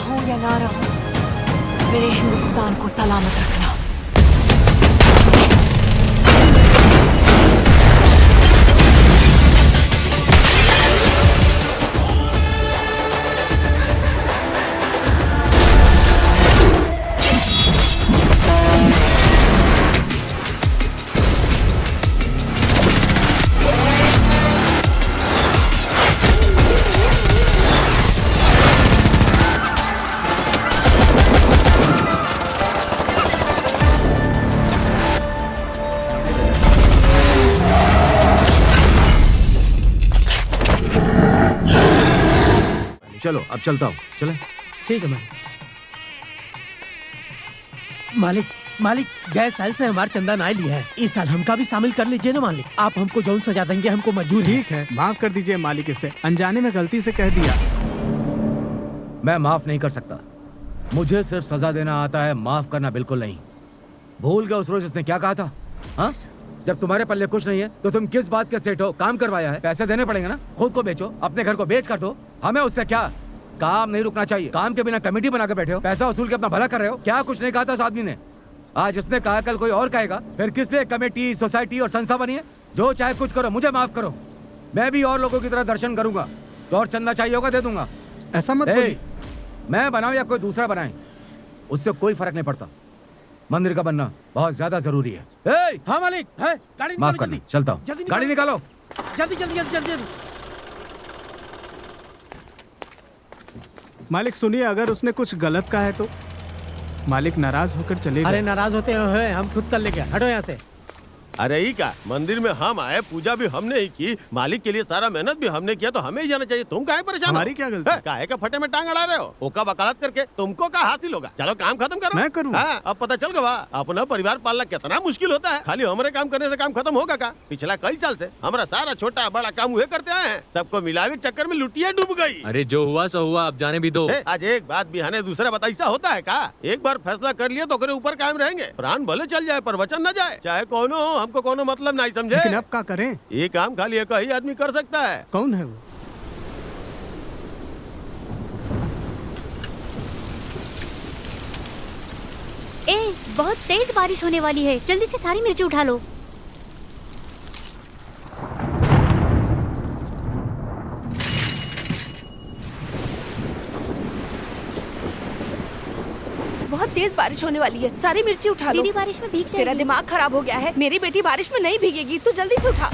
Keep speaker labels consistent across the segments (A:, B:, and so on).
A: रहूं या ना रहूं, मेरे हिंदुस्तान को सलामत रखना।
B: चलो अब चलता हूँ। चले।
C: ठीक है मालिक। मालिक गए साल से हमारा चंदा ना लिया है, इस साल हमका भी शामिल कर लीजिए ना मालिक। आप हमको जौन सजा देंगे हमको मंजूर है।
D: ठीक है, माफ कर दीजिए मालिक, इसे अनजाने में गलती से कह दिया।
B: मैं माफ नहीं कर सकता। मुझे सिर्फ सजा देना आता है, माफ करना बिल्कुल नहीं। भूल गए उस रोज उसने क्या कहा था? हाँ, जब तुम्हारे पल्ले कुछ नहीं है तो तुम किस बात के सेठ हो? काम करवाया है, पैसे देने पड़ेंगे ना। खुद को बेचो, अपने घर को बेच कर दो, हमें उससे क्या? काम नहीं रुकना चाहिए। काम के बिना कमेटी बना कर बैठे हो, पैसा वसूल के अपना भला कर रहे हो। क्या कुछ नहीं कहा था उस आदमी ने? आज इसने कहा, कल कोई और कहेगा। फिर किस लिए कमेटी, सोसाइटी और संस्था बनी है? जो चाहे कुछ करो, मुझे माफ करो। मैं भी और लोगों की तरह दर्शन करूंगा। जो और चंदा चाहिए होगा दे दूंगा।
D: ऐसा मत बोलिए।
B: मैं बनाऊं या कोई दूसरा बनाए, उससे कोई फर्क नहीं पड़ता। मंदिर का बनना बहुत ज्यादा जरूरी है।
C: हाँ मालिक है। गाड़ी
B: माफ करना, चलता हूँ। गाड़ी निकालो
C: जल्दी जल्दी जल्दी जल्दी।
D: मालिक सुनिए, अगर उसने कुछ गलत कहा है तो मालिक नाराज होकर चले
C: अरे
D: गए।
C: नाराज होते हैं, हम खुद कर लेंगे। हटो यहाँ से।
E: अरे ही का मंदिर में हम आए, पूजा भी हमने ही की, मालिक के लिए सारा मेहनत भी हमने किया, तो हमें ही जाना चाहिए। तुम काहे परेशान हो?
D: हमारी क्या गलती?
E: काहे का फटे में टांग अड़ा रहे हो? ओका वकालत करके तुमको क्या हासिल होगा? चलो काम खत्म करो।
D: मैं करूँ?
E: हाँ, अब पता चल गवा अपना परिवार पालना कितना मुश्किल होता है। खाली हमारे काम करने से काम खत्म होगा का? पिछला कई साल से हमारा सारा छोटा बड़ा काम हुए करते आए हैं। सबको मिलावे के चक्कर में लुटिया डूब गई।
F: अरे जो हुआ सो हुआ, अब जाने भी दो।
E: आज एक बात बिहाने दूसरा बात, ऐसा होता है का? एक बार फैसला कर लिया तो करे ऊपर कायम रहेंगे। प्राण भले चल जाए पर वचन न जाए। चाहे कौन हो, हमको कोनो मतलब नहीं, समझे?
D: लेकिन अब क्या करें?
E: ये काम खाली एक ही आदमी कर सकता है।
D: कौन है वो?
G: बहुत तेज बारिश होने वाली है, जल्दी से सारी मिर्ची उठा लो।
A: बहुत तेज बारिश होने वाली है, सारी मिर्ची उठा लो।
G: दीदी बारिश में भीग जाएगी।
A: तेरा दिमाग खराब हो गया है, मेरी बेटी बारिश में नहीं भीगेगी, तू जल्दी से उठा।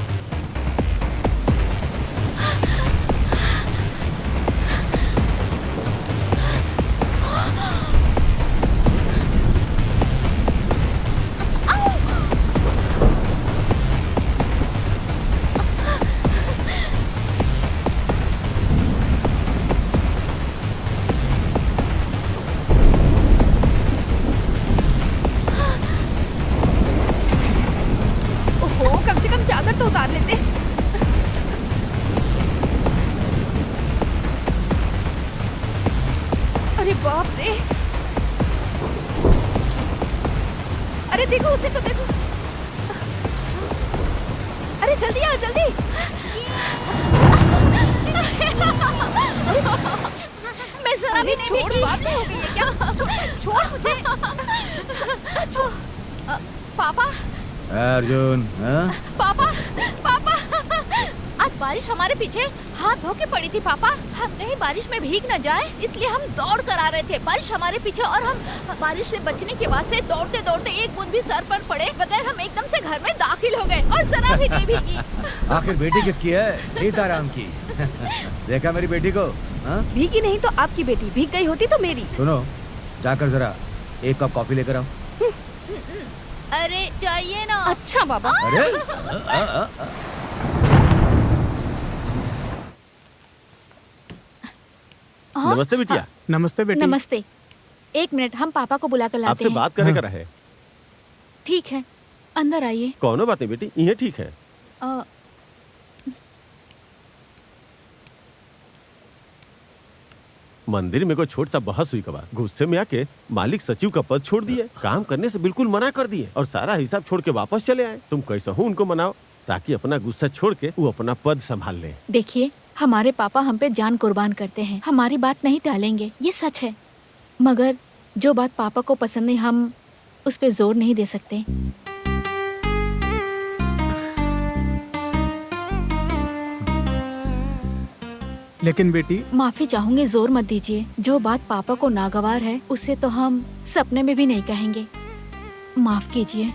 A: तो उतार लेते। अरे बाप रे, अरे देखो उसे तो देखो। अरे जल्दी आओ जल्दी।
G: मैं जरा भी नहीं
A: छोड़, बात नहीं हो गई है क्या? छोड़ मुझे।
G: पापा
B: अर्जुन,
G: पापा पापा, आज बारिश हमारे पीछे हाथ धो के पड़ी थी पापा। हम कहीं बारिश में भीग न जाए इसलिए हम दौड़ कर आ रहे थे। बारिश हमारे पीछे और हम बारिश से बचने के वास्ते दौड़ते दौड़ते एक बूंद भी सर पर पड़े बगैर हम एकदम से घर में दाखिल हो गए और जरा भी नहीं भीगी।
B: आखिर बेटी किसकी है? सीताराम की। देखा मेरी बेटी को?
A: भीगी नहीं तो आपकी बेटी, भीग गई होती तो मेरी।
B: सुनो, जाकर जरा एक कप कॉफी लेकर आओ।
G: अरे चाहिए ना।
A: अच्छा बाबा।
B: अरे
E: नमस्ते बिटिया।
D: नमस्ते बेटी।
G: नमस्ते। एक मिनट, हम पापा को बुला कर लाते
E: आपसे
G: हैं।
E: बात करने का रहे।
G: ठीक है, अंदर आइए।
E: कौनो बात नहीं बेटी, ये ठीक है। मंदिर में कोई छोट सा बहस हुई कबा, गुस्से में आके मालिक सचिव का पद छोड़ दिए, काम करने से बिल्कुल मना कर दिए और सारा हिसाब छोड़ के वापस चले आए। तुम कैसा हो उनको मनाओ ताकि अपना गुस्सा छोड़ के वो अपना पद संभाल ले।
G: देखिए, हमारे पापा हम पे जान कुर्बान करते हैं, हमारी बात नहीं टालेंगे, ये सच है। मगर जो बात पापा को पसंद नहीं, हम उस पे जोर नहीं दे सकते।
D: लेकिन बेटी,
G: माफी चाहूंगी, जोर मत दीजिए। जो बात पापा को नागवार है उसे तो हम सपने में भी नहीं कहेंगे। माफ कीजिए।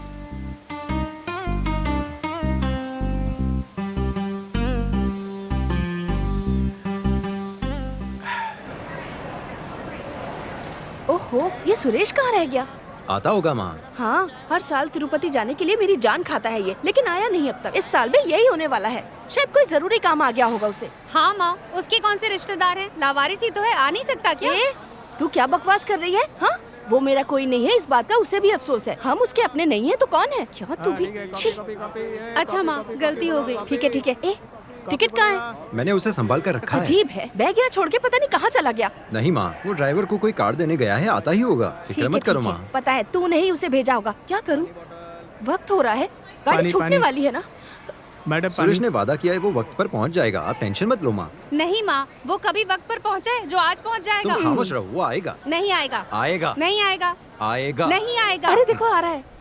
H: ओहो, ये सुरेश कहाँ रह गया?
I: आता होगा माँ।
H: हाँ, हर साल तिरुपति जाने के लिए मेरी जान खाता है ये, लेकिन आया नहीं अब तक। इस साल भी यही होने वाला है। शायद कोई जरूरी काम आ गया होगा उसे।
J: हाँ माँ, उसके कौन से रिश्तेदार हैं? लावारिस ही तो है, आ नहीं सकता क्या?
H: तू क्या बकवास कर रही है? हाँ, वो मेरा कोई नहीं है, इस बात का उसे भी अफसोस है। हम उसके अपने नहीं है तो कौन है? क्या तू भी? छी।
J: अच्छा माँ, गलती हो गई।
H: ठीक है ठीक है। ए, टिकट कहाँ है?
I: मैंने उसे संभाल कर रखा है।
H: अजीब है, बैग यहाँ छोड़ के पता नहीं कहाँ चला गया।
I: नहीं माँ, वो ड्राइवर को कोई कार्ड देने गया है, आता ही होगा। फिक्र मत करो माँ।
H: पता है तू नहीं उसे भेजा होगा। क्या करूँ? वक्त हो रहा है, गाड़ी
D: पानी,
H: छूटने
D: पानी।
H: वाली है ना।
D: मैडम
I: सुरेश ने वादा किया है वो वक्त पर पहुँच जाएगा, आप टेंशन मत लो माँ।
J: नहीं माँ, वो कभी वक्त पर पहुँचे जो आज पहुँच जाएगा।
I: तुम खामोश रहो, वो आएगा।
J: नहीं आएगा।
I: आएगा।
J: नहीं आएगा।
I: आएगा।
J: नहीं आएगा।
H: अरे देखो आ रहा है।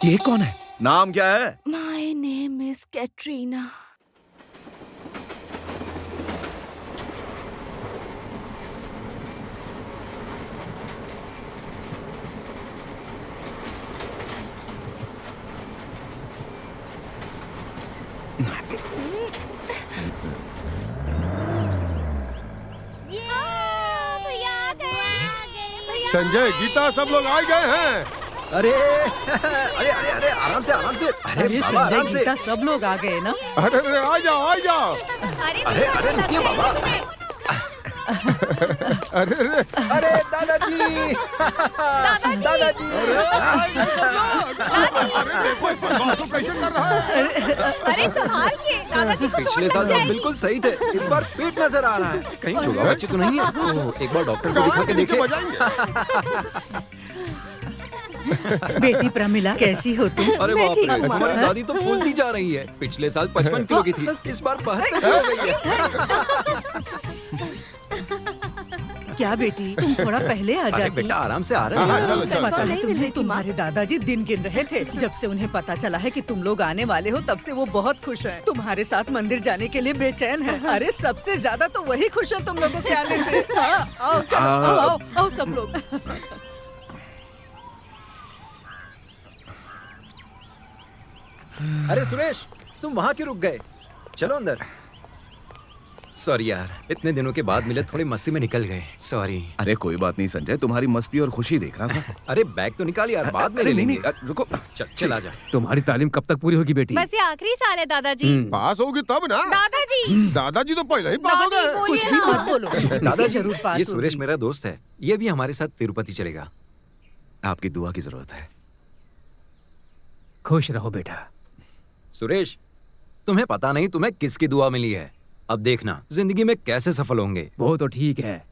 C: ये कौन है?
K: नाम क्या है?
H: My name is Katrina.
K: Sanjay, Geeta, सब लोग आ गए हैं।
I: अरे अरे अरे अरे आराम से आराम से। अरे बाबा आराम से।
A: सब लोग आ गए ना।
K: अरे अरे आ जाओ आ जाओ।
I: अरे अरे रुकिए बाबा।
K: अरे अरे
I: अरे दादाजी। दादाजी।
K: अरे देखो बदमाश तो कैसे कर रहा है।
J: अरे संभाल के, दादाजी को
I: पिछले साल सब बिल्कुल सही थे, इस बार पीठ नजर आ रहा है। कहीं जुगाड़ बच्चे तो नहीं है? ओह, एक बार डॉक्टर को दिखा के देखे।
A: बेटी प्रमिला, कैसी हो तुम?
I: अरे बाप रे, हमारी दादी तो फूलती जा रही है। पिछले साल 55 किलो की थी, इस बार 72 हो गई है।
A: क्या बेटी, तुम थोड़ा पहले आ
I: अरे
A: जाती।
I: बेटा आराम से आ रहे
K: हाँ,
I: हैं।
K: चलो चलो
A: पता
K: चलो।
A: है तुम्हें, तुम्हारे दादाजी दिन गिन रहे थे। जब से उन्हें पता चला है कि तुम लोग आने वाले हो, तब से वो बहुत खुश हैं। तुम्हारे साथ मंदिर जाने के लिए बेचैन है। अरे सबसे ज्यादा तो वही खुश है तुम लोगों के आने से। हाँ, आओ चलो, आओ आओ आओ सब लोग।
I: अरे सुरेश, तुम वहाँ क्यों रुक गए? चलो अंदर। सॉरी यार, इतने दिनों के बाद मिले, थोड़ी मस्ती में निकल गए। सॉरी।
K: अरे कोई बात नहीं संजय, तुम्हारी मस्ती और खुशी देख रहा था।
I: अरे बैग तो निकाल यार, बाद में ले लेंगे।
K: रुको,
I: चल आजा।
B: तुम्हारी तालीम कब तक पूरी होगी बेटी?
J: बस ये आखिरी साल है दादाजी।
K: पास होगी तब ना।
J: दादाजी,
K: दादाजी तो पहले ही पास हो गए।
A: कुछ भी मत बोलो।
I: दादाजी,
A: जरूर पास
I: ये सुरेश
A: होगी।
I: मेरा दोस्त है, ये भी हमारे साथ तिरुपति चलेगा।
K: आपकी दुआ की जरूरत है।
B: खुश रहो बेटा।
I: सुरेश, तुम्हें पता नहीं तुम्हें किसकी दुआ मिली है। अब देखना जिंदगी में कैसे सफल होंगे।
B: वो तो ठीक है,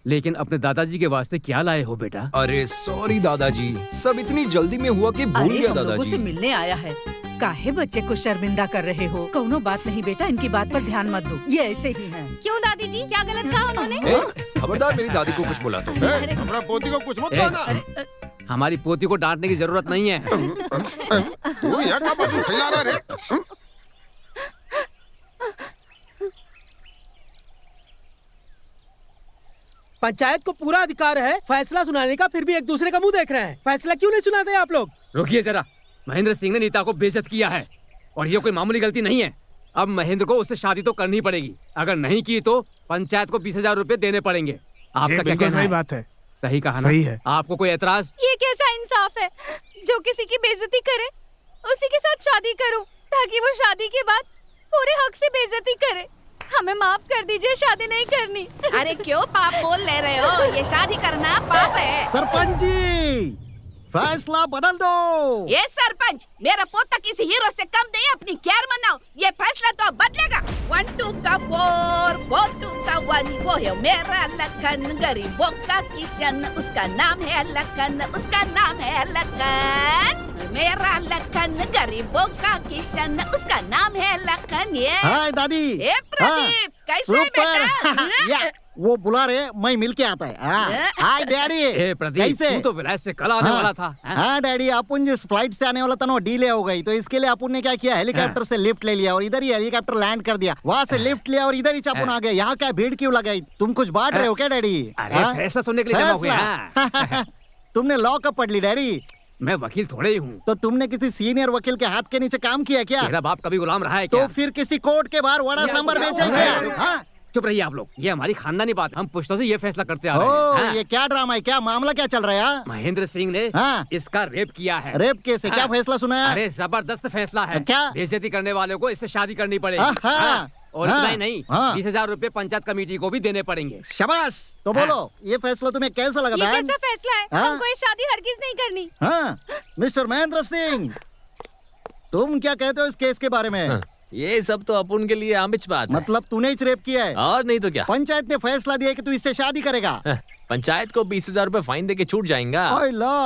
B: लेकिन अपने दादाजी के वास्ते क्या लाए हो बेटा?
I: अरे सॉरी दादाजी, सब इतनी जल्दी में हुआ कि भूल
A: अरे
I: गया
A: हम लोगों
I: दादाजी।
A: से मिलने आया है। काहे बच्चे को शर्मिंदा कर रहे हो? कौनो बात नहीं बेटा, इनकी बात पर ध्यान मत दो, ये ऐसे ही हैं।
J: क्यों दादी जी, क्या गलत कहा उन्होंने?
I: ए, खबरदार मेरी दादी को कुछ बोला तो।
K: हमारा पोती को कुछ मत कहना।
B: हमारी पोती को डांटने की जरूरत नहीं है।
K: तू यहाँ क्या बात फैला रहा रे?
C: पंचायत को पूरा अधिकार है फैसला सुनाने का, फिर भी एक दूसरे का मुंह देख रहे हैं। फैसला क्यों नहीं सुनाते आप लोग?
L: रुकिए जरा, महेंद्र सिंह ने नीता को बेइज्जत किया है और ये कोई मामूली गलती नहीं है। अब महेंद्र को उससे शादी तो करनी पड़ेगी, अगर नहीं की तो पंचायत को 20,000 रुपए देने पड़ेंगे। आपका क्या कहना
D: सही
L: है?
D: बात है।
L: सही कहा ना?
D: सही है।
L: आपको कोई एतराज?
J: ये कैसा इंसाफ है, जो किसी की बेइज्जती करे उसी के साथ शादी करूं, ताकि वो शादी के बाद पूरे हक से बेइज्जती करे। हमें माफ कर दीजिए, शादी नहीं करनी।
H: अरे क्यों पाप बोल ले रहे हो? ये शादी करना पाप है।
M: सरपंच जी, फैसला बदल दो।
H: ये सरपंच, मेरा पोता किसी हीरो से कम नहीं, अपनी केयर मनाओ। ये फैसला तो अब बदलेगा। 1 2 का 4, 4 2 का 1, वो है मेरा लखन, गरीबों का किशन, उसका नाम है लखन, उसका नाम है लखन। मेरा लखन, गरीबों का किशन, उसका नाम है लखन। ये
M: हाय दादी।
H: ए प्रदीप, कैसे है बेटा?
M: या, वो बुला रहे, मैं मिल के आता है। हाय डैडी।
L: ए प्रदीप,
M: कैसे?
L: तू तो विलायत से कल आने वाला था।
M: हाँ डैडी, अपन जिस फ्लाइट से आने वाला था ना वो डिले हो गई, तो इसके लिए अपन ने क्या किया, हेलीकॉप्टर से लिफ्ट ले लिया और इधर ही हेलीकॉप्टर लैंड कर दिया। वहाँ से लिफ्ट लिया और इधर ही अपन आ गए। यहाँ क्या भीड़ क्यों लगाई? तुम कुछ बांट रहे हो क्या डैडी?
L: अरे फैसला सुनने के लिए जमा हुए हैं।
M: तुमने लॉ कब पढ़ ली डैडी?
L: मैं वकील थोड़े ही हूँ।
M: तो तुमने किसी सीनियर वकील के हाथ के नीचे काम किया क्या?
L: तेरा बाप कभी गुलाम रहा है
M: तो
L: क्या?
M: फिर किसी कोर्ट के बाहर वड़ा सांबर बेचेंगे?
L: चुप रहिए आप लोग, ये हमारी खानदानी बात, हम पुश्तों से ये फैसला करते आ रहे
M: ओ,
L: हैं।
M: ये क्या ड्रामा है? क्या मामला क्या चल रहा है?
L: महेंद्र सिंह ने इसका रेप किया है।
M: रेप केस है? क्या फैसला सुनाया?
L: अरे जबरदस्त फैसला है।
M: क्या?
L: बेइज्जती करने वाले को इससे शादी करनी पड़ेगी। और इतना ही नहीं, 20,000 रुपए पंचायत कमेटी को भी देने पड़ेंगे।
M: शाबाश। तो बोलो, ये फैसला तुम्हें कैसा लगा?
J: ये कैसा फैसला है? हमको ये शादी हरगिज नहीं करनी।
M: हाँ, मिस्टर महेंद्र सिंह, तुम क्या कहते हो इस केस के बारे में?
F: ये सब तो अपन के लिए आमिच बात है।
M: मतलब तूने ही रेप किया है?
F: और नहीं तो क्या।
M: पंचायत ने फैसला दिया कि तू इससे शादी करेगा।
F: पंचायत को 20,000 रुपए फाइन देके छूट जाएगा।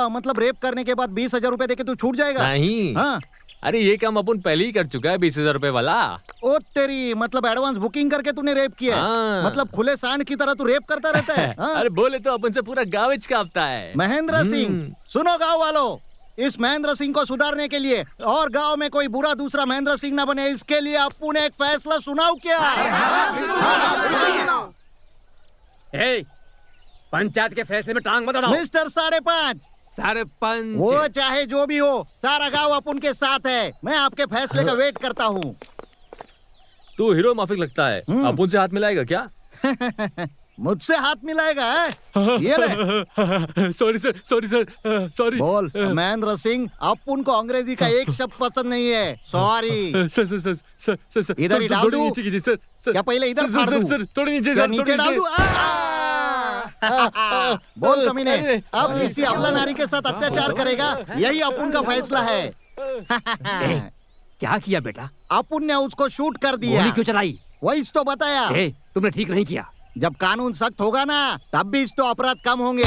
M: मतलब रेप करने के बाद 20,000 रुपए देके तू छूट जाएगा?
F: नहीं।
M: हाँ।
F: अरे ये काम अपन पहले ही कर चुका है, 20,000 रुपए वाला।
M: ओ तेरी, मतलब एडवांस बुकिंग करके तूने रेप किया है? मतलब खुले सांड की तरह तू रेप करता रहता है?
F: अरे बोले तो अपन से पूरा गाँव कांपता है।
M: महेंद्र सिंह, सुनो गाँव वालों, इस महेंद्र सिंह को सुधारने के लिए और गांव में कोई बुरा दूसरा महेंद्र सिंह न बने, इसके लिए आपू ने एक फैसला सुनाओ क्या?
L: पंचायत के फैसले में टांग मत अड़ाओ।
M: मिस्टर 5.5
L: सरपंच,
M: वो चाहे जो भी हो, सारा गांव अपन के साथ है। मैं आपके फैसले का वेट करता हूँ।
F: तू हीरो माफिक लगता है, अपन से हाथ मिलाएगा क्या?
M: मुझसे हाथ मिलाएगा है? ये ले।
F: Sorry sir.
M: बोल महेंद्र सिंह, अपन को अंग्रेजी का एक शब्द पसंद नहीं है। सॉरी।
F: सर
M: इधर ही डाल दूं?
F: सर
M: क्या पहले इधर फाड़ दूं?
F: सर थोड़ी नीचे
M: नीचे डाल दूं? बोल कमीने, अब किसी अबला नारी के साथ अत्याचार करेगा, यही अपन का फैसला है।
L: क्या किया बेटा?
M: अपन ने उसको शूट कर दिया।
L: गोली क्यों चलाई?
M: वही तो बताया।
L: तुमने ठीक नहीं किया।
M: जब कानून सख्त होगा ना, तब भी तो अपराध कम होंगे।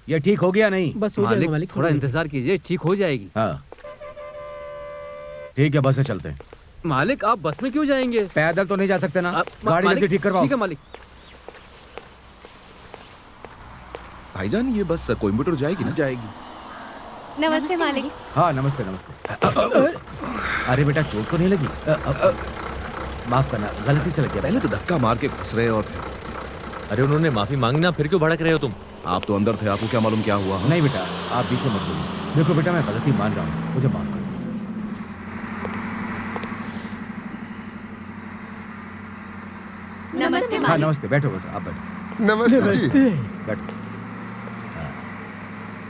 B: ये ठीक हो गया नहीं?
C: बस हो जाएगा मालिक,
L: थोड़ा इंतजार कीजिए, ठीक हो जाएगी।
B: हाँ ठीक है, बस से चलते हैं।
L: मालिक आप बस में क्यों जाएंगे?
B: पैदल तो नहीं जा सकते ना? गाड़ी जल्दी ठीक करवाओ।
L: ठीक है मालिक।
N: भाईजान, ये बस कोयम्बटूर जाएगी ना?
J: जाएगी। नमस्ते मालिक।
B: हाँ नमस्ते नमस्ते। अरे बेटा, चोट तो नहीं लगी? माफ करना, गलती से लग गया।
N: पहले तो धक्का मार के घुस रहे और
F: अरे उन्होंने माफी मांगी ना, फिर क्यों भड़क रहे हो तुम?
N: आप तो अंदर थे, आपको क्या मालूम क्या हुआ?
B: नहीं बेटा, आप बीच में मत बोलिए। देखो बेटा, मैं गलती मान रहा हूँ, मुझे माफ कर दो।
J: नमस्ते
B: हाँ नमस्ते, बैठो बैठो, आप बैठो।
K: नमस्ते।
B: बैठो।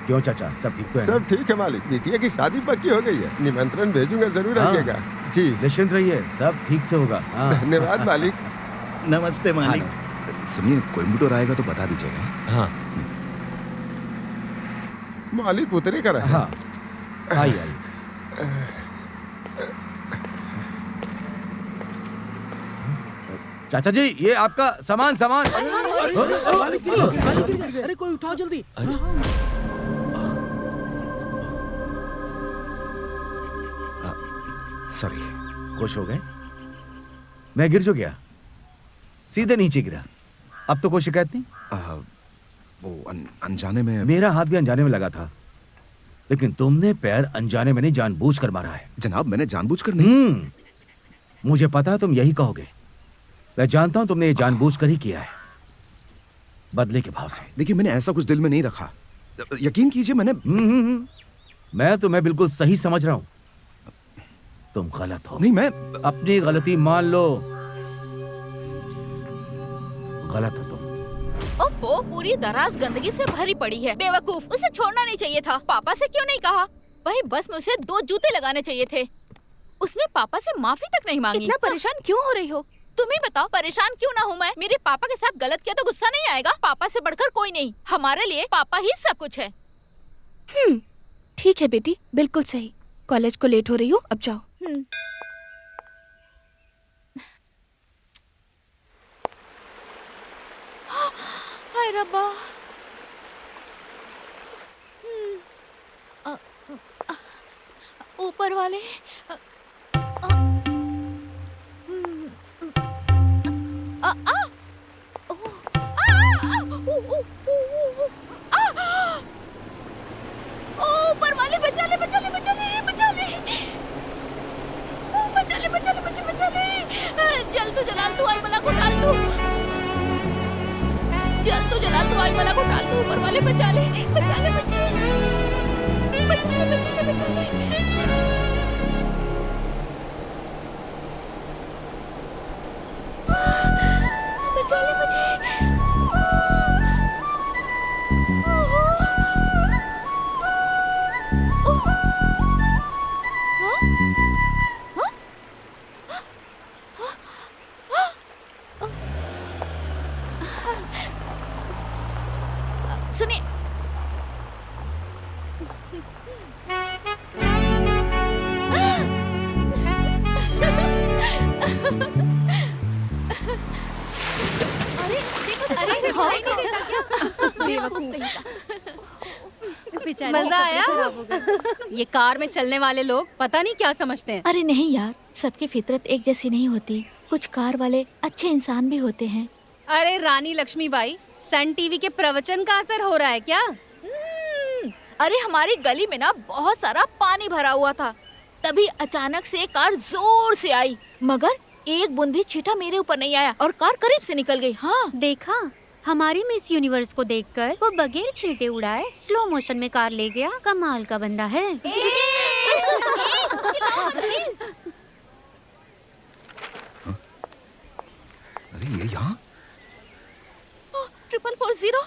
B: क्यों चाचा, सब ठीक तो है?
K: सब ठीक है मालिक, बिटिया की शादी पक्की हो गई है। निमंत्रण भेजूंगा, जरूर आइएगा। जी
B: निश्चिंत रहिए, सब ठीक से होगा।
K: धन्यवाद मालिक।
N: नमस्ते मालिक। सुनिए, कोयम्बटूर आएगा तो बता दीजिएगा।
F: हाँ
K: मालिक उतरे कर।
B: हाँ आइए। चाचा जी, ये आपका सामान।
C: अरे कोई उठाओ जल्दी।
N: सॉरी।
B: खुश हो गए? मैं गिर जो गया, सीधे नीचे गिरा। अब तो कोई शिकायत नहीं?
N: वो अनजाने में।
B: मेरा हाथ भी अनजाने में लगा था, लेकिन तुमने पैर अनजाने में नहीं, जानबूझकर मारा है।
N: जनाब, मैंने जानबूझकर नहीं।
B: मुझे पता है तुम यही कहोगे। मैं जानता हूं तुमने ये जानबूझकर ही किया है। बदले के भाव से।
N: देखिए मैंने ऐसा कुछ दिल में नहीं रखा, यकीन कीजिए मैंने।
B: मैं तुम्हें बिल्कुल सही समझ रहा हूँ। तुम गलत हो।
N: नहीं, मैं
B: अपनी गलती मान लो। गलत हो तुम।
G: ओफो, पूरी दराज गंदगी से भरी पड़ी है। बेवकूफ, उसे छोड़ना नहीं चाहिए था। पापा से क्यों नहीं कहा? वहीं बस में उसे 2 जूते लगाने चाहिए थे। उसने पापा से माफी तक नहीं मांगी।
J: इतना परेशान क्यों हो रही हो?
G: तुम ही बताओ, परेशान क्यों ना हूँ मैं? मेरे पापा के साथ गलत किया तो गुस्सा नहीं आएगा? पापा से बढ़कर कोई नहीं। हमारे लिए पापा ही सब कुछ है।
J: ठीक है बेटी, बिल्कुल सही। कॉलेज को लेट हो रही हो, अब जाओ।
G: हाय रब्बा। ऊपर वाले। ऊपर वाले, बचा ले, बचा ले, बचा ले, बचा ले, बचा ले, बचा ले, बचा ले। जल तू जलाल तू, आई बला को डाल तू। चल तू जलाल तू, आई बला को डाल तू। ऊपर वाले बचा ले, बचा ले, बचा ले, बचा ले, बचा ले, बचा ले। बचा ले मुझे। सुनिए,
J: मजा आया? ये कार में चलने वाले लोग पता नहीं क्या समझते हैं।
G: अरे नहीं यार, सबकी फितरत एक जैसी नहीं होती। कुछ कार वाले अच्छे इंसान भी होते हैं।
J: अरे रानी लक्ष्मीबाई, सन टीवी के प्रवचन का असर हो रहा है क्या?
G: अरे हमारी गली में ना बहुत सारा पानी भरा हुआ था, तभी अचानक से एक कार जोर से आई, मगर एक बूंद भी छींटा मेरे ऊपर नहीं आया और कार करीब से निकल गई। हाँ
O: देखा, हमारी मिस यूनिवर्स को देखकर वो बगैर छींटे उड़ाए स्लो मोशन में कार ले गया। कमाल का बंदा है।
N: अरे ये यहाँ
G: 4440।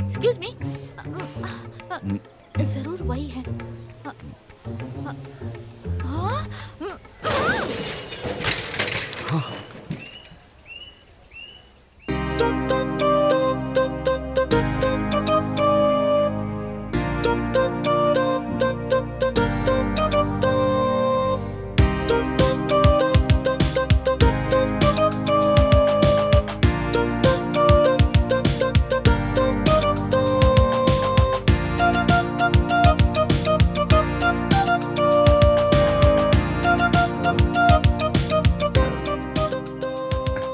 G: एक्सक्यूज मी, जरूर वही है। हाँ?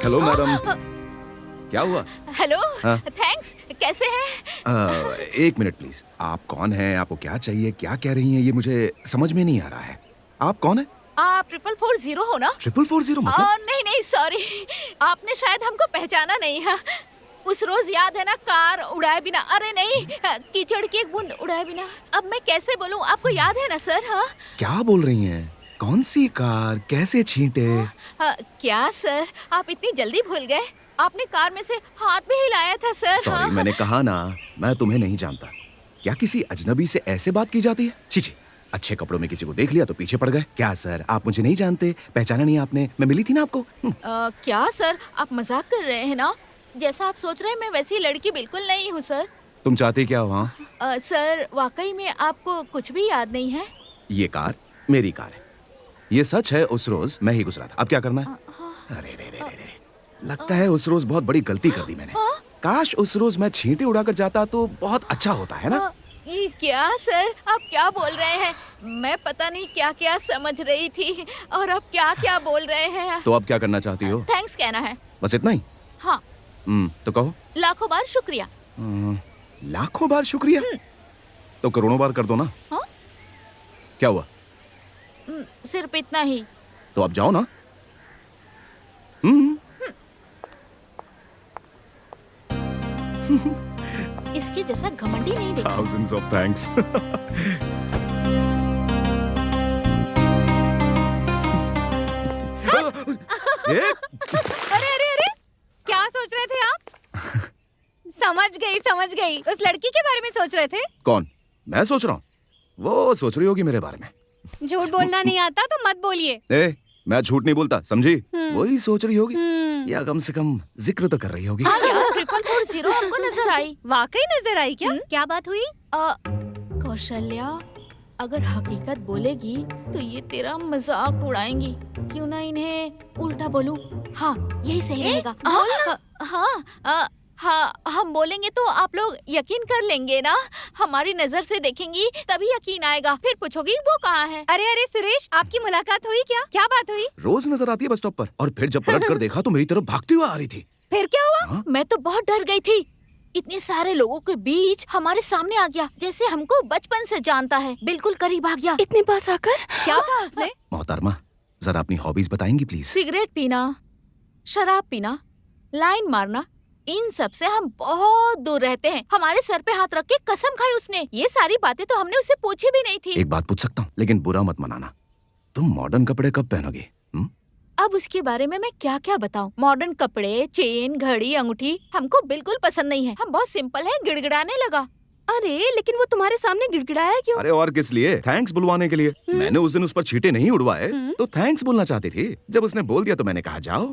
N: हेलो मैडम, क्या हुआ?
G: हेलो,
N: हाँ?
G: थैंक्स। कैसे हैं?
N: एक मिनट प्लीज। आप कौन हैं? आपको क्या चाहिए? क्या कह रही हैं? ये मुझे समझ में नहीं आ रहा है। आप कौन है?
G: आप 4440 हो ना?
N: 4440 मतलब?
G: नहीं नहीं, सॉरी, आपने शायद हमको पहचाना नहीं है। उस रोज याद है ना, कार उड़ाए बिना, अरे नहीं, कीचड़ की एक बूंद उड़ाए बिना। अब मैं कैसे बोलूं, आपको याद है ना सर? हाँ
N: क्या बोल रही हैं? कौन सी कार? कैसे छींटे?
G: क्या सर, आप इतनी जल्दी भूल गए? आपने कार में से हाथ भी हिलाया था सर।
N: सॉरी, मैंने कहा ना, मैं तुम्हें नहीं जानता। क्या किसी अजनबी से ऐसे बात की जाती है? छी, अच्छे कपड़ों में किसी को देख लिया तो पीछे पड़ गए। क्या सर, आप मुझे नहीं जानते? पहचाना नहीं आपने? मैं मिली थी ना आपको।
G: क्या सर, आप मजाक कर रहे हैं ना? जैसा आप सोच रहे हैं मैं वैसी लड़की बिल्कुल नहीं हूँ सर।
N: तुम चाहती क्या हो? हाँ
G: सर, वाकई में आपको कुछ भी याद नहीं है?
N: ये कार मेरी कार है। ये सच है, उस रोज मैं ही गुजरा था। अब क्या करना है? अरे रे रे रे, लगता है उस रोज बहुत बड़ी गलती कर दी मैंने। काश उस रोज मैं छींटे उड़ाकर जाता तो बहुत अच्छा होता, है ना?
G: ये क्या सर, आप क्या बोल रहे हैं? मैं पता नहीं क्या क्या समझ रही थी और आप क्या क्या बोल रहे हैं।
N: तो अब क्या करना चाहती हो?
G: थैंक्स कहना है।
N: बस इतना ही?
G: हाँ।
N: तो कहो।
G: लाखों बार शुक्रिया।
N: लाखों बार शुक्रिया? तो करोड़ों बार कर दो ना। क्या हुआ?
G: सिर्फ इतना ही।
N: तो आप जाओ ना।
G: इसके जैसा घमंडी नहीं देखा।
N: Thousands of thanks.
J: अरे अरे अरे, क्या सोच रहे थे आप? समझ गई। उस लड़की के बारे में सोच रहे थे?
N: कौन? मैं सोच रहा हूँ, वो सोच रही होगी मेरे बारे में।
J: झूठ बोलना नहीं आता तो मत बोलिए।
N: मैं झूठ नहीं बोलता, समझी? वही सोच रही होगी, या कम से कम जिक्र तो कर रही होगी।
G: हाँ यार, 444 हमको नजर आई।
J: वाकई नजर आई क्या?
G: क्या बात हुई? कौशल्या, अगर हकीकत बोलेगी तो ये तेरा मजाक उड़ाएंगी। क्यों ना इन्हें उल्टा बोलूं? हाँ, यही सही रहेगा। हाँ, हम बोलेंगे तो आप लोग यकीन कर लेंगे ना? हमारी नजर से देखेंगी तभी यकीन आएगा। फिर पूछोगी वो कहाँ है।
J: अरे सुरेश, आपकी मुलाकात हुई क्या? क्या बात हुई?
N: रोज नजर आती है बस स्टॉप पर, और फिर जब पलट कर देखा तो मेरी तरफ भागती हुई आ रही थी।
J: फिर क्या हुआ?
G: मैं तो बहुत डर गई थी। इतने सारे लोगों के बीच हमारे सामने आ गया, जैसे हमको बचपन से जानता है। बिल्कुल करीब आ गया। इतने पास आकर
J: क्या कहा उसने?
N: मोहतरमा, जरा अपनी हॉबीज बताएंगी प्लीज?
G: सिगरेट पीना, शराब पीना, लाइन मारना, इन सब से हम बहुत दूर रहते हैं। हमारे सर पे हाथ रख के कसम खाई उसने। ये सारी बातें तो हमने उससे पूछी भी नहीं थी।
N: एक बात पूछ सकता हूँ, लेकिन बुरा मत मनाना, तुम मॉडर्न कपड़े कब पहनोगी?
G: अब उसके बारे में मैं क्या क्या बताऊं? मॉडर्न कपड़े, चेन, घड़ी, अंगूठी हमको बिल्कुल पसंद नहीं है। हम बहुत सिंपल है। गिड़गिड़ाने लगा।
H: अरे लेकिन वो तुम्हारे सामने गिड़गिड़ाया क्यों?
N: अरे और किस लिए? थैंक्स बुलवाने के लिए। मैंने उस दिन उस पर छींटे नहीं उड़वाए तो थैंक्स बोलना चाहती थी। जब उसने बोल दिया तो मैंने कहा जाओ।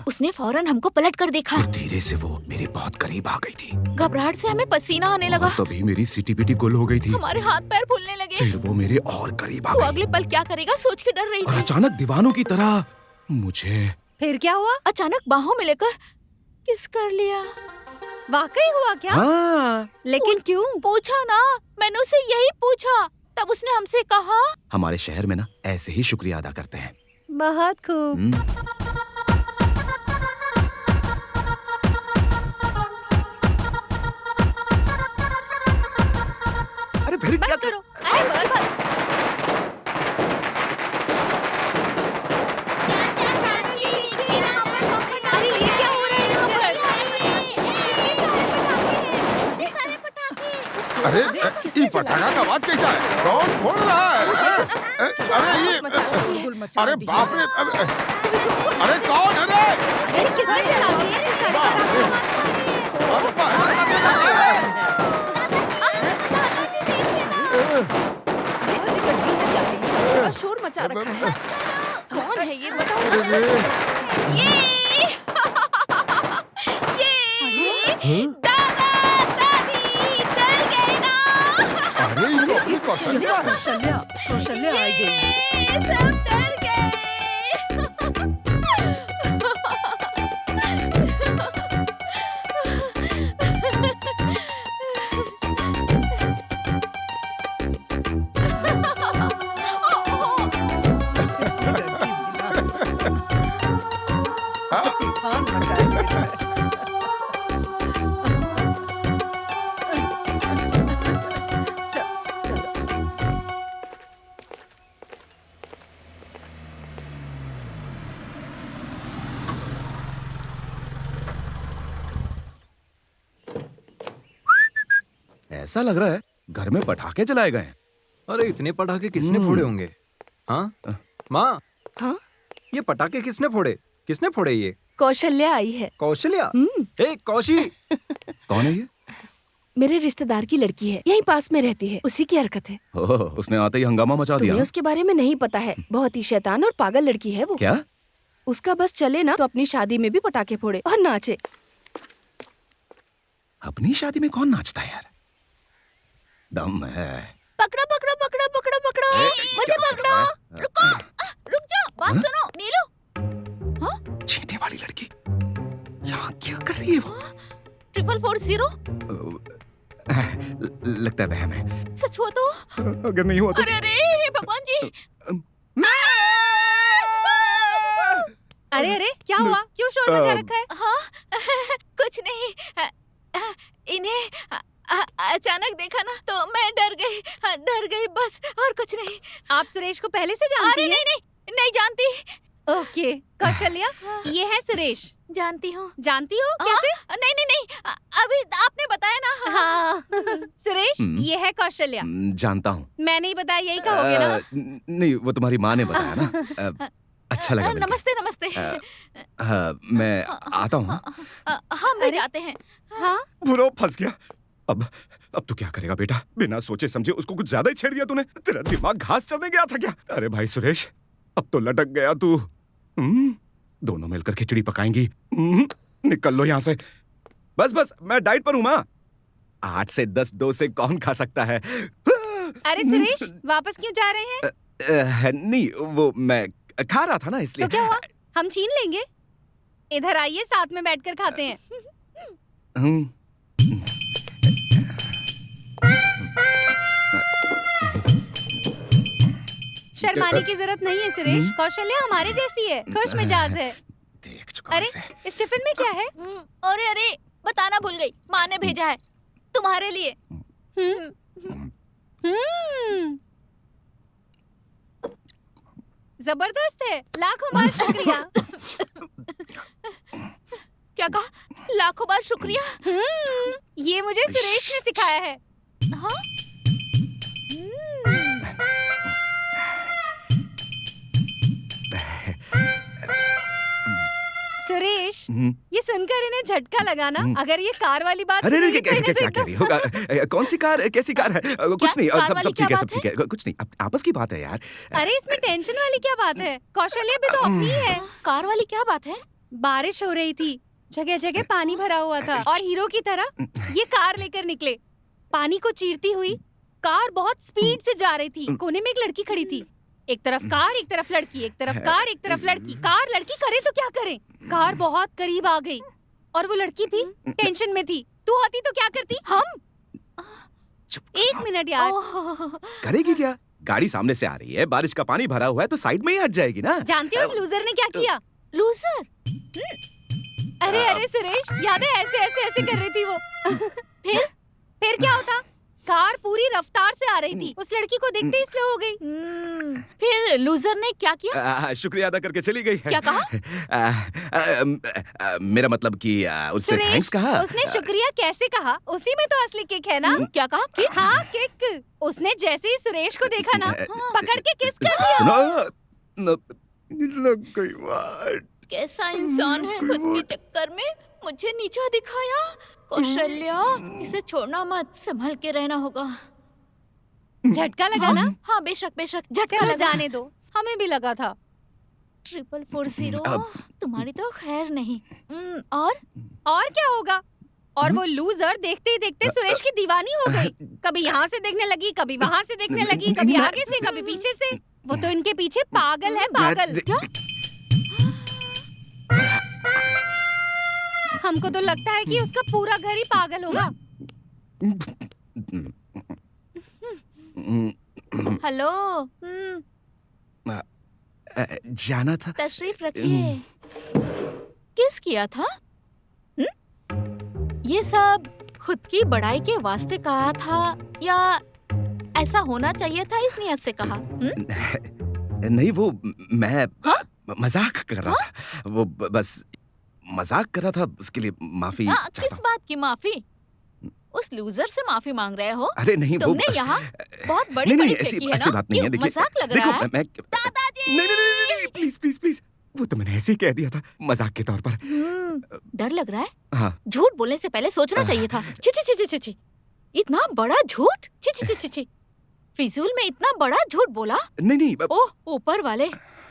G: उसने फौरन हमको पलट कर देखा।
N: फिर धीरे से वो मेरे बहुत करीब आ गई थी।
G: घबराहट से हमें पसीना आने लगा।
N: तभी मेरी सीटी-पीटी गुल हो गई थी।
G: हमारे हाथ पैर फूलने लगे।
N: फिर वो मेरे और करीब आ
G: वो
N: गई।
G: अगले पल क्या करेगा सोच के डर रही
N: और
G: थी।
N: अचानक दीवानों की तरह मुझे।
J: फिर क्या हुआ?
G: अचानक बाहों में लेकर किस कर लिया।
J: वाकई हुआ क्या?
N: हाँ।
J: लेकिन क्यों?
G: पूछा ना, मैंने उसे यही पूछा। तब उसने हमसे कहा,
N: हमारे शहर में ना ऐसे ही शुक्रिया अदा करते हैं।
J: बहुत खूब।
N: अरे फिर क्या
J: करो? अरे ये क्या हो रहा है यहाँ पर?
K: अरे ये पटाखा का आवाज कैसा है? कौन फोड़ रहा है? अरे ये, अरे बाप रे, अरे कौन है रे?
J: अरे किसने चला दिए ये सारे
H: बड़ा शोर मचा रखा है। कौन है ये बताओ?
G: ये दादा दादी डर गए ना।
K: अरे ये अपनी कौशल्या है।
A: कौशल्या आ गई।
G: सब डर गए।
A: तूफान मचाएंगे।
N: ऐसा लग रहा है घर में पटाखे जलाए गए हैं।
I: अरे इतने पटाखे किसने फोड़े होंगे? हाँ माँ,
H: हाँ
I: ये पटाखे किसने फोड़े? किसने फोड़े ये?
H: कौशल्या आई है।
I: कौशल्या? ए कौशी।
N: कौन है ये?
H: मेरे रिश्तेदार की लड़की है, यहीं पास में रहती है। उसी की हरकत है।
N: ओह, उसने आते ही हंगामा मचा दिया।
H: तुम्हें उसके बारे में नहीं पता है। बहुत ही शैतान और पागल लड़की है वो।
N: क्या?
H: उसका बस चले ना तो अपनी शादी में भी पटाखे फोड़े और नाचे।
N: अपनी शादी में कौन नाचता है यार? दम है।
G: पकड़ो पकड़ो पकड़ो पकड़ो पकड़ो, मुझे पकड़ो। रुको, रुक जाओ, बात सुनो। नीलू, हाँ?
N: चींटे वाली लड़की यहाँ क्या कर रही है वो?
G: 444?
N: लगता है वहम है।
G: सच हुआ तो?
N: अगर नहीं हुआ तो?
G: अरे अरे भगवान जी।
J: अरे क्या हुआ? क्यों शोर मचा रखा है?
G: हाँ कुछ नहीं। इन्हें अचानक देखा ना तो मैं डर गई बस, और कुछ नहीं।
J: आप सुरेश को पहले से जानती हैं?
G: नहीं जानती।
J: ओके कौशल्या, ये है सुरेश।
G: जानती हूँ।
J: जानती हो कैसे?
G: नहीं, अभी आपने बताया ना।
J: हाँ सुरेश, ये है कौशल्या।
N: जानता हूँ।
J: मैं नहीं बताया, यही कहोगे ना?
N: नहीं, वो तुम्हारी माँ ने बताया ना। अच्छा लगा मिलके।
G: नमस्ते।
N: मैं आता हूँ।
G: हम भी जाते हैं।
J: हाँ
N: बुरा फंस गया। अब तू क्या करेगा बेटा? बिना सोचे समझे उसको कुछ ज्यादा ही छेड़ दिया तूने। तेरा दिमाग घास चढ़ने गया था क्या? अरे भाई सुरेश, अब तो लटक गया तू। दोनों मिलकर खिचड़ी पकाएंगी। निकल लो यहाँ से। बस मैं डाइट पर हूँ माँ। 8 से 10 डोसे कौन खा सकता है?
J: अरे सुरेश, वापस क्यों जा रहे हैं?
N: नहीं, वो मैं खा रहा था ना इसलिए।
J: तो क्या हुआ? हम छीन लेंगे। इधर आइए, साथ में बैठकर खाते हैं। शर्माने की जरूरत नहीं है सुरेश। कौशल्या हमारे जैसी है, खुश मिजाज है।
N: देख चुका
J: अरे इस टिफिन में क्या है?
G: अरे बताना भूल गई, माँ ने भेजा है तुम्हारे लिए।
J: जबरदस्त है, लाखों बार शुक्रिया।
G: क्या कहा? लाखों बार शुक्रिया।
J: ये मुझे सुरेश ने सिखाया है।
G: हाँ?
J: सुरेश, ये सुनकर इन्हें झटका लगा ना। अगर ये कार वाली बात
N: अरे
J: सुनेंगे तो इन्हें
N: क्या कह रही हो? कौन सी कार? कैसी कार है? कुछ नहीं, सब ठीक है, सब ठीक है। कुछ नहीं, आपस की बात है यार।
J: अरे इसमें टेंशन वाली क्या बात है? कौशल्या भी तो अपनी है।
G: कार वाली क्या बात है?
J: बारिश हो रही थी, जगह जगह पानी भरा हुआ था और हीरो की तरह ये कार लेकर निकले। पानी को चीरती हुई कार बहुत स्पीड से जा रही थी। कोने में एक लड़की खड़ी थी। एक तरफ कार, एक तरफ लड़की, एक तरफ कार, एक तरफ लड़की। कार लड़की करे तो क्या करे? कार बहुत करीब आ गई और वो लड़की भी टेंशन में थी। तू होती तो क्या करती?
G: हम?
J: एक मिनट यार।
N: करेगी क्या? गाड़ी सामने से आ रही है, बारिश का पानी भरा हुआ है, तो साइड में ही हट जाएगी ना।
J: जानती हो उस लूजर ने क्या किया?
G: लूजर?
J: अरे सुरेश, याद है ऐसे कर रही थी वो। फिर क्या होता? कार पूरी रफ्तार से आ रही थी, उस लड़की को देखते ही स्लो हो गई।
G: फिर लूजर ने क्या किया?
N: शुक्रिया अदा करके चली गई।
G: क्या कहा?
N: मेरा मतलब कि उससे थैंक्स कहा।
J: उसने शुक्रिया कैसे कहा? उसी में तो असली किक है ना।
G: क्या कहा? किक?
J: हाँ किक। उसने जैसे ही सुरेश को देखा ना, पकड़ के किस कर दिया।
N: सुनो, लग गई बात।
G: कैसा इंसान है, खुद के चक्कर में मुझे नीचा दिखाया। कौशल्या, इसे छोड़ना मत, संभल के रहना होगा।
J: झटका लगा ना?
G: हाँ बेशक झटका लगा।
J: जाने दो, हमें भी लगा था।
G: 4440 तुम्हारी तो खैर नहीं।
J: और क्या होगा? और वो लूजर देखते ही देखते सुरेश की दीवानी हो गई। कभी यहाँ से देखने लगी, कभी वहाँ से देखने लगी, कभी आगे से कभी पीछे से। वो तो इनके पीछे पागल है, पागल। क्या? हमको तो लगता है कि उसका पूरा घर ही पागल होगा।
G: हेलो।
N: जाना था।
G: तशरीफ रखिए। किस किया था? ये सब खुद की बड़ाई के वास्ते कहा था या ऐसा होना चाहिए था इस नियत से कहा?
N: नहीं, वो मैं मजाक कर रहा था। वो बस मजाक कर रहा था, उसके लिए माफी।
G: किस बात की माफी? उस लूजर से माफी मांग रहे हो?
N: अरे नहीं,
G: तुमने यहाँ बहुत बड़ी
N: नहीं,
G: फेंकी है ना?
N: ऐसी बात नहीं है। देखिए,
G: मजाक लग रहा है।
N: दादाजी! नहीं, प्लीज, वो तो मैंने ऐसे ही कह दिया था, मजाक के तौर पर।
G: डर लग रहा है?
N: हाँ।
G: झूठ बोलने से पहले सोचना चाहिए था। छी, इतना बड़ा झूठ! छी। फिजूल में इतना बड़ा झूठ बोला?
N: नहीं।
G: ओह ऊपर वाले,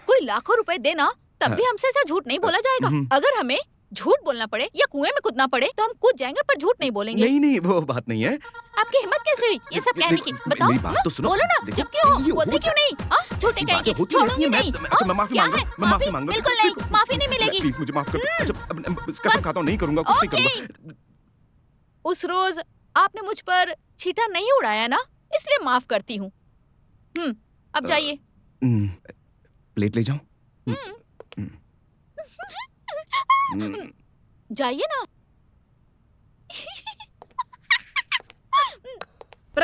G: कोई लाखों रुपए देना तब भी हमसे ऐसा झूठ नहीं बोला जाएगा। अगर हमें झूठ बोलना पड़े या कुएं में कूदना पड़े तो हम कूद जाएंगे, पर झूठ नहीं बोलेंगे।
N: नहीं, वो बात नहीं है।
G: आपकी हिम्मत कैसे हुई ये सब कहने की? बताओ।
N: मेरी बात तो सुनो।
G: बोलो ना, चुप क्यों हो? बोलते क्यों नहीं? झूठे कहेंगे, छोड़ूंगी नहीं।
N: मैं माफी मांग।
G: बिल्कुल नहीं, माफी नहीं मिलेगी।
N: प्लीज मुझे माफ कर। कसम खाता हूँ नहीं करूंगा, कुछ नहीं करूंगा।
G: उस रोज आपने मुझ पर छींटा नहीं उड़ाया ना, इसलिए माफ करती हूँ। अब जाइए।
N: प्लेट ले जाऊं?
G: जाइए ना।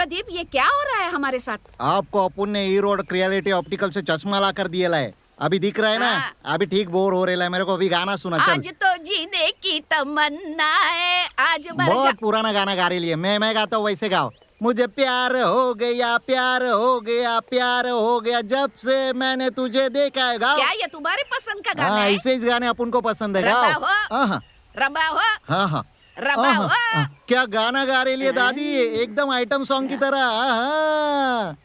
H: प्रदीप, ये क्या हो रहा है हमारे साथ?
M: आपको अपुन ने हीरो और रियलिटी ऑप्टिकल से चश्मा ला कर दिया है। अभी दिख रहा है ना? अभी ठीक बोर हो रहा है। मेरे को अभी गाना सुना। चल।
H: आज तो जीने की तमन्ना है, आज मर जा।
M: बहुत पुराना गाना गा रही है। मैं गाता हूँ वैसे गाओ। मुझे प्यार हो गया, प्यार हो गया, प्यार हो गया जब से मैंने तुझे देखा है। गाओ।
H: क्या ये तुम्हारे पसंद का गाना
M: हाँ,
H: है?
M: ऐसे ही गाने अपन को पसंद है।
H: रबा
M: गाओ।
H: हो,
M: हाँ
H: रबा हो,
M: हाँ हाँ
H: रबा हो।
M: क्या गाना गा रही है दादी, एकदम आइटम सॉन्ग की तरह। हाँ।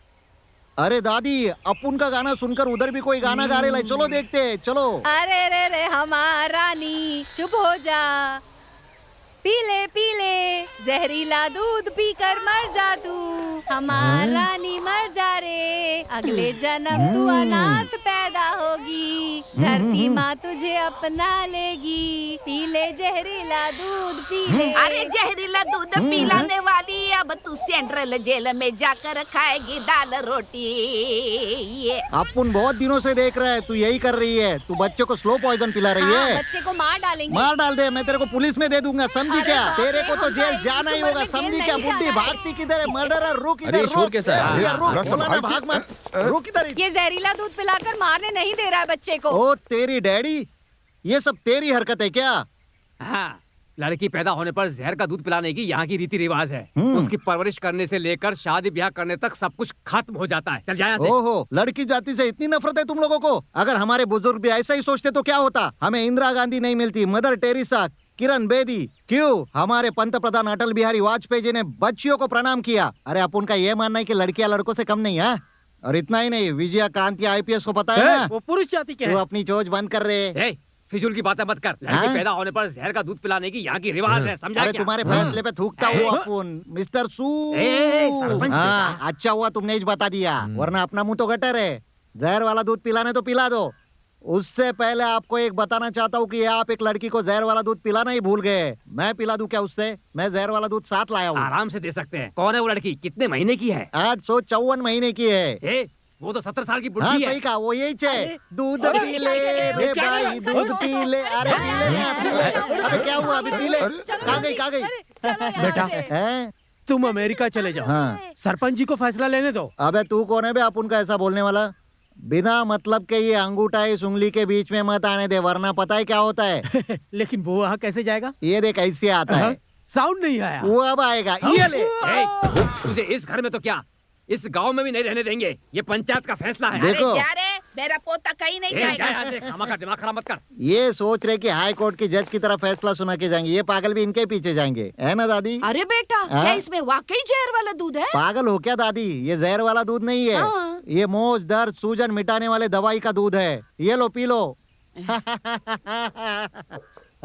M: अरे दादी, अपुन का गाना सुनकर उधर भी कोई गाना गा रही है। चलो देखते हैं, चलो।
J: अरे रे रे हमारा रानी चुप हो जा, पीले पीले जहरीला दूध पीकर मर जा तू, हमारा रानी मर जा रे, अगले जन्म तू अनाथ पैदा होगी, धरती माँ तुझे अपना लेगी, पीले जहरीला दूध पीले।
H: अरे जहरीला दूध पिलाने वाली, अब तू सेंट्रल जेल में जाकर खाएगी दाल रोटी।
M: अपुन बहुत दिनों से देख रहा है, तू यही कर रही है। तू बच्चों को स्लो पॉइजन पिला रही है।
J: बच्चे को मार डालेंगे।
M: मार डाल दे, मैं तेरे को पुलिस में दे दूंगा, समझी क्या? तेरे को तो जेल जाना ही होगा, समझी क्या? बुड्ढी भागती किधर है? मर्डरर, रुक इधर, रुक कैसा है? रुक, बोला ना भाग मत, रुक इधर।
J: ये जहरीला दूध पिलाकर मारने नहीं दे रहा है बच्चे को।
M: ओ तेरी डैडी, ये सब तेरी हरकत है क्या?
L: हाँ, लड़की पैदा होने पर जहर का दूध पिलाने की यहाँ की रीति रिवाज है। उसकी परवरिश करने से लेकर शादी ब्याह करने तक सब कुछ खत्म हो जाता है। चल जा यहाँ से।
M: ओहो, लड़की जाति से इतनी नफरत है तुम लोगों को? अगर हमारे बुजुर्ग भी ऐसा ही सोचते तो क्या होता? हमें इंदिरा गांधी नहीं मिलती, मदर टेरेसा, किरण बेदी। क्यों? हमारे पंत प्रधान अटल बिहारी वाजपेयी जी ने बच्चियों को प्रणाम किया। अरे अपन का ये मानना है कि लड़कियां लड़कों से कम नहीं है। और इतना ही नहीं, विजया क्रांति IPS को पता है ना?
C: वो पुरुष जाति के
M: तू
C: हैं।
M: अपनी चोच बंद कर रहे।
L: फिजूल की बातें मत कर। लड़की पैदा होने पर जहर का दूध पिलाने की यहाँ की रिवाज है, समझा
M: अरे
L: क्या?
M: तुम्हारे फैसले पे थूकता हुआ अपन मिस्टर सू।
L: सरपंच
M: हाँ, अच्छा हुआ तुमने ही बता दिया, वरना अपना मुंह तो गटर है। जहर वाला दूध पिलाने तो पिला दो। उससे पहले आपको एक बताना चाहता हूँ कि आप एक लड़की को जहर वाला दूध पिलाना ही भूल गए। मैं पिला दूं क्या उससे? मैं जहर वाला दूध साथ लाया हूँ।
L: आराम से दे सकते हैं। कौन है वो लड़की? कितने महीने की है?
M: 854 महीने की है।
L: वो तो 70 साल की
M: हाँ,
L: बुढ़ी है।
M: सही कहा, वो यही है। दूध पी ले रे भाई, दूध पी ले। अरे पी ले ना, पी ले। अबे क्या हुआ? अभी पी ले। कहाँ गई, कहाँ गई?
C: बेटा,
M: हैं?
C: तुम अमेरिका चले जाओ।
M: हाँ।
C: सरपंच जी को फैसला लेने दो।
M: अबे तू कौन है बे अपन का ऐसा बोलने वाला? बिना मतलब के ये अंगूठा इस उंगली के बीच में मत आने दे, वरना पता है क्या होता है?
C: लेकिन वो वहाँ कैसे जाएगा?
M: ये देख ऐसे आता है।
C: साउंड नहीं आया।
M: वो अब आएगा। ये ले।
L: तुझे इस घर में तो क्या, इस गांव में भी नहीं रहने देंगे। ये पंचायत का फैसला है।
M: देखो।
H: अरे जा रे, मेरा पोता कहीं नहीं जाएगा।
L: खामा का दिमाग खराब मत कर।
M: ये सोच रहे कि हाई कोर्ट की जज की तरह फैसला सुना के जाएंगे। ये पागल भी इनके पीछे जाएंगे, है ना दादी?
H: अरे बेटा,
M: हाँ?
H: क्या इसमें वाकई जहर वाला दूध है?
M: पागल हो क्या दादी? ये जहर वाला दूध नहीं है।
H: हाँ।
M: ये मोच, दर्द, सूजन मिटाने वाले दवाई का दूध है। ये लो, पी लो।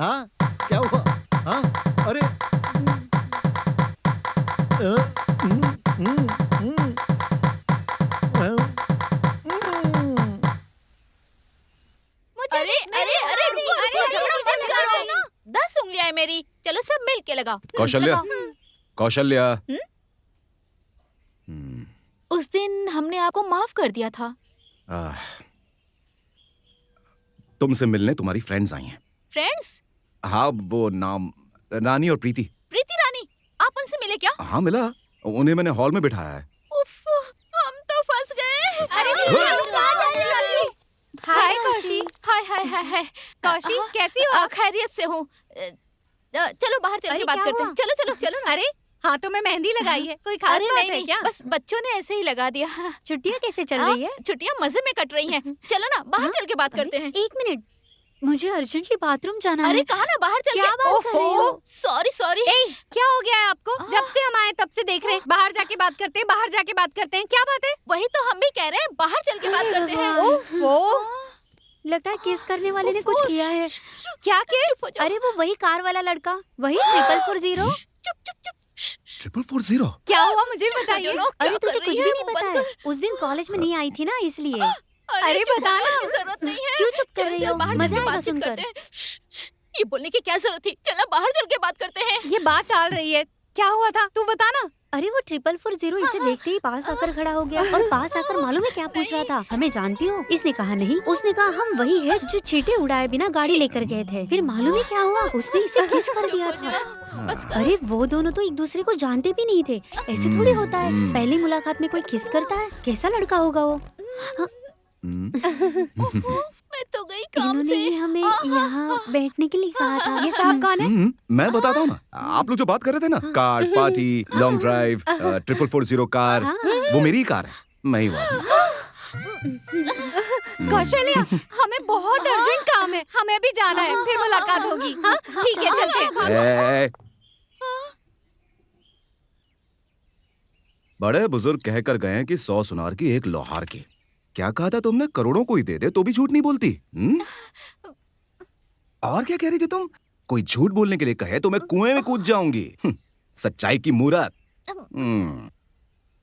M: हाँ, क्या हुआ? हाँ, अरे
G: अरे अरे अरे रुको, झगड़ा बंद करो। 10 उंगलियां है मेरी, चलो सब मिल के लगाओ।
N: कौशल्या, कौशल्या,
G: उस दिन हमने आपको माफ कर दिया था।
N: तुमसे मिलने तुम्हारी फ्रेंड्स आई हैं।
G: फ्रेंड्स?
N: हाँ, वो नाम रानी और प्रीति।
G: प्रीति रानी, आप उनसे मिले क्या?
N: हाँ मिला, उन्हें मैंने हॉल में बिठाया है।
G: उफ, हम तो फंस गए। अरे
J: हाय कौशी।
G: हाय हाय हाय हाय
J: कौशी, कैसी हो?
G: खैरियत से हूँ। चलो बाहर चल के बात करते हैं। चलो चलो चलो ना।
J: अरे हाथों में मेहंदी लगाई है, कोई खास
G: अरे
J: बात
G: नहीं
J: है
G: नहीं,
J: क्या?
G: बस बच्चों ने ऐसे ही लगा दिया।
O: छुट्टियाँ कैसे चल रही है?
G: छुट्टियाँ मजे में कट रही हैं। चलो ना बाहर चल के बात करते हैं।
O: 1 मिनट, मुझे अर्जेंटली बाथरूम जाना है।
G: अरे कहा ना बाहर चल
O: क्या
G: के।
O: बात कर रही हो?
G: Sorry sorry.
J: क्या हो गया है आपको? जब से हम आए तब से देख रहे हैं, बाहर जाके बात करते हैं, बाहर जाके बात करते हैं। क्या बात है?
G: वही तो हम भी कह रहे हैं, बाहर चल के बात करते हैं।
O: ओफो, लगता है केस करने वाले ने कुछ किया है।
J: क्या केस?
O: अरे वो वही कार वाला लड़का, वही 440।
N: 440?
J: क्या हुआ मुझे बताइए।
O: अरे तुझे कुछ भी नहीं पता है? उस दिन कॉलेज में नहीं आई थी ना, इसलिए।
J: अरे बताना।
G: इसकी जरूरत नहीं है।
O: क्यों चुप कर रही हो?
G: बाहर
O: मजा
G: चल के
O: आएगा
G: बातचीत
O: सुनकर।
G: करते हैं। ये बोलने की क्या जरूरत थी? चलो बाहर चल के बात करते हैं।
J: ये बात टाल रही है। क्या हुआ था? तू बता ना।
O: अरे वो 444 इसे देखते ही पास आकर खड़ा हो गया और पास आकर मालूम है क्या पूछ रहा था, हमें जानती हो? इसने कहा नहीं, उसने कहा हम वही है जो चींटे उड़ाए बिना गाड़ी लेकर गए थे। फिर मालूम है क्या हुआ, उसने इसे किस कर दिया था। अरे वो दोनों तो एक दूसरे को जानते भी नहीं थे, ऐसे थोड़ी होता है। पहली मुलाकात में कोई किस करता है? कैसा लड़का होगा वो?
G: मैं तो गई काम से।
O: हमें यहाँ बैठने के लिए कहा था। ये साहब कौन है?
N: मैं बताता हूँ ना, आप लोग जो बात कर रहे थे ना, car party, long drive, 444 car, वो मेरी ही कार है, मैं ही हुआ।
J: कौशल्या, हमें बहुत अर्जेंट काम है, हमें भी जाना है, फिर मुलाकात होगी। हाँ ठीक है, चलते हैं।
N: बड़े बुजुर्ग कहकर गए हैं कि 100 सुनार की एक लोहार की। क्या कहा था तुमने? करोड़ों कोई दे दे तो भी झूठ नहीं बोलती। और क्या कह रही थी तुम? कोई झूठ बोलने के लिए कहे तो मैं कुएं में कूद जाऊंगी। सच्चाई की मूरत।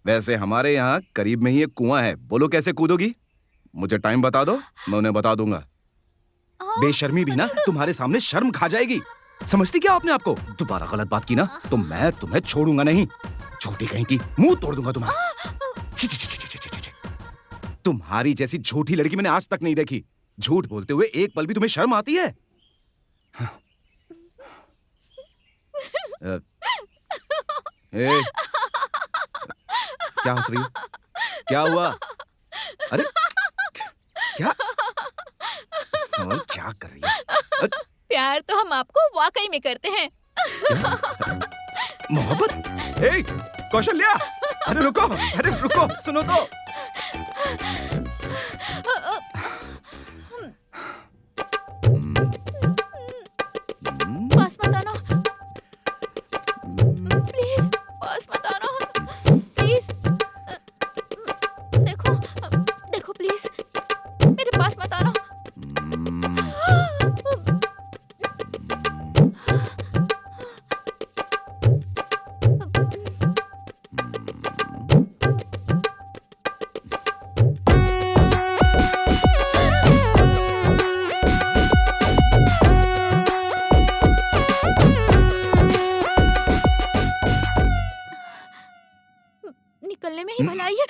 N: वैसे हमारे यहाँ करीब में ही एक कुआं है, बोलो कैसे कूदोगी? मुझे टाइम बता दो, मैं उन्हें बता दूंगा। बेशर्मी भी ना तुम्हारे सामने शर्म खा जाएगी। समझती क्या आपने आपको? दोबारा गलत बात की ना तो मैं तुम्हें छोड़ूंगा नहीं। झूठी कहीं की, मुंह तोड़ दूंगा तुम्हारा। छी, छी, छी, छी, छी, छी, छी, छी। तुम्हारी जैसी झूठी लड़की मैंने आज तक नहीं देखी। झूठ बोलते हुए एक पल भी तुम्हें शर्म आती है? क्या हंस रही हो? क्या हुआ? अरे क्या और क्या कर रही है?
G: प्यार तो हम आपको वाकई में करते हैं।
N: मोहब्बत? ए, कौशल्या, अरे रुको, सुनो तो।
G: पास मत आना, प्लीज, पास मत आना, प्लीज। देखो प्लीज, मेरे पास मत आना। निकलने में ही भलाई है।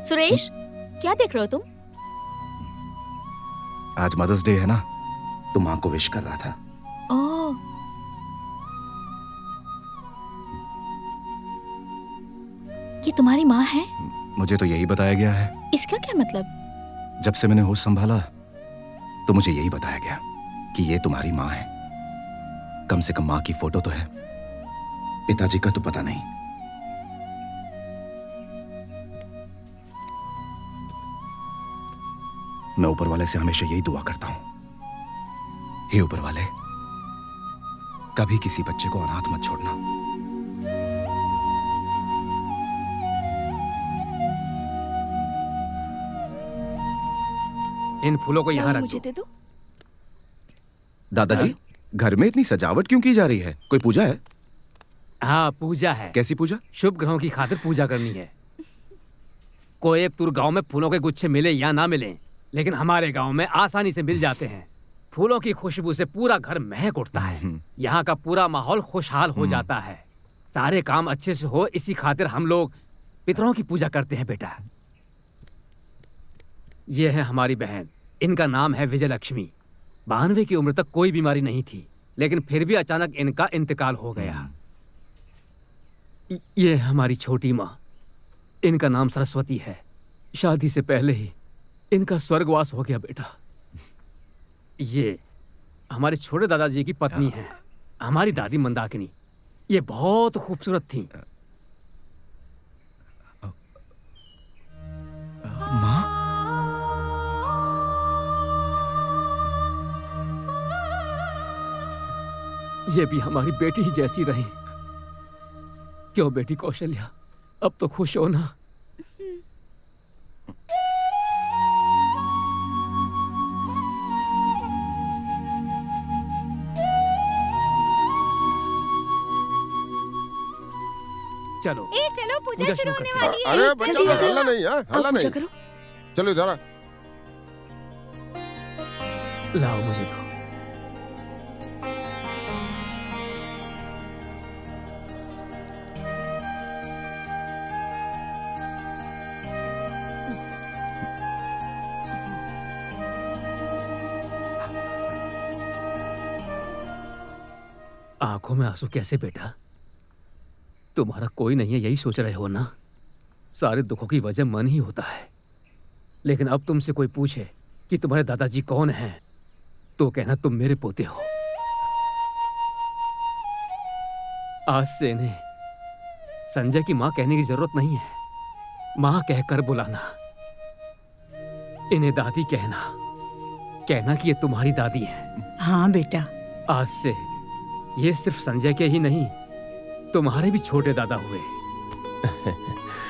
G: सुरेश, क्या देख रहे हो तुम?
N: आज मदर्स डे है ना, तो माँ को विश कर रहा था।
G: ओह, ये तुम्हारी माँ है?
N: मुझे तो यही बताया गया है।
G: इसका क्या मतलब?
N: जब से मैंने होश संभाला तो मुझे यही बताया गया कि ये तुम्हारी माँ है। कम से कम माँ की फोटो तो है, पिताजी का तो पता नहीं। मैं ऊपर वाले से हमेशा यही दुआ करता हूं, हे ऊपर वाले, कभी किसी बच्चे को अनाथ मत छोड़ना।
L: इन फूलों को यहाँ रख
G: मुझे
L: दो।
G: दे दो।
N: दादाजी, घर में इतनी सजावट क्यों की जा रही है? कोई पूजा है?
L: हाँ, पूजा है।
N: कैसी पूजा?
L: शुभ ग्रहों की खातिर पूजा करनी है। कोयबतूर गांव में फूलों के गुच्छे मिले या ना मिले, लेकिन हमारे गांव में आसानी से मिल जाते हैं। फूलों की खुशबू से पूरा घर महक उठता है। यहाँ का पूरा माहौल खुशहाल हो जाता है। सारे काम अच्छे से हो, इसी खातिर हम लोग पितरों की पूजा करते हैं बेटा। ये है हमारी बहन, इनका नाम है विजय लक्ष्मी। 92 की उम्र तक कोई बीमारी नहीं थी, लेकिन फिर भी अचानक इनका इंतकाल हो गया। ये हमारी छोटी माँ, इनका नाम सरस्वती है। शादी से पहले ही इनका स्वर्गवास हो गया बेटा। ये हमारे छोटे दादाजी की पत्नी है, हमारी दादी मंदाकिनी। ये बहुत खूबसूरत थी।
N: माँ,
L: ये भी हमारी बेटी ही जैसी रही। क्यों बेटी कौशल्या, अब तो खुश हो ना? चलो
J: चलो पूजा शुरू होने वाली है।
K: अरे बच्चा लोग हल्ला नहीं है, हल्ला नहीं। चलो इधर आ।
L: लाओ मुझे दो। आंखों में आंसू कैसे बेटा? तुम्हारा कोई नहीं है, यही सोच रहे हो ना? सारे दुखों की वजह मन ही होता है। लेकिन अब तुमसे कोई पूछे कि तुम्हारे दादाजी कौन हैं, तो कहना तुम मेरे पोते हो। आज से इन्हें संजय की मां कहने की जरूरत नहीं है। मां कहकर बुलाना, इन्हें दादी कहना कि ये तुम्हारी दादी हैं।
A: हाँ बेटा।
L: आज से ये सिर्फ संजय के ही नहीं, तुम्हारे भी छोटे दादा हुए।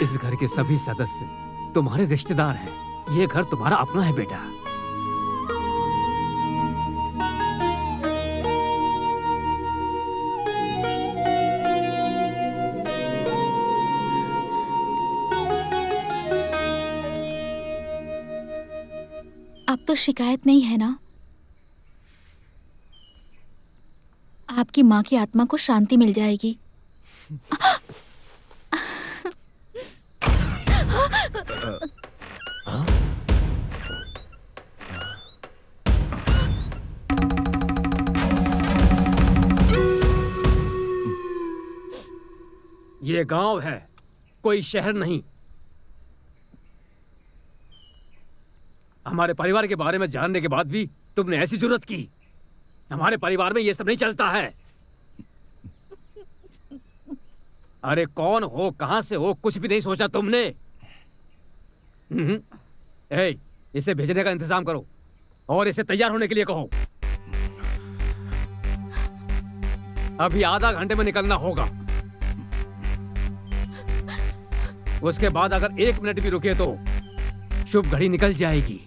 L: इस घर के सभी सदस्य तुम्हारे रिश्तेदार हैं। ये घर तुम्हारा अपना है बेटा।
G: अब तो शिकायत नहीं है ना? आपकी माँ की आत्मा को शांति मिल जाएगी।
L: ये गांव है, कोई शहर नहीं। हमारे परिवार के बारे में जानने के बाद भी तुमने ऐसी जुर्रत की? हमारे परिवार में ये सब नहीं चलता है। अरे कौन हो, कहां से हो, कुछ भी नहीं सोचा तुमने? इसे भेजने का इंतजाम करो और इसे तैयार होने के लिए कहो। अभी आधा घंटे में निकलना होगा। उसके बाद अगर 1 मिनट भी रुके तो शुभ घड़ी निकल जाएगी।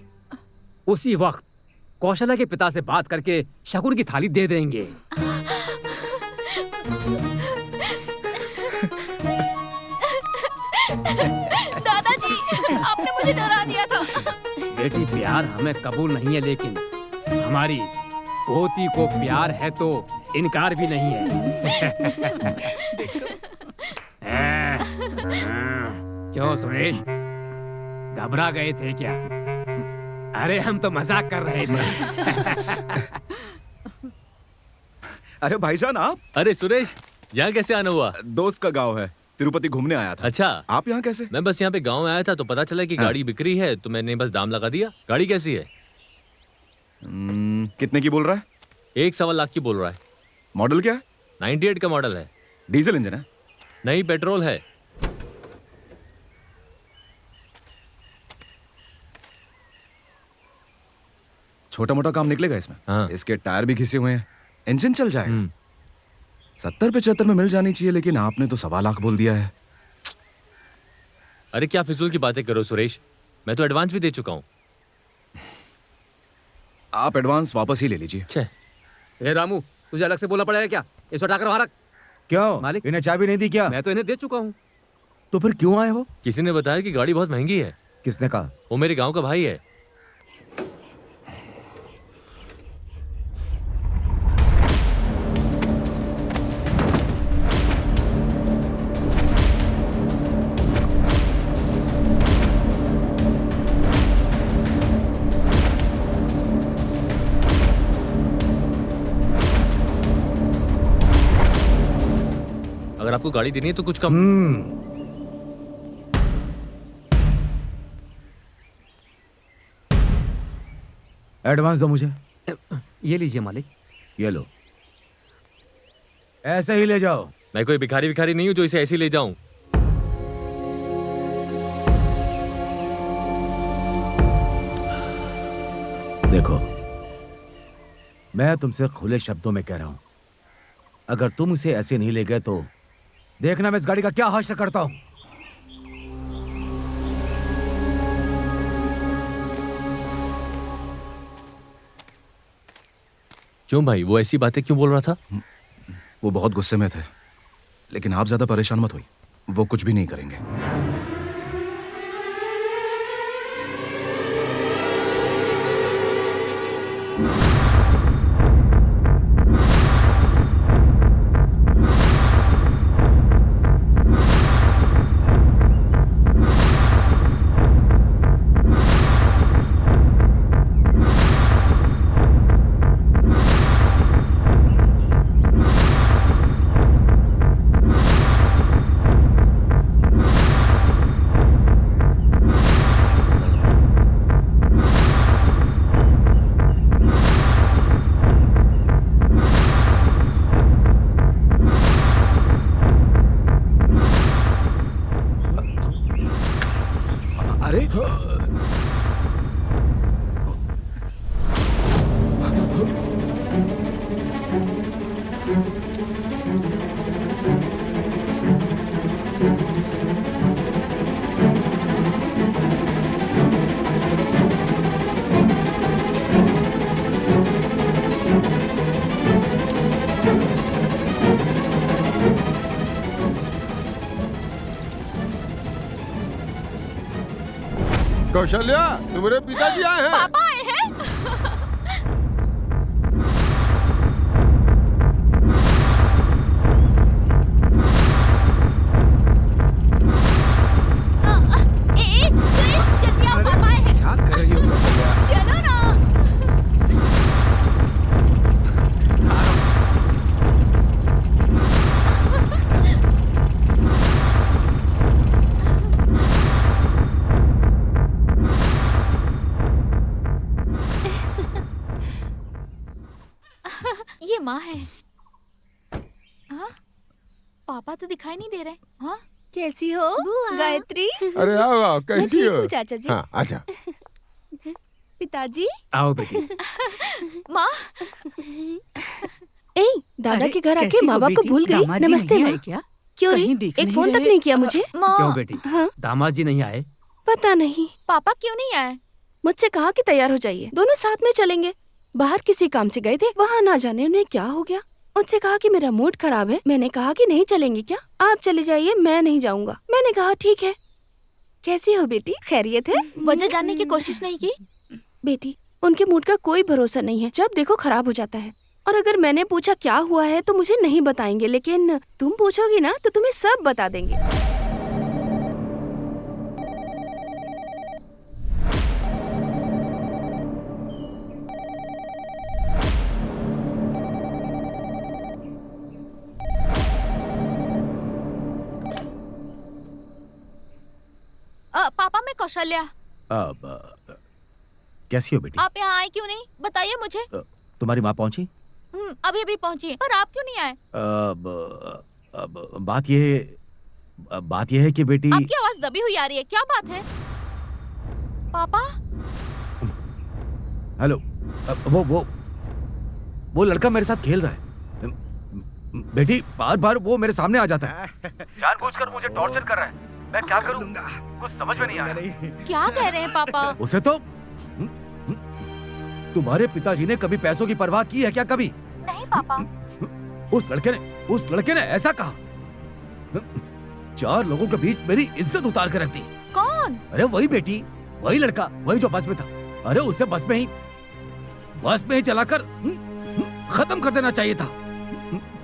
L: उसी वक्त कौशल्या के पिता से बात करके शकुन की थाली दे देंगे।
G: दादाजी, आपने मुझे डरा दिया था।
L: बेटी, प्यार हमें कबूल नहीं है, लेकिन हमारी पोती को प्यार है तो इनकार भी नहीं है। क्यों सुरेश, घबरा गए थे क्या? अरे हम तो मजाक कर रहे थे।
N: अरे भाईजान आप?
F: अरे सुरेश, यहाँ कैसे आना हुआ?
N: दोस्त का गांव है, तिरुपति घूमने आया था।
F: अच्छा,
N: आप यहाँ कैसे?
F: मैं बस यहाँ पे गांव में आया था तो पता चला कि गाड़ी बिक्री है, तो मैंने बस दाम लगा दिया। गाड़ी कैसी है?
N: कितने की बोल रहा है?
F: 1.25 लाख की बोल रहा है।
N: मॉडल क्या है?
F: 98 का मॉडल है।
N: डीजल इंजन है?
F: नहीं, पेट्रोल है।
N: छोटा मोटा काम निकलेगा इसमें।
F: हाँ।
N: इसके टायर भी घिसे हुए हैं, इंजन चल जाएगा। 70-75 में मिल जानी चाहिए, लेकिन आपने तो 1.25 लाख बोल दिया है।
F: अरे क्या फिजूल की बातें करो सुरेश, मैं तो एडवांस भी दे चुका हूँ।
N: आप एडवांस वापस ही ले लीजिए।
L: ए रामू, तुझे अलग से बोलना पड़ेगा क्या? इस हटाकर वहां रख।
B: क्यों
L: मालिक,
B: इन्हें चाबी नहीं दी क्या?
L: मैं तो इन्हें दे चुका हूँ।
B: तो फिर क्यों आए हो?
F: किसी ने बताया कि गाड़ी बहुत महंगी है।
B: किसने कहा?
F: वो मेरे गांव का भाई है। अगर आपको गाड़ी देनी है तो कुछ कम।
B: एडवांस दो मुझे।
L: ये लीजिए मालिक।
B: ये लो, ऐसे ही ले जाओ।
F: मैं कोई भिखारी विखारी नहीं हूँ जो इसे ऐसे ही ले जाऊं।
B: देखो, मैं तुमसे खुले शब्दों में कह रहा हूं, अगर तुम इसे ऐसे नहीं ले गए तो देखना मैं इस गाड़ी का क्या हाशिया करता हूं।
F: क्यों भाई, वो ऐसी बातें क्यों बोल रहा था?
N: वो बहुत गुस्से में थे, लेकिन आप ज्यादा परेशान मत होइए, वो कुछ भी नहीं करेंगे।
K: कौशल्या, तुम्हारे पिताजी आए हैं।
G: पापा आए हैं। जल्दी आओ, पापा आए हैं।
I: क्या कर रही हो कौशल्या?
G: चलो ना। ये माँ है। हाँ? पापा तो दिखाई नहीं दे रहे। हाँ?
H: कैसी हो गायत्री?
K: अरे आओ आओ, कैसी
H: ठीक
K: हो?
H: हूँ, चाचा जी।
K: हाँ, आजा।
H: पिताजी।
L: आओ बेटी।
G: माँ।
H: ए, दादा के घर आके
A: कैसी
H: माँ
A: हो
H: बाप को
A: बेटी?
H: भूल गई।
A: दामाद जी
H: नमस्ते
A: नहीं
H: माँ।
A: आए क्या?
H: क्यों रे?
A: कहीं दिख
H: एक
A: नहीं
H: फोन तक
A: रहे।
H: नहीं किया मुझे।
L: क्यों बेटी?
H: हाँ?
L: दामाद जी नहीं आए?
H: पता नहीं।
G: पापा क्यों नहीं आए?
H: मुझसे कहा कि तैयार हो जाइए, दोनों साथ में चलेंगे। बाहर किसी काम से गए थे, वहाँ ना जाने उन्हें क्या हो गया। उनसे कहा कि मेरा मूड खराब है। मैंने कहा कि नहीं चलेंगे क्या? आप चले जाइए, मैं नहीं जाऊंगा। मैंने कहा ठीक है। कैसी हो बेटी? खैरियत है?
G: वजह जानने की कोशिश नहीं की?
H: बेटी, उनके मूड का कोई भरोसा नहीं है, जब देखो खराब हो जाता है। और अगर मैंने पूछा क्या हुआ है तो मुझे नहीं बताएंगे, लेकिन तुम पूछोगी ना तो तुम्हें सब बता देंगे।
G: पापा, मैं कौशल्या।
B: अब कैसी हो बेटी?
G: आप यहाँ आए क्यों नहीं? बताइए मुझे।
B: तुम्हारी माँ पहुंची?
G: अभी अभी पहुंची है, पर आप क्यों नहीं आए?
B: अब बात ये है कि बेटी।
G: आपकी आवाज दबी हुई आ रही है, क्या बात है? पापा?
B: हेलो, वो लड़का मेरे साथ खेल रहा है। बेटी, बार बार वो मेरे सामने आ जाता है, जानबूझकर मुझे टॉर्चर कर रहा है। मैं क्या करूं? कुछ समझ में नहीं आ रहा।
G: क्या कह रहे हैं पापा?
B: उसे तो तुम्हारे पिताजी ने कभी पैसों की परवाह की है क्या? कभी
G: नहीं पापा।
B: उस लड़के ने ऐसा कहा। 4 लोगों के बीच मेरी इज्जत उतार कर रख दी।
G: कौन?
B: अरे वही बेटी, वही लड़का, वही जो बस में था। अरे उसे बस में ही चलाकर खत्म कर देना चाहिए था।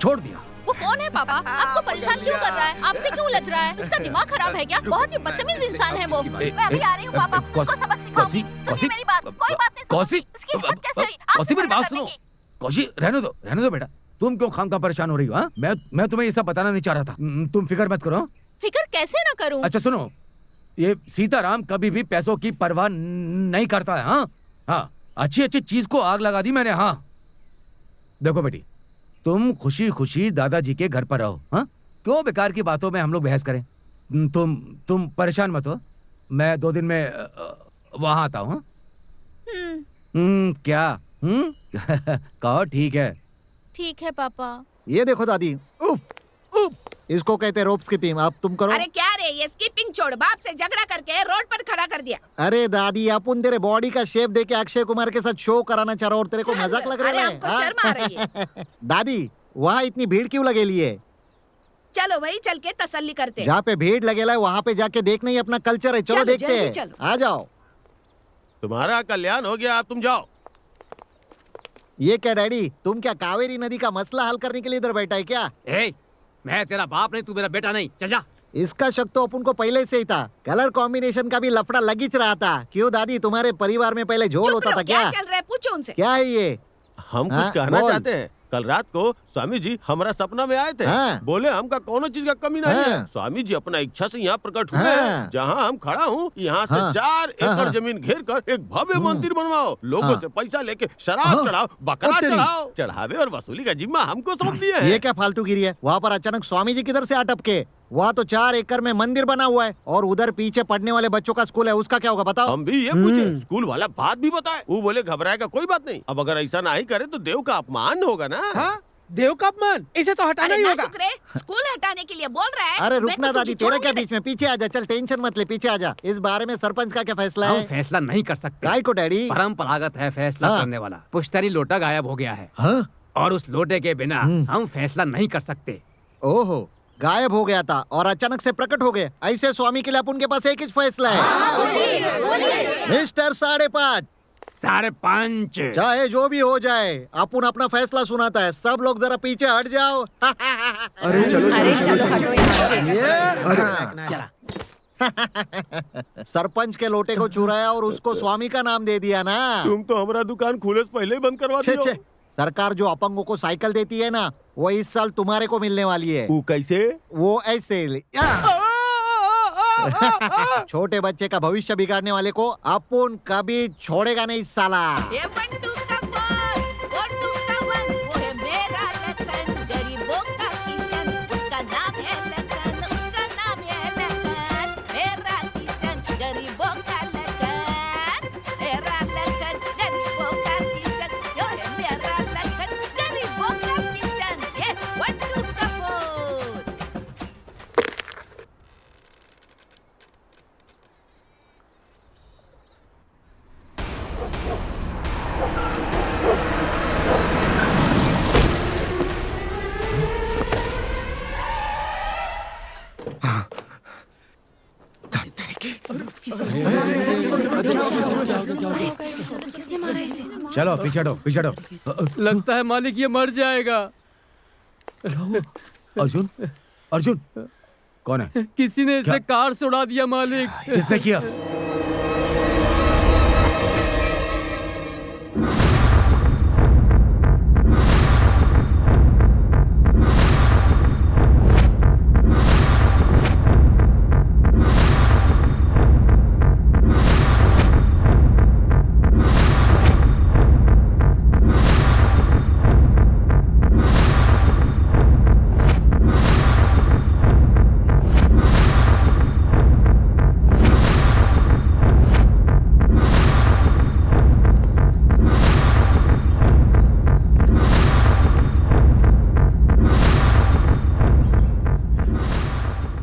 B: छोड़ दिया।
G: वो कौन है पापा? आपको परेशान क्यों कर रहा है? आपसे क्यों उलझ रहा है? उसका दिमाग खराब है क्या? बहुत ही बदतमीज इंसान है वो। मैं अभी आ रही हूँ पापा। उसको सबक सिखाऊंगी। सुनिए मेरी बात। कोई बात नहीं।
B: कौसी,
G: उसकी हिम्मत कैसे हुई? आपसे
B: कौसी मेरी
G: मना
B: बात
G: करने
B: सुनो।
G: की।
B: कौशी रहने दो बेटा। तुम क्यों खामखा परेशान हो रही हो? हाँ? मैं तुम्हें ये सब बताना नहीं चाह रहा था। तुम फिक्र मत करो।
G: फिक्र कैसे ना करूं?
B: अच्छा सुनो, ये सीताराम कभी भी पैसों की परवाह नहीं करता है। हाँ, अच्छी चीज को आग लगा दी मैंने। हाँ देखो बेटी, तुम खुशी खुशी दादाजी के घर पर रहो। हाँ, क्यों बेकार की बातों में हम लोग बहस करें? तुम परेशान मत हो। मैं 2 दिन में वहां आता हूँ। क्या? कहो ठीक है।
G: ठीक है पापा।
M: ये देखो दादी, इसको कहते रोप स्किपिंग। अब तुम करो।
H: अरे क्या रे, ये स्किपिंग छोड़, बाप से झगड़ा करके रोड पर खड़ा कर दिया।
M: अरे दादी, अपन तेरे बॉडी का शेप देके अक्षय कुमार के साथ शो कराना चाह रहा और तेरे को मजाक लग रहा है।
H: हमको शर्म आ रही है।
M: दादी, वहाँ इतनी भीड़ क्यों लगेली है?
H: चलो वही चल के तसल्ली करते।
M: जहाँ पे भीड़ लगेला है वहाँ पे जाके देखना ही अपना कल्चर है। चलो देखते हैं। आ जाओ।
E: तुम्हारा कल्याण हो गया, अब तुम जाओ।
M: ये क्या डैडी, तुम क्या कावेरी नदी का मसला हल करने के लिए इधर बैठा है क्या?
L: मैं तेरा बाप नहीं, तू मेरा बेटा नहीं। चल जा।
M: इसका शक तो अपन को पहले से ही था। कलर कॉम्बिनेशन का भी लफड़ा लगिच रहा था। क्यों दादी, तुम्हारे परिवार में पहले झोल होता था क्या?
H: चल रहा है, पूछो उनसे।
M: क्या है ये?
E: हम कुछ कहना चाहते हैं। कल रात को स्वामी जी हमारा सपना में आए थे। बोले हमका कौन चीज का कमी नहीं है। स्वामी जी अपना इच्छा से यहाँ प्रकट हुए हैं। जहाँ हम खड़ा हूँ यहाँ से 4 एकड़ जमीन घेर कर एक भव्य मंदिर बनवाओ। लोगों से पैसा लेके शराब चढ़ाओ, बकरा चढ़ाओ। चढ़ावे और वसूली का जिम्मा हमको सौंप दिया है।
M: ये क्या फालतू गिरी है? वहाँ पर अचानक स्वामी जी किधर से अटपके? वहाँ तो 4 एकड़ में मंदिर बना हुआ है और उधर पीछे पढ़ने वाले बच्चों का स्कूल है, उसका क्या होगा बताओ?
E: हम भी ये पूछे, स्कूल वाला बात भी बताए। वो बोले घबराएगा कोई बात नहीं। अब अगर ऐसा नहीं करे तो देव का अपमान होगा ना।
C: हाँ? देव का अपमान? इसे तो हटाना ही होगा।
H: स्कूल हटाने के लिए बोल रहा है।
M: अरे रुकना दादी, तेरा क्या बीच में? पीछे आजा। चल टेंशन मत ले, पीछे आजा। इस बारे में सरपंच का क्या फैसला है?
L: हम फैसला नहीं कर सकते।
M: काय को डैडी?
L: परंपरागत है फैसला करने वाला। पुश्तैनी लोटा गायब हो गया है और उस लोटे के बिना हम फैसला नहीं कर सकते।
M: ओहो, गायब हो गया था और अचानक से प्रकट हो गए। ऐसे स्वामी के लिए अपन के पास एक ही फैसला है। मिस्टर 5.5 चाहे जो भी हो जाए, अपन अपना फैसला सुनाता है। सब लोग जरा पीछे हट जाओ।
I: अरे चलो
M: सरपंच के लोटे को चुराया और उसको स्वामी का नाम दे दिया ना।
E: तुम तो हमारा दुकान खुले से पहले ही बंद करवा दिया।
M: सरकार जो अपंगों को साइकिल देती है ना, वो इस साल तुम्हारे को मिलने वाली है।
E: वो कैसे?
M: वो ऐसे छोटे बच्चे का भविष्य बिगाड़ने वाले को अपन कभी छोड़ेगा नहीं साला।
H: ये बंटू का बोल, बंटू का वन, वो है मेरा लखन, गरीबों का किशन। उसका नाम है लखन, उसका नाम है लखन। मेरा किशन, गरीबों का लखन। मेरा लखन, गरीबों का किशन। यो है मेरा लखन, गरीबों का किशन। ये बंटू का बोल।
O: किसने मारा इसे?
B: चलो पीछे हटो।
L: लगता है मालिक ये मर जाएगा।
B: अर्जुन कौन है?
L: किसी ने इसे कार से उड़ा दिया मालिक।
B: किसने किया?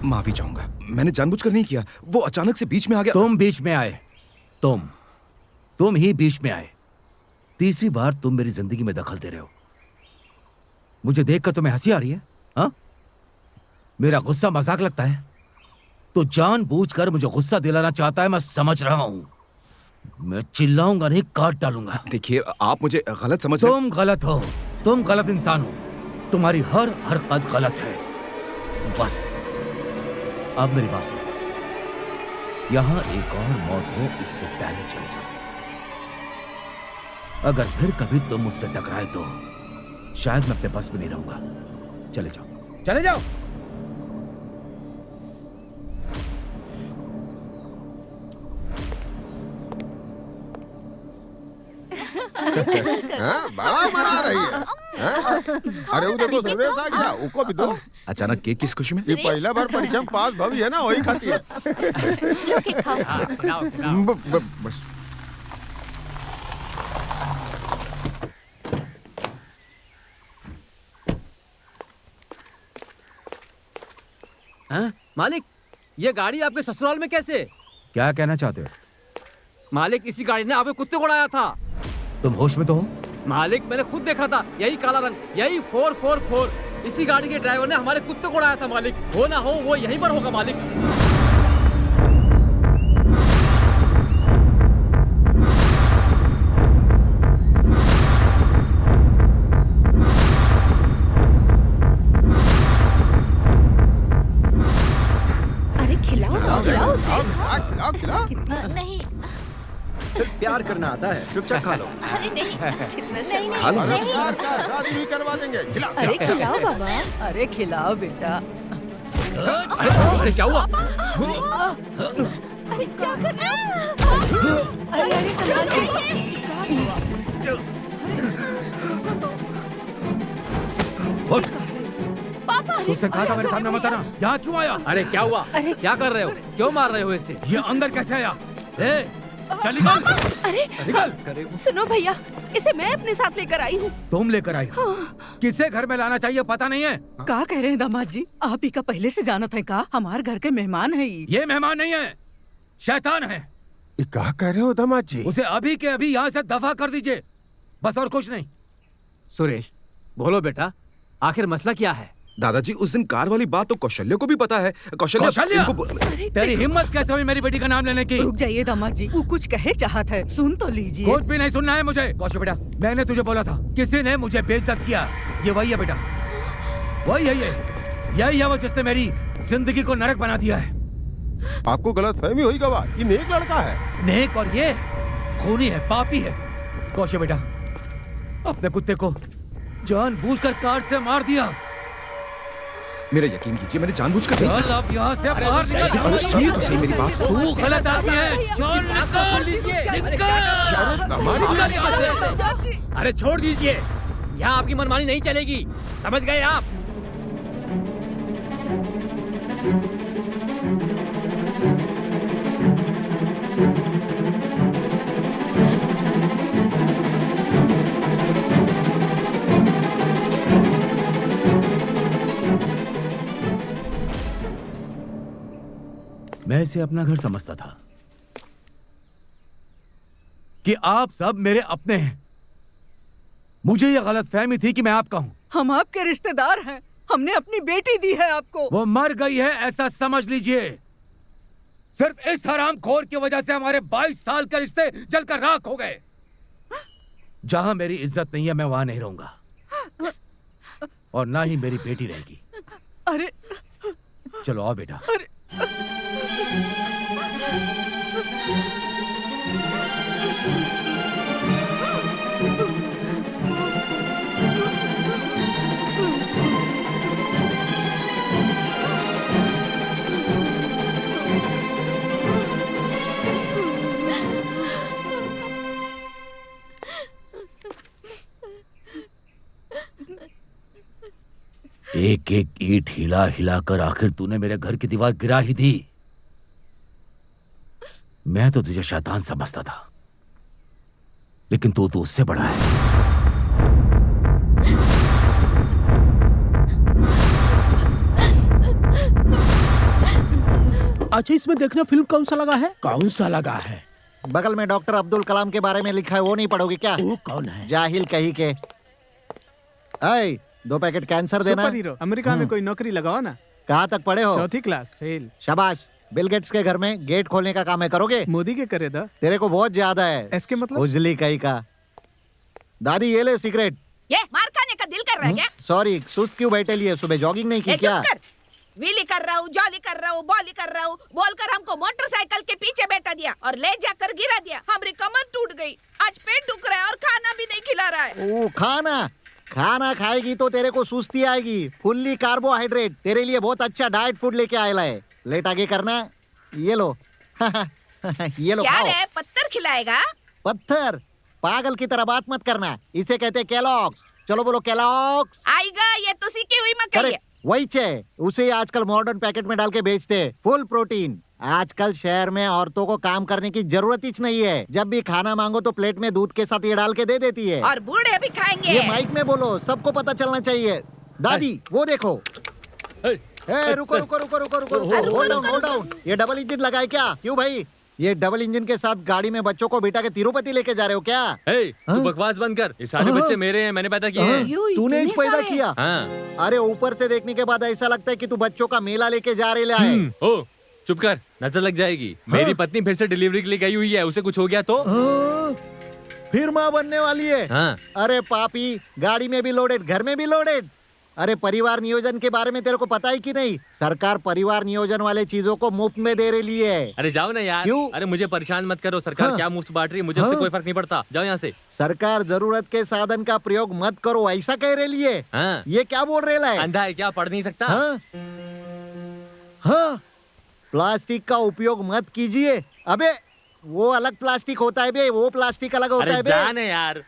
N: माफी चाहूंगा, मैंने जानबूझकर नहीं किया। वो अचानक से बीच में आ गया।
B: तुम बीच में आए। तुम ही बीच में आए। तीसरी बार तुम मेरी जिंदगी में दखल दे रहे हो। मुझे देखकर तुम्हें हंसी आ रही है? हाँ? मेरा गुस्सा मजाक लगता है? तो जानबूझकर मुझे गुस्सा दिलाना चाहता है, मैं समझ रहा हूँ। मैं चिल्लाऊंगा नहीं, काट डालूंगा।
N: देखिए, आप मुझे गलत समझ रहे हैं।
B: तुम गलत हो, तुम गलत इंसान हो, तुम्हारी हर हरकत गलत है। बस अब मेरी बात सुनो, यहाँ एक और मौत हो इससे पहले चले जाओ। अगर फिर कभी तुम मुझसे टकराए तो शायद मैं अपने बस में नहीं रहूंगा। चले जाओ, चले जाओ।
K: बड़ा मना रही है। अरे वो देखो सुरेश आ गया, उसको भी दो।
N: अचानक केक किस खुशी में?
K: ये पहला बार परीक्षा में पास भवी है ना, वही खाती है। बस
L: हाँ? मालिक, ये गाड़ी आपके ससुराल में कैसे?
B: क्या कहना चाहते हो?
L: मालिक, इसी गाड़ी ने आपके कुत्ते को उड़ाया था।
B: तुम होश में तो हो?
L: मालिक, मैंने खुद देखा था, यही काला रंग, यही 444, इसी गाड़ी के ड्राइवर ने हमारे कुत्ते को उड़ाया था। मालिक, हो ना हो वो यहीं पर होगा। मालिक,
H: खिलाओ उसे।
K: खिलाओ।
G: नहीं,
I: सिर्फ प्यार करना आता है, चुपचाप खा लो।
G: अरे नहीं,
H: कितना
I: खा लो।
K: शादी भी करवा देंगे। खिलाओ।
H: अरे खिलाओ बाबा।
A: अरे खिलाओ बेटा।
L: अरे क्या हुआ?
H: अरे क्या कर रहे हो? अरे अरे संभाल के।
G: पापा।
B: तुझसे कहा था मेरे सामने मत आना। यहाँ क्यों आया?
L: अरे क्या हुआ?
H: अरे
L: क्या कर रहे हो? क्यों मार रहे हो इसे?
B: ये अंदर कैसे आया? चल निकल।
H: अरे
B: निकल।
H: सुनो भैया, इसे मैं अपने साथ लेकर आई हूँ।
B: तुम लेकर आई हो? किसे घर में लाना चाहिए पता नहीं है?
A: क्या कह रहे हैं दामाद जी? आप ही का पहले से जानत है का? हमारे घर के मेहमान है
B: ये मेहमान नहीं है, शैतान है।
K: ये क्या कह रहे हो दामाद जी?
B: उसे अभी के अभी यहाँ से दफा कर दीजिए, बस और कुछ नहीं।
L: सुरेश, बोलो बेटा, आखिर मसला क्या है?
N: दादाजी, उस दिन कार वाली बात तो कौशल्य को भी पता है।
B: कौशल्य? तेरी हिम्मत कैसे हुई मेरी बेटी का नाम लेने की?
A: रुक जाइए दामाद जी, वो कुछ कहे चाहत है, सुन तो लीजिए।
B: कुछ भी नहीं सुनना है मुझे। कौशल बेटा, मैंने तुझे बोला था, किसी ने मुझे बेइज्जत किया। ये वही है बेटा, वही है। यही है वो जिसने मेरी जिंदगी को नरक बना दिया है।
K: आपको गलतफहमी हुई गवाह, ये नेक लड़का है।
B: नेक और ये खूनी है, पापी है। कौशल बेटा, अपने कुत्ते को जानबूझकर कार से मार दिया।
N: मेरा यकीन कीजिए, मैंने जानबूझकर
B: चल अब यहाँ से बाहर निकल।
N: सुनिए तो सही मेरी बात।
B: तू गलत आदमी है। चल
L: निकल। अरे छोड़ दीजिए, यहाँ आपकी मनमानी नहीं चलेगी, समझ गए आप?
B: मैं इसे अपना घर समझता था कि आप सब मेरे अपने हैं। मुझे यह गलतफहमी थी कि मैं आपका हूं।
A: हम आपके रिश्तेदार हैं, हमने अपनी बेटी दी है आपको।
B: वो मर गई है ऐसा समझ लीजिए। सिर्फ इस हरामखोर की वजह से हमारे 22 साल के रिश्ते जलकर राख हो गए। जहां मेरी इज्जत नहीं है, मैं वहां नहीं रहूंगा, और ना ही मेरी बेटी रहेगी।
A: अरे
B: चलो आओ बेटा। एक एक ईंट हिला हिलाकर आखिर तूने मेरे घर की दीवार गिरा ही दी। मैं तो तुझे शैतान समझता था, लेकिन तू तो उससे बड़ा है।
C: अच्छा, इसमें देखना फिल्म कौन सा लगा है? कौन सा लगा है?
M: बगल में डॉक्टर अब्दुल कलाम के बारे में लिखा है, वो नहीं पढ़ोगे क्या?
C: वो कौन है?
M: जाहिल कहीं के। 2 पैकेट कैंसर देना।
D: सुपर हीरो, अमेरिका में कोई नौकरी लगाओ ना।
M: कहाँ तक पढ़े हो?
D: 4थी क्लास, फेल।
M: शाबाश, बिल गेट्स के घर में गेट खोलने का काम है, करोगे?
D: मोदी के करे दा।
M: तेरे को बहुत ज्यादा है।
D: इसके मतलब?
M: उजली कहीं का। दादी ये ले सिगरेट।
H: ये मार खाने का दिल कर रहा है क्या?
M: सॉरी, सुस्त क्यों बैठे लिए? सुबह जॉगिंग नहीं की
H: ए,
M: क्या?
H: चुप कर। व्हीली कर रहा हूँ, जॉली कर रहा हूँ, बॉली कर रहा हूँ, बोलकर हमको मोटरसाइकिल के पीछे बैठा दिया और ले जाकर गिरा दिया। हमारी कमर टूट गई, आज पेट दुख रहा है और खाना भी नहीं खिला रहा है।
M: ओ, खाना खाएगी तो तेरे को सुस्ती आएगी। फुल्ली कार्बोहाइड्रेट तेरे लिए बहुत अच्छा डाइट फूड लेके आया है। लेट आगे करना, ये लो। ये लो,
H: क्या
M: खाओ।
H: रे, पत्थर खिलाएगा?
M: पत्थर? पागल की तरह बात मत करना, इसे कहते हैं केलॉग्स। चलो बोलो केलॉग्स।
H: आएगा, ये तो सीखी हुई मकई है।
M: करेक्ट, वही चे उसे आजकल मॉडर्न पैकेट में डाल के बेचते हैं, फुल प्रोटीन। आजकल शहर में औरतों को काम करने की जरूरत ही नहीं है। जब भी खाना मांगो तो प्लेट में दूध के साथ ये डाल के दे देती है।
H: और बूढ़े भी खाएंगे।
M: ये माइक में बोलो, सबको पता चलना चाहिए। दादी वो देखो। रुको रुको रुको रुको रुको, होल्ड डाउन। ये डबल इंजन लगाए क्या? क्यों भाई? ये डबल इंजन के साथ गाड़ी में बच्चों को बिठा के तिरुपति लेके जा रहे हो क्या?
F: तू बकवास बंद कर। ये सारे बच्चे मेरे हैं, मैंने पैदा किए हैं।
M: तूने इस पैदा किया?
F: हाँ।
M: अरे ऊपर से देखने के बाद ऐसा लगता है कि तू बच्चों का मेला लेके जा रहे है।
F: ओ चुप कर, नजर लग जाएगी। मेरी पत्नी फिर से डिलीवरी के लिए गई हुई है, उसे कुछ हो गया तो?
M: फिर माँ बनने वाली है।
F: हाँ।
M: अरे पापी, गाड़ी में भी लोडेड, घर में भी लोडेड। अरे परिवार नियोजन के बारे में तेरे को पता ही कि नहीं? सरकार परिवार नियोजन वाले चीजों को मुफ्त में दे रही है।
F: अरे जाओ ना यार।
M: क्यों?
F: अरे मुझे परेशान मत करो। सरकार क्या मुफ्त बांट रही है, मुझे उससे कोई फर्क नहीं पड़ता। जाओ यहाँ से।
M: सरकार जरूरत के साधन का प्रयोग मत करो, ऐसा कह रही है।
F: हाँ।
M: ये क्या बोल रहे है?
F: अंधा है क्या, पढ़ नहीं सकता?
M: हाँ। प्लास्टिक का उपयोग मत कीजिए। अबे वो अलग प्लास्टिक होता है बे, वो प्लास्टिक अलग होता है बे।
F: जाने यार।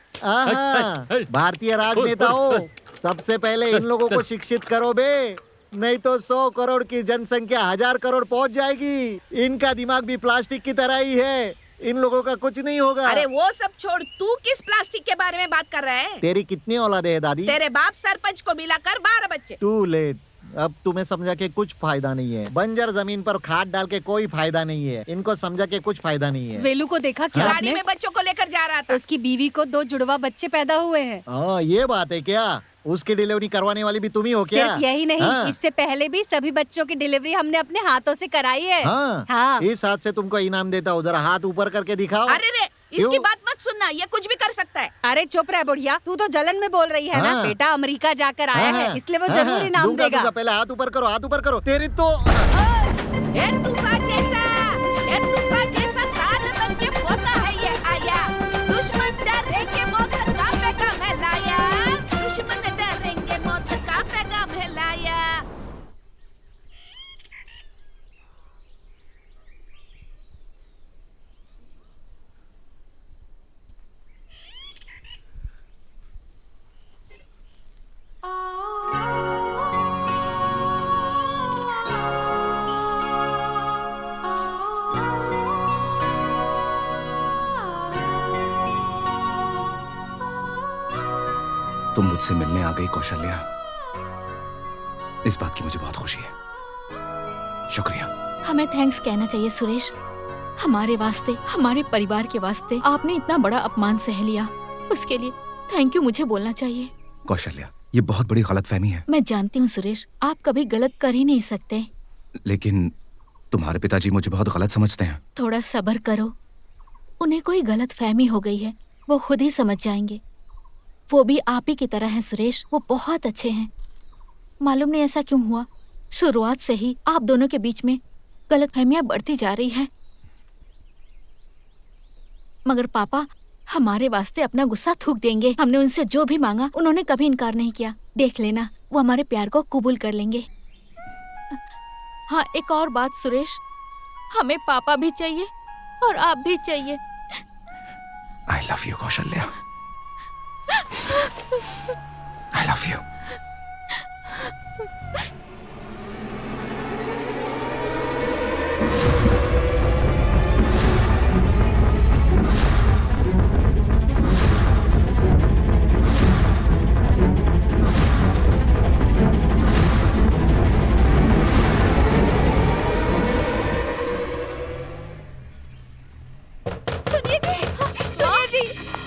M: भारतीय राजनेताओं, सबसे पहले इन लोगों को शिक्षित करो बे, नहीं तो 100 करोड़ की जनसंख्या 1000 करोड़ पहुंच जाएगी। इनका दिमाग भी प्लास्टिक की तरह ही है, इन लोगों का कुछ नहीं होगा।
H: अरे वो सब छोड़, तू किस प्लास्टिक के बारे में बात कर रहा है?
M: तेरी कितनी औलादे है दादी?
H: तेरे बाप सरपंच को मिलाकर 12 बच्चे।
M: टू लेट, अब तुम्हें समझा के कुछ फायदा नहीं है। बंजर जमीन पर खाद डाल के कोई फायदा नहीं है। इनको समझा के कुछ फायदा नहीं है।
J: वेलू को देखा क्या
H: गाड़ी
J: आपने?
H: में बच्चों को लेकर जा रहा था।
J: उसकी बीवी को 2 जुड़वा बच्चे पैदा हुए हैं।
M: हाँ ये बात है क्या? उसकी डिलीवरी करवाने वाली भी तुम ही हो क्या?
J: सिर्फ यही नहीं,
M: हाँ।
J: इससे पहले भी सभी बच्चों की डिलीवरी हमने अपने हाथों से कराई है।
M: हाँ। इस हाथ से तुमको इनाम देता हूँ, जरा हाथ ऊपर करके दिखाओ।
H: अरे रे, इसकी बात मत सुनना, ये कुछ भी कर सकता है।
J: अरे चुप रह बुढ़िया, तू तो जलन में बोल रही है ना।
M: हाँ।
J: बेटा अमेरिका जाकर आया है, इसलिए वो जरूर इनाम
M: दूंगा,
J: देगा।
M: दूंगा। पहले हाथ ऊपर करो, हाथ ऊपर करो। तेरी तो
H: तूफान जैसा तान बन के पोता है ये आया। दुश्मन डरेंगे मौत का पैगाम है लाया। दुश्मन डरेंगे मौत का पैगाम है लाया।
N: तुम मुझसे मिलने आ गई कौशल्या, इस बात की मुझे बहुत खुशी है। शुक्रिया।
G: हमें थैंक्स कहना चाहिए सुरेश। हमारे वास्ते, हमारे परिवार के वास्ते आपने इतना बड़ा अपमान सह लिया, उसके लिए थैंक यू मुझे बोलना चाहिए।
N: कौशल्या, ये बहुत बड़ी गलतफहमी है।
G: मैं जानती हूँ सुरेश, आप कभी गलत कर ही नहीं सकते।
N: लेकिन तुम्हारे पिताजी मुझे बहुत गलत समझते हैं।
G: थोड़ा सब्र करो, उन्हें कोई गलत फहमी हो गई है, वो खुद ही समझ जाएंगे। वो भी आप ही की तरह हैं सुरेश, वो बहुत अच्छे हैं। मालूम नहीं ऐसा क्यों हुआ, शुरुआत से ही आप दोनों के बीच में गलतफहमियां बढ़ती जा रही हैं। मगर पापा हमारे वास्ते अपना गुस्सा थूक देंगे। हमने उनसे जो भी मांगा उन्होंने कभी इनकार नहीं किया। देख लेना, वो हमारे प्यार को कबूल कर लेंगे। हाँ, एक और बात सुरेश, हमें पापा भी चाहिए और आप भी चाहिए।
N: I love you, Kaushalya. I love you.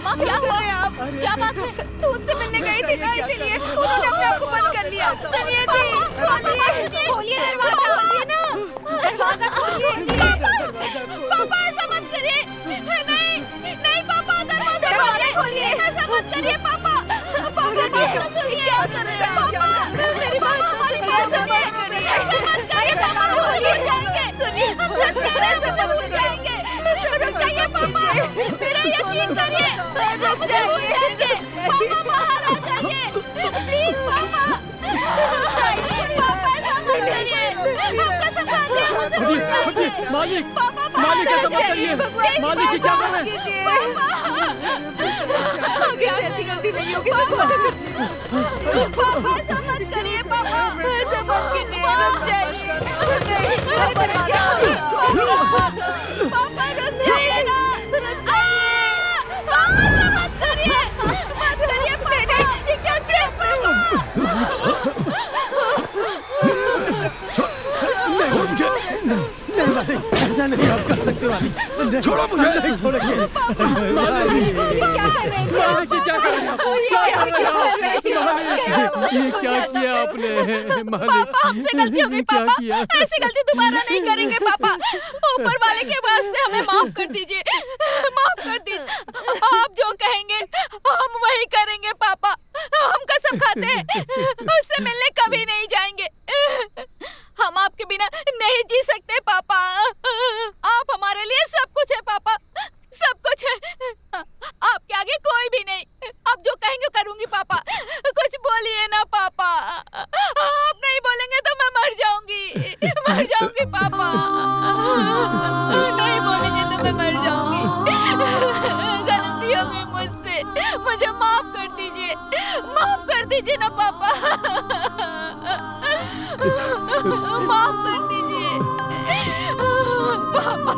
G: माँ क्या हुआ? क्या बात है?
H: तू उससे मिलने गई थी ना, इसीलिए उन्होंने अपने आप को बंद कर लिया। सुनिए जी,
G: ऐसा मत करिए पापा। पापा बात तो सुनिए। क्या कर रहे हैं पापा? मेरी बात हमारी बात सुनिए। ऐसा मत करिए पापा, हम उसे भूल जाएंगे। सुनिए, हम सच कह रहे हैं, उसे भूल जाएंगे। रुक जाइए पापा, मेरा यकीन करिए, हम उसे भूल जाएंगे। पापा बाहर आ जाइए, प्लीज पापा। पापा ऐसा मत करिए, हम कसम खाते हैं, हम उसे भूल जाएंगे।
L: मालिक,
G: पापा
L: मालिक ऐसा मत करिए। मालिक ये क्या कर रहे हैं?
A: आगे ऐसी गलती नहीं होगी।
G: पापा ऐसा मत करिए पापा, ऐसा मत कीजिए, रुक जाइए। पापा रुक जाइए ना, रुक जाइए। पापा ऐसा मत करिए पापा। ये क्या प्लीज पापा।
C: नहीं मालिक, ऐसा नहीं आप कर सकते मालिक।
B: छोड़ो मुझे।
C: नहीं छोड़ेंगे।
L: क्या कर रहे हैं आप? ये क्या किया आपने?
G: पापा हमसे गलती हो गई पापा, ऐसी गलती दोबारा नहीं करेंगे पापा। ऊपर वाले के वास्ते हमें माफ कर दीजिए, माफ कर दीजिए। आप जो कहेंगे हम वही करेंगे पापा। हम कसम खाते हैं उससे मिलने कभी नहीं जाएंगे। हम आपके बिना नहीं जी सकते पापा। आप हमारे लिए सब कुछ है पापा, सब कुछ है। आपके आगे कोई भी नहीं। आप जो कहेंगे करूंगी पापा। कुछ बोलिए ना पापा, आप नहीं बोलेंगे तो मैं मर जाऊंगी पापा। नहीं बोलेंगे तो मैं मर जाऊंगी। गलती हो गई मुझसे, मुझे माफ कर दीजिए ना पापा। माफ कर दीजिए पापा।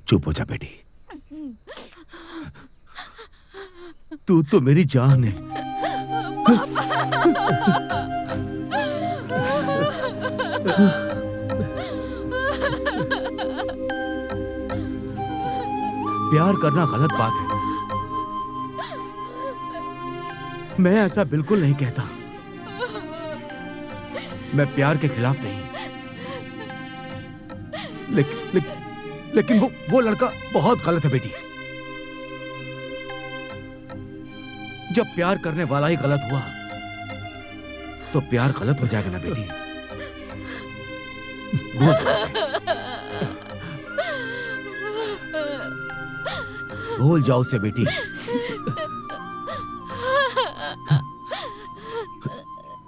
B: चुप हो जा बेटी, तू तो मेरी जान है। प्यार करना गलत बात है, मैं ऐसा बिल्कुल नहीं कहता। मैं प्यार के खिलाफ नहीं, लेकिन वो लड़का बहुत गलत है बेटी। जब प्यार करने वाला ही गलत हुआ तो प्यार गलत हो जाएगा ना बेटी। भूल जाओ उसे बेटी।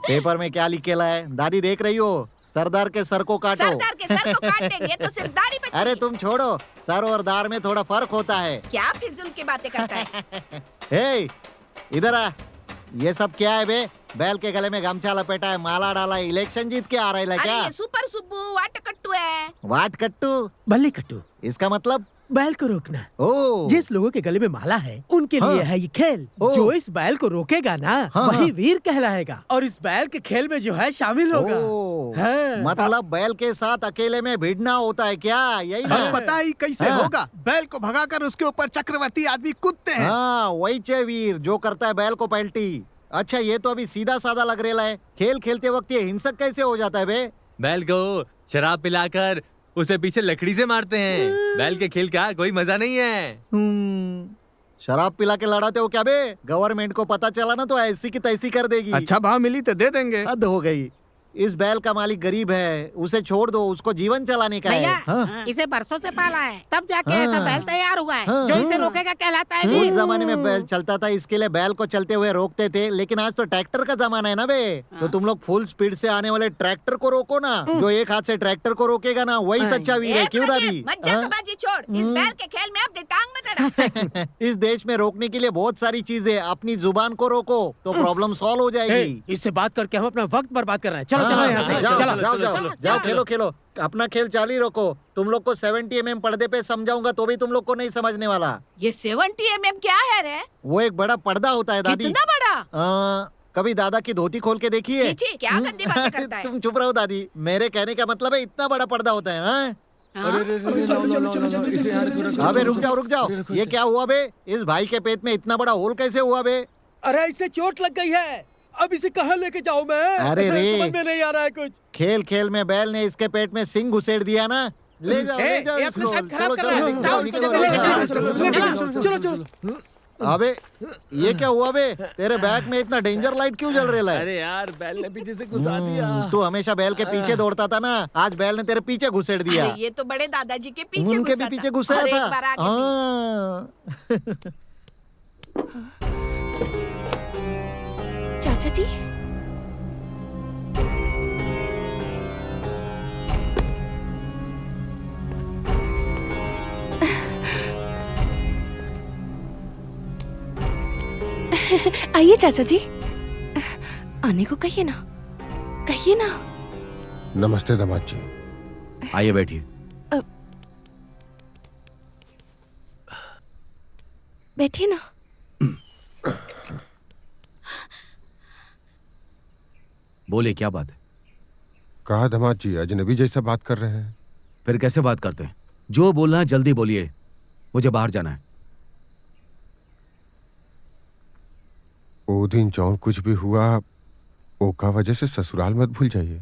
M: पेपर में क्या लिख के लाया है? दादी देख रही हो? सरदार के सर को काटो।
H: सरदार के सर को काट देंगे तो सिर्फ दाढ़ी बचेगी।
M: अरे तुम छोड़ो, सर और दाढ़ में थोड़ा फर्क होता है।
H: क्या फिजूल की बातें करता है?
M: हे, इधर आ। ये सब क्या है बे? बैल के गले में गमछा लपेटा है, माला डाला है, इलेक्शन जीत के आ रहा है
H: अरे
M: क्या?
H: ये सुपर सुब्बू वाट कट्टू है।
M: वाट कट्टू?
C: बल्ली कट्टू।
M: इसका मतलब?
C: बैल को रोकना।
M: ओ,
C: जिस लोगों के गले में माला है उनके लिए है ये खेल। जो इस बैल को रोकेगा ना वही वीर कहलाएगा और इस बैल के खेल में जो है शामिल होगा।
M: मतलब बैल के साथ अकेले में भिड़ना होता है क्या? यही ना?
D: पता ही कैसे होगा? बैल को भगाकर उसके ऊपर चक्रवर्ती आदमी कूदते हैं।
M: हाँ, वही चे वीर जो करता है बैल को पलटी। अच्छा, ये तो अभी सीधा साधा लग रहा है। खेल खेलते वक्त ये हिंसक कैसे हो जाता है बे?
F: बैल को शराब पिलाकर उसे पीछे लकड़ी से मारते हैं। बैल के खेल का कोई मजा नहीं है।
M: शराब पिला के लड़ाते हो क्या बे? गवर्नमेंट को पता चला ना तो ऐसी की तैसी कर देगी।
D: अच्छा भाव मिली तो दे देंगे।
M: हद हो गई। इस बैल का मालिक गरीब है, उसे छोड़ दो, उसको जीवन चलाने का है।
H: भैया, इसे बरसों से पाला है, तब जाके ऐसा बैल तैयार हुआ है। जो इसे रोकेगा कहलाता है
M: उस
H: वीर।
M: जमाने में बैल चलता था, इसके लिए बैल को चलते हुए रोकते थे, लेकिन आज तो ट्रैक्टर का जमाना है ना बे। तो तुम लोग फुल स्पीड से आने वाले ट्रैक्टर को रोको ना। जो एक हाथ से ट्रैक्टर को रोकेगा ना वही सच्चा वीर है। क्यों दादी?
H: मज्जाबाजी छोड़, इस बैल के खेल में अपनी टांग मत अड़ा।
M: इस देश में रोकने के लिए बहुत सारी चीजें। अपनी जुबान को रोको तो प्रॉब्लम सॉल्व हो जाएगी।
C: इससे बात करके हम अपना वक्त बर्बाद कर रहे हैं। चलो चलो यहाँ से।
M: जाओ खेलो खेलो, अपना खेल चालू रखो। तुम लोग को 70 mm पर्दे पे समझाऊंगा तो भी तुम लोग को नहीं समझने वाला।
H: ये 70 mm क्या है रे?
M: वो एक बड़ा पर्दा होता है दादी।
H: कितना बड़ा?
M: कभी दादा की धोती खोल के देखी है?
H: क्या गंदी बातें करता है?
M: तुम चुप रहो दादी, मेरे कहने का मतलब है इतना बड़ा पर्दा होता है। अबे रुक जाओ, ये क्या हुआ बे? इस भाई के पेट में इतना बड़ा होल कैसे हुआ बे?
C: अरे इसे चोट लग गई है, अब इसे कहाँ लेके जाऊं मैं?
M: अरे रे,
C: समझ में नहीं आ रहा है कुछ।
M: खेल खेल में बैल ने इसके पेट में सिंग घुसेड़ दिया ना। ले जाओ इसको। चलो चलो। अबे ये क्या हुआ बे? तेरे बैग में इतना डेंजर लाइट क्यों जल रहा है?
L: अरे यार, बैल ने पीछे से घुसा दिया।
M: तू हमेशा बैल के पीछे दौड़ता था ना, आज बैल ने तेरे पीछे घुसेड़ दिया।
H: अरे ये तो बड़े दादाजी के पीछे
M: उनके भी पीछे घुसा था।
J: चाचा जी, आइए चाचा जी, आने को कहिए ना, कहिए ना।
K: नमस्ते दामाद जी।
B: आइए बैठिए।
J: बैठिए ना।
B: बोले क्या बात है?
K: कहा दामाद जी अजनबी जैसा बात कर रहे हैं।
B: फिर कैसे बात करते हैं? जो बोलना है जल्दी बोलिए, मुझे बाहर जाना है।
K: वो दिन जौन कुछ भी हुआ ओका वजह से ससुराल मत भूल जाइए।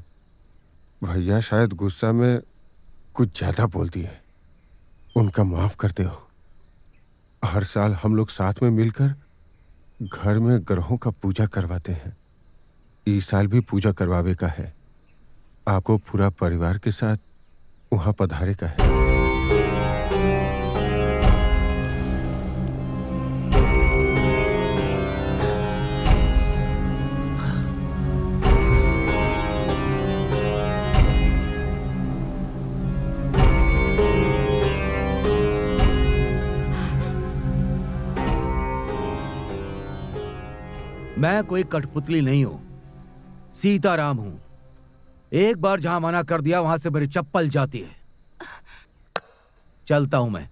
K: भैया शायद गुस्सा में कुछ ज्यादा बोल दिए, उनका माफ करते हो। हर साल हम लोग साथ में मिलकर घर में ग्रहों का पूजा करवाते हैं। इस साल भी पूजा करवावे का है। आपको पूरा परिवार के साथ वहां पधारे का है।
B: मैं कोई कठपुतली नहीं हूं, सीताराम हूं। एक बार जहां मना कर दिया वहां से मेरी चप्पल जाती है। चलता हूं मैं।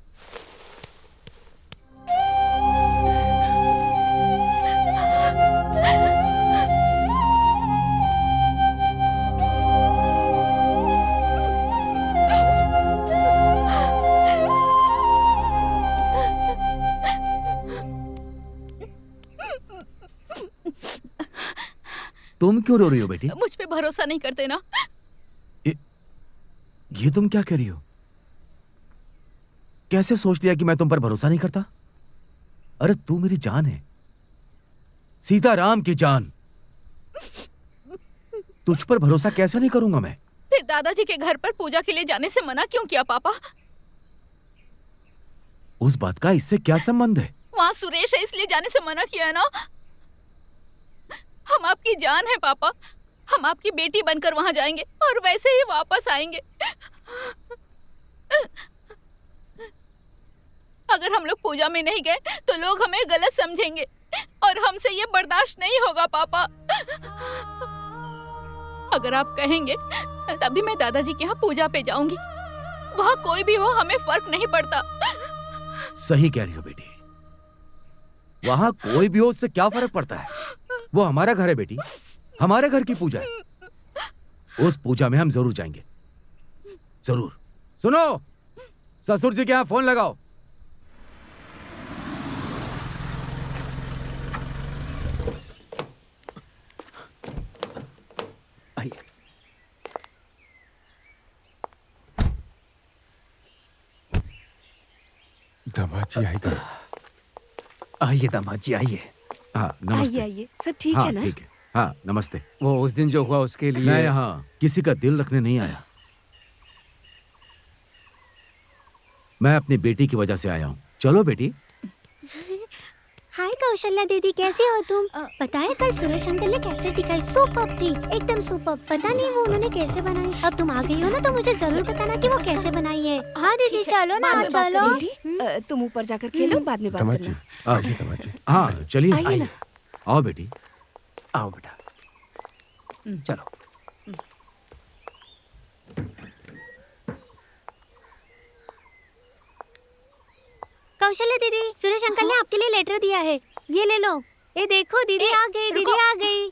B: तुम क्यों रो रही हो बेटी?
G: मुझ पे भरोसा नहीं करते ना।
B: ये तुम क्या कह रही हो? कैसे सोच लिया कि मैं तुम पर भरोसा नहीं करता? अरे तू मेरी जान है, सीताराम की जान। तुझ पर भरोसा कैसे नहीं करूंगा मैं?
G: फिर दादाजी के घर पर पूजा के लिए जाने से मना क्यों किया पापा?
B: उस बात का इससे क्या संबंध है?
G: वहाँ सुरेश है इसलिए जाने से मना किया है ना। हम आपकी जान है पापा, हम आपकी बेटी बनकर वहां जाएंगे और वैसे ही वापस आएंगे। अगर हम लोग पूजा में नहीं गए तो लोग हमें गलत समझेंगे और हमसे ये बर्दाश्त नहीं होगा पापा। अगर आप कहेंगे तभी मैं दादाजी के यहाँ पूजा पे जाऊंगी। वहाँ कोई भी हो हमें फर्क नहीं पड़ता।
B: सही कह रही हो बेटी, वहां कोई भी हो उससे क्या फर्क पड़ता है? वो हमारा घर है बेटी, हमारे घर की पूजा है। उस पूजा में हम जरूर जाएंगे, जरूर। सुनो, ससुर जी के यहाँ फोन लगाओ।
L: आइए।
K: दामाद जी आएगा।
L: आइए दामाद जी, आइए।
B: हाँ नमस्ते।
J: आइए, सब ठीक
B: हाँ,
J: है ना?
B: ठीक है। हाँ नमस्ते।
L: वो उस दिन जो हुआ उसके लिए
B: मैं यहाँ किसी का दिल रखने नहीं आया। मैं अपनी बेटी की वजह से आया हूँ। चलो बेटी।
O: हाय कौशल्या दीदी, कैसे हो तुम? पता है कल सुरेश अंकल ने कैसे टिकाई सुपर्ब थी, एकदम सुपर्ब। पता नहीं वो उन्होंने कैसे बनाई। अब तुम आ गई हो ना तो मुझे जरूर बताना कि वो कैसे बनाई है। हाँ दीदी चलो ना, चलो।
J: तुम ऊपर जाकर खेलो, बाद में बात
K: दामाद जी,
J: करना।
K: आइए दामाद जी।
B: हाँ चलिए,
J: आइए ना।
B: आओ बेटी।
L: आओ बेटा, चलो।
O: कौशल्या दीदी, सुरेश अंकल ने आपके लिए लेटर दिया है, ये ले लो। ये देखो दीदी आ गई, दीदी आ गई।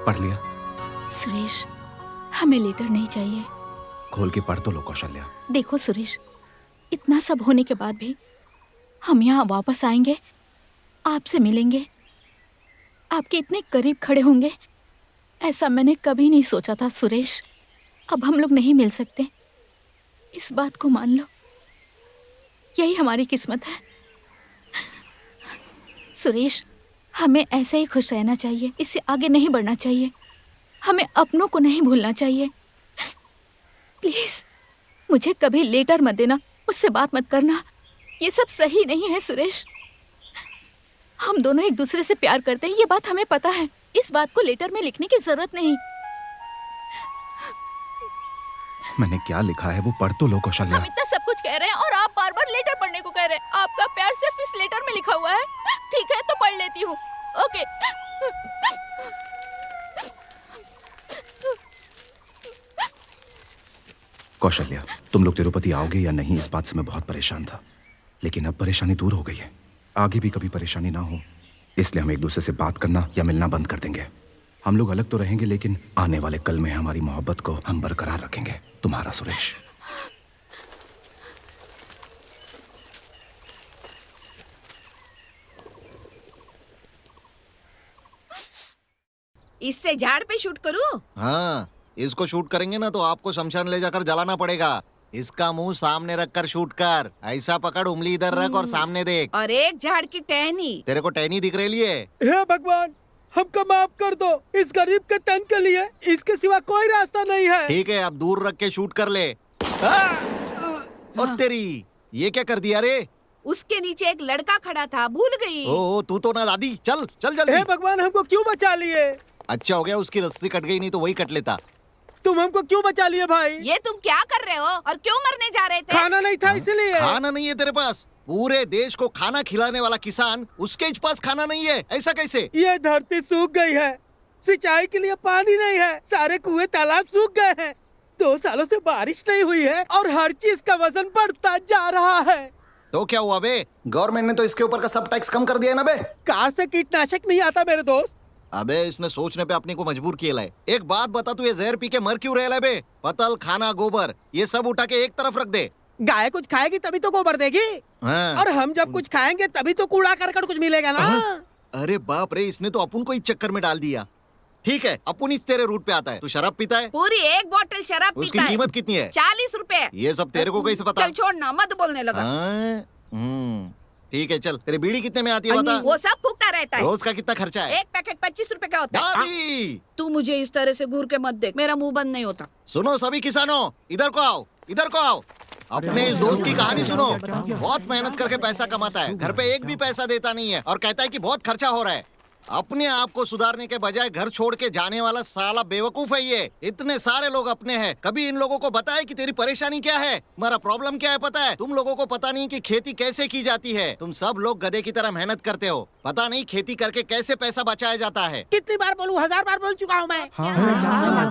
N: पढ़ लिया?
G: सुरेश, हमें लेटर नहीं चाहिए।
N: खोल के पढ़ तो लो कौशल्या।
G: देखो सुरेश, इतना सब होने के बाद भी हम यहाँ वापस आएंगे, आपसे मिलेंगे, आपके इतने करीब खड़े होंगे, ऐसा मैंने कभी नहीं सोचा था सुरेश। अब हम लोग नहीं मिल सकते, इस बात को मान लो, यही हमारी किस्मत है। सुरेश, हमें ऐसे ही खुश रहना चाहिए, इससे आगे नहीं बढ़ना चाहिए, हमें अपनों को नहीं भूलना चाहिए। प्लीज मुझे कभी लेटर मत देना, मुझसे बात मत करना, ये सब सही नहीं है सुरेश। हम दोनों एक दूसरे से प्यार करते हैं, ये बात हमें पता है, इस बात को लेटर में लिखने की जरूरत नहीं।
N: मैंने क्या लिखा है वो पढ़ तो लो कौशल्या।
G: हम इतना सब कुछ कह रहे हैं और आप बार बार लेटर पढ़ने को कह रहे हैं। आपका प्यार सिर्फ इस लेटर में लिखा हुआ है। ठीक है तो पढ़ लेती हूँ। ओके।
N: कौशल्या, तुम लोग तिरुपति आओगे या नहीं इस बात से मैं बहुत परेशान था, लेकिन अब परेशानी दूर हो गई है। आगे भी कभी परेशानी ना हो, इसलिए हम एक दूसरे से बात करना या मिलना बंद कर देंगे। हम लोग अलग तो रहेंगे, लेकिन आने वाले कल में हमारी मोहब्बत को हम बरकरार रखेंगे। तुम्हारा सुरेश।
H: इससे झाड़ पे शूट करूं?
M: हाँ, इसको शूट करेंगे ना तो आपको शमशान ले जाकर जलाना पड़ेगा। इसका मुंह सामने रखकर शूट कर। ऐसा पकड़, उंगली इधर रख और सामने देख।
H: और एक झाड़ की टहनी।
M: तेरे को टहनी दिख रही है?
C: हे भगवान, हमको माफ कर दो। इस गरीब के तन के लिए इसके सिवा कोई रास्ता नहीं है।
M: ठीक है, अब दूर रख के शूट कर ले। और तेरी ये क्या कर दिया रे?
H: उसके नीचे एक लड़का खड़ा था, भूल गई।
M: ओ, तू तो ना दादी। चल चल जल्दी।
C: हे भगवान, हमको क्यों बचा लिए?
M: अच्छा हो गया उसकी रस्सी कट गई, नहीं तो वही कट लेता।
C: तुम हमको क्यों बचा लिए भाई?
H: ये तुम क्या कर रहे हो और क्यों मरने जा रहे थे?
C: खाना नहीं था इसलिए।
M: खाना नहीं है तेरे पास? पूरे देश को खाना खिलाने वाला किसान, उसके पास खाना नहीं है, ऐसा कैसे?
C: ये धरती सूख गई है, सिंचाई के लिए पानी नहीं है, सारे कुएं तालाब सूख गए हैं, 2 सालों से बारिश नहीं हुई है और हर चीज का वजन बढ़ता जा रहा है।
M: तो क्या हुआ बे? गवर्नमेंट ने तो इसके ऊपर का सब टैक्स कम कर दिया है ना बे?
C: कार से कीटनाशक नहीं आता मेरे दोस्त।
M: अबे इसने सोचने पे अपने को मजबूर किया है। एक बात बता, तू ये जहर पी के मर क्यों रहा है बे? पतल, खाना, गोबर ये सब उठा के एक तरफ रख दे।
C: गाय कुछ खाएगी तभी तो गोबर देगी।
M: हाँ।
C: और हम जब कुछ खाएंगे तभी तो कूड़ा करकट कुछ मिलेगा ना।
M: अरे बाप रे, इसने तो अपन को इस चक्कर में डाल दिया। ठीक है, अपन इस तेरे रूट पे आता है। तू शराब पीता है?
H: पूरी 1 बोतल शराब पीता है।
M: उसकी कीमत कितनी है?
H: 40 रुपए।
M: ये सब तेरे को कैसे पता?
H: चल छोड़ना, मत बोलने लगा।
M: ठीक है चल। तेरी बीड़ी कितने में आती है बता?
H: वो सब फूकता रहता है।
M: रोज का कितना खर्चा है?
H: एक पैकेट 25 रुपए का होता है। तू मुझे इस तरह से घूर के मत देख, मेरा मुंह बंद नहीं होता।
M: सुनो सभी किसानों, इधर को आओ, इधर को आओ। अपने इस दोस्त की कहानी सुनो। बहुत मेहनत करके पैसा कमाता है, घर पे एक भी पैसा देता नहीं है और कहता है कि बहुत खर्चा हो रहा है। अपने आप को सुधारने के बजाय घर छोड़ के जाने वाला साला बेवकूफ है ये। इतने सारे लोग अपने हैं, कभी इन लोगों को बताया कि तेरी परेशानी क्या है, हमारा प्रॉब्लम क्या है पता है? तुम लोगों को पता नहीं कि खेती कैसे की जाती है। तुम सब लोग गधे की तरह मेहनत करते हो, पता नहीं खेती करके कैसे पैसा बचाया जाता है।
C: कितनी बार बोलूं? 1000 बार बोल चुका हूँ मैं।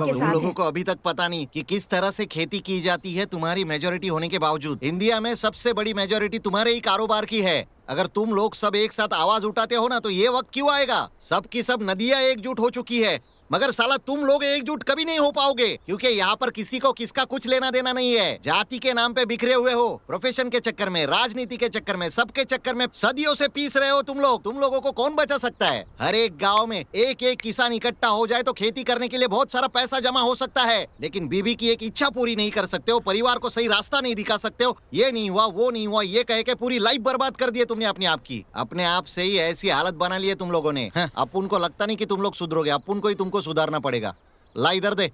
M: तुम लोगों को अभी तक पता नहीं कि किस तरह से खेती की जाती है। तुम्हारी मेजोरिटी होने के बावजूद इंडिया में सबसे बड़ी मेजोरिटी तुम्हारे ही कारोबार की है। अगर तुम लोग सब एक साथ आवाज उठाते हो ना तो ये वक्त क्यों आएगा? सब की सब नदियां एकजुट हो चुकी है, मगर साला तुम लोग एकजुट कभी नहीं हो पाओगे, क्योंकि यहाँ पर किसी को किसका कुछ लेना देना नहीं है। जाति के नाम पे बिखरे हुए हो, प्रोफेशन के चक्कर में, राजनीति के चक्कर में, सबके चक्कर में सदियों से पीस रहे हो तुम लोग। तुम लोगों को कौन बचा सकता है? हर एक गाँव में एक एक किसान इकट्ठा हो जाए तो खेती करने के लिए बहुत सारा पैसा जमा हो सकता है, लेकिन बीबी की एक इच्छा पूरी नहीं कर सकते हो, परिवार को सही रास्ता नहीं दिखा सकते हो। ये नहीं हुआ, वो नहीं हुआ, ये कह के पूरी लाइफ बर्बाद कर दिए तुमने अपने आप की। अपने आप से ही ऐसी हालत बना ली है तुम लोगों ने। अपन को लगता नहीं कि तुम लोग सुधरोगे, अपन को ही तुमको सुधारना पड़ेगा। ला इधर दे।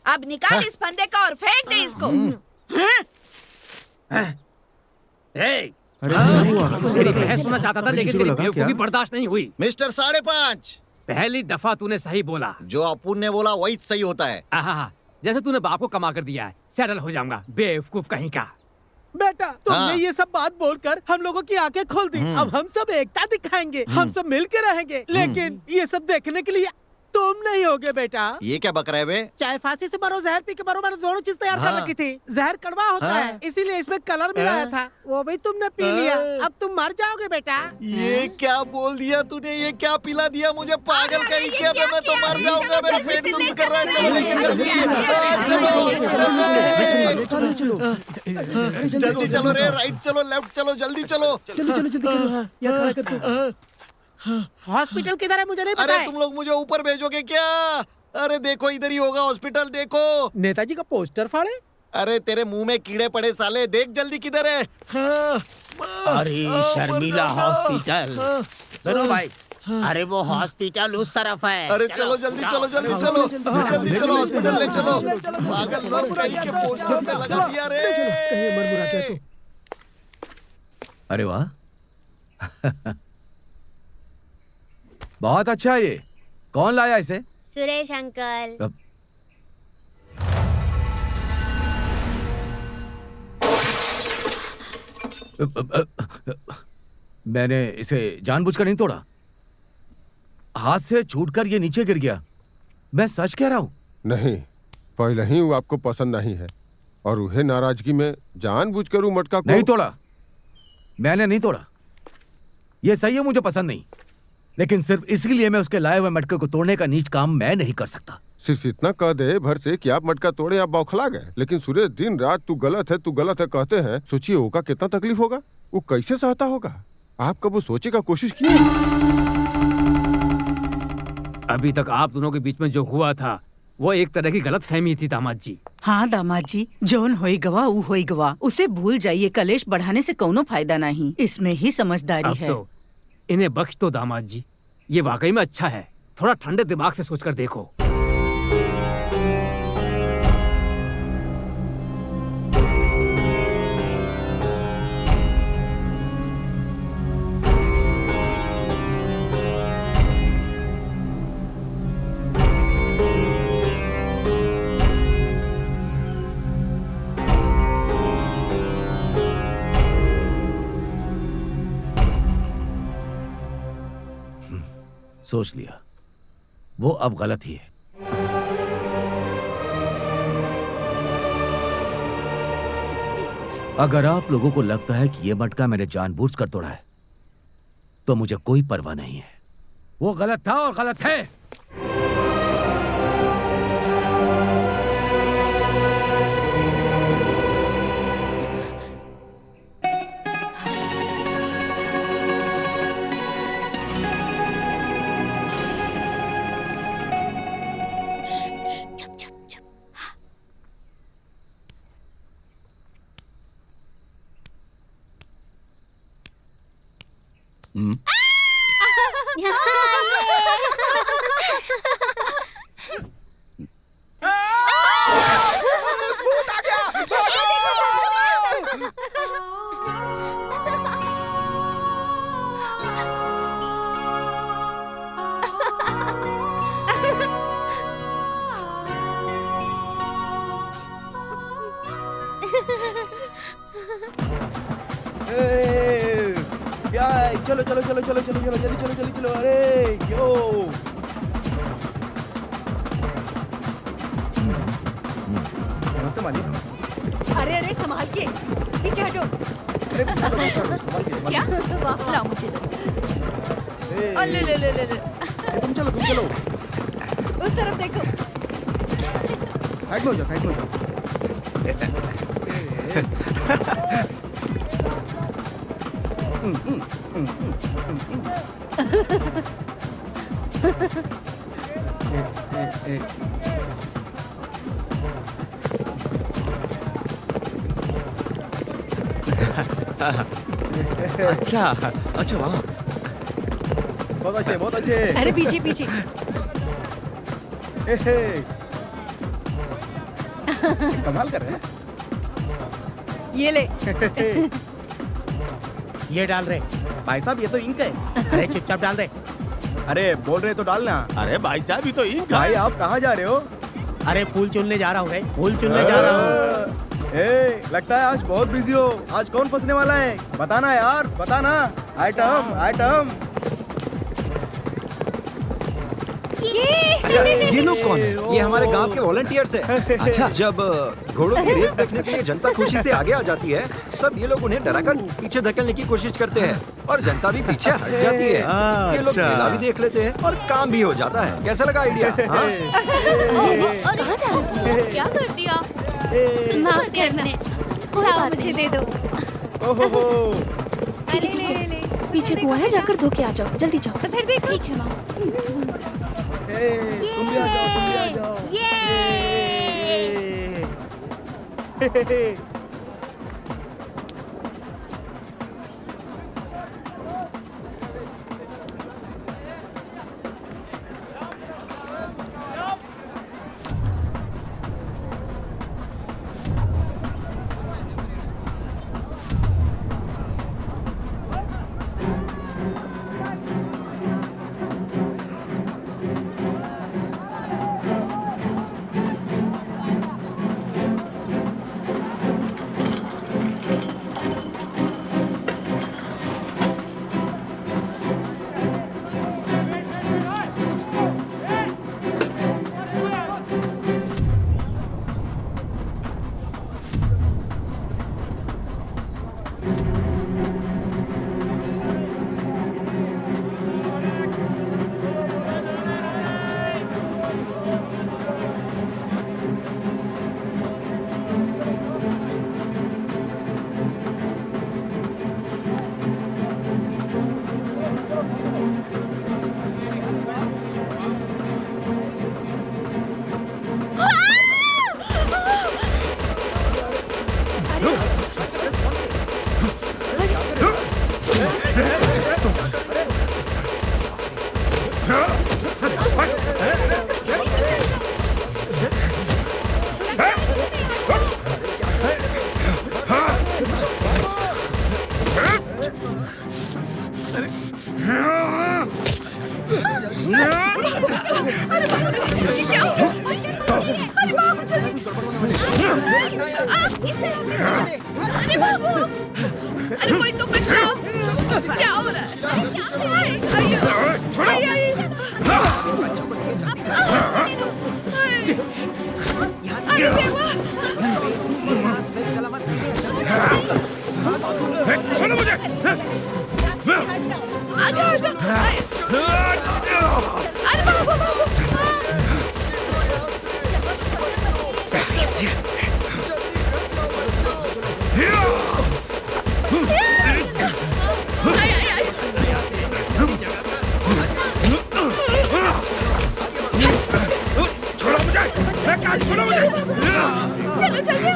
H: अब निकाल इस फंदे का और फेंक दे इसको।
L: तेरी बहस सुनना चाहता था लेकिन तेरी बेवकूफी बर्दाश्त नहीं हुई।
M: मिस्टर 5.5,
L: पहली दफा तूने सही बोला।
M: जो अपुन ने बोला वही सही होता है।
L: जैसे तूने बाप को कमा कर दिया है, सेटल हो जाऊंगा, बेवकूफ कहीं का।
C: बेटा तुमने ये सब बात बोलकर हम लोगों की आंखें खोल दी। अब हम सब एकता दिखाएंगे, हम सब मिल के रहेंगे, लेकिन ये सब देखने के लिए तुम नहीं होगे बेटा।
M: ये क्या बक रहे बे?
C: चाहे फांसी से मरो, जहर पी के मरो, मैंने दोनों चीज तैयार कर रखी थी। जहर कड़वा होता है, इसीलिए इसमें कलर मिलाया था, वो भी तुमने पी लिया। अब तुम मर जाओगे बेटा।
M: ये क्या बोल दिया तूने? ये क्या पिला दिया मुझे? पागल कहीं क्या? मैं तो मर जाऊंगा, मेरा पेट दर्द कर रहा है। चलो लेके जल्दी चलो रे, राइट चलो, लेफ्ट चलो, जल्दी चलो।
C: चलो चलो जल्दी करो। यहाँ खड़ा कर दो। हॉस्पिटल किधर है मुझे नहीं पता।
M: अरे तुम लोग मुझे ऊपर भेजोगे क्या? अरे देखो इधर ही होगा हॉस्पिटल, देखो।
C: नेताजी का पोस्टर फाड़े।
M: अरे तेरे मुंह में कीड़े पड़े साले, देख जल्दी किधर है।
P: अरे शर्मिला हॉस्पिटल, सुनो भाई, अरे वो हॉस्पिटल उस तरफ है।
M: अरे चलो जल्दी चलो, जल्दी चलो, जल्दी चलो हॉस्पिटल ले चलो। पागल लोग कहीं के पोस्टर पे लगा दिया रे।
C: कहीं मर मुरा गया तो।
B: अरे वाह बहुत अच्छा है। ये कौन लाया इसे?
O: सुरेश अंकल।
B: मैंने इसे जानबूझकर नहीं तोड़ा, हाथ से छूटकर ये नीचे गिर गया। मैं सच कह रहा हूं।
K: नहीं, पहले ही वो आपको पसंद नहीं है और उन्हें नाराजगी में जानबूझकर वो मटका को
B: नहीं तोड़ा। मैंने नहीं तोड़ा, ये सही है, मुझे पसंद नहीं, लेकिन सिर्फ इसलिए मैं उसके लाए हुए मटके को तोड़ने का नीच काम मैं नहीं कर सकता।
K: सिर्फ इतना कह दे भर से कि आप मटका तोड़े, आप बौखला गए। लेकिन सुरेश दिन रात तू गलत है, तू गलत है कहते हैं। सोचिए ओका कितना तकलीफ होगा, वो कैसे सहता होगा। आप कब वो सोचे का कोशिश की?
L: अभी तक आप दोनों के बीच में जो हुआ था वो एक तरह की गलत फहमी थी दामाद जी।
A: हाँ दामाद जी, जौन होई गवा ऊ होई गवा, उसे भूल जाइए। कलेश बढ़ाने से कोनो फायदा नहीं, इसमें ही समझदारी
L: अब
A: है।
L: तो इन्हें बख्श दो दामाद जी, ये वाकई में अच्छा है। थोड़ा ठंडे दिमाग से सोचकर देखो।
B: सोच लिया, वो अब गलत ही है। अगर आप लोगों को लगता है कि ये मटका मैंने जानबूझकर तोड़ा है तो मुझे कोई परवाह नहीं है। वो गलत था और गलत है।
C: चलो चलो चलो चलो चलो चलो जल्दी चलो जल्दी चलो। अरे यो नमस्ते मालिक। नमस्ते।
J: अरे अरे संभाल के, पीछे हटो।
G: क्या? लाओ मुझे दो। ले ले ले ले ले।
C: तुम चलो
J: उस तरफ देखो।
C: साइड में हो जाओ, साइड में हो जाओ।
N: अच्छा अच्छा वहाँ
C: बहुत अच्छे बहुत अच्छे।
J: अरे पीछे पीछे।
C: कमाल कर रहे हैं।
J: ये ले।
C: ये डाल रहे भाई साहब, ये तो इंक है। अरे चुपचाप डाल दे। अरे बोल रहे तो डालना।
E: अरे भाई साहब ये तो इंक
C: भाई आप कहाँ जा रहे हो? अरे फूल चुनने जा रहा हूँ, फूल चुनने जा रहा हूँ। लगता है आज बहुत बिजी हो। आज कौन फंसने वाला है? बताना यार, बताना। Item item.
J: ये
N: ये लोग कौन है?
I: ये हमारे गांव के वॉलंटियर्स हैं।
N: अच्छा।
I: जब घोड़ों की रेस देखने के लिए जनता खुशी से आगे आ जाती है, तब ये लोग उन्हें डराकर पीछे धकेलने की कोशिश करते हैं और जनता भी पीछे हट जाती है। ये लोग
N: अच्छा।
I: मेला भी देख लेते हैं और काम भी हो जाता है। कैसा लगा आइडिया?
G: और कहाँ जा रही हो? क्या कर दिया? सुसु
J: माफ
G: कर दिया
J: करना।
G: इसने।
J: लाओ मुझे दे दो। अरे ले ले।
Q: पीछे कुआं है, जाकर धो के आ जाओ, जल्दी जाओ।
J: उधर देखो।
G: ठीक है माँ।
C: तुम भी आ जाओ, तुम भी आ जाओ।
H: अरे बाबू, अरे कोई तो बचाओ। क्या हो रहा है?
C: छोड़ो मुझे।
H: अरे बाबू बाबू।
C: छोड़ो मुझे, मैं कहा छोड़ो मुझे।
H: चलो चलिए।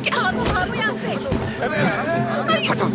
H: क्या भागो यहाँ से।
C: हटो।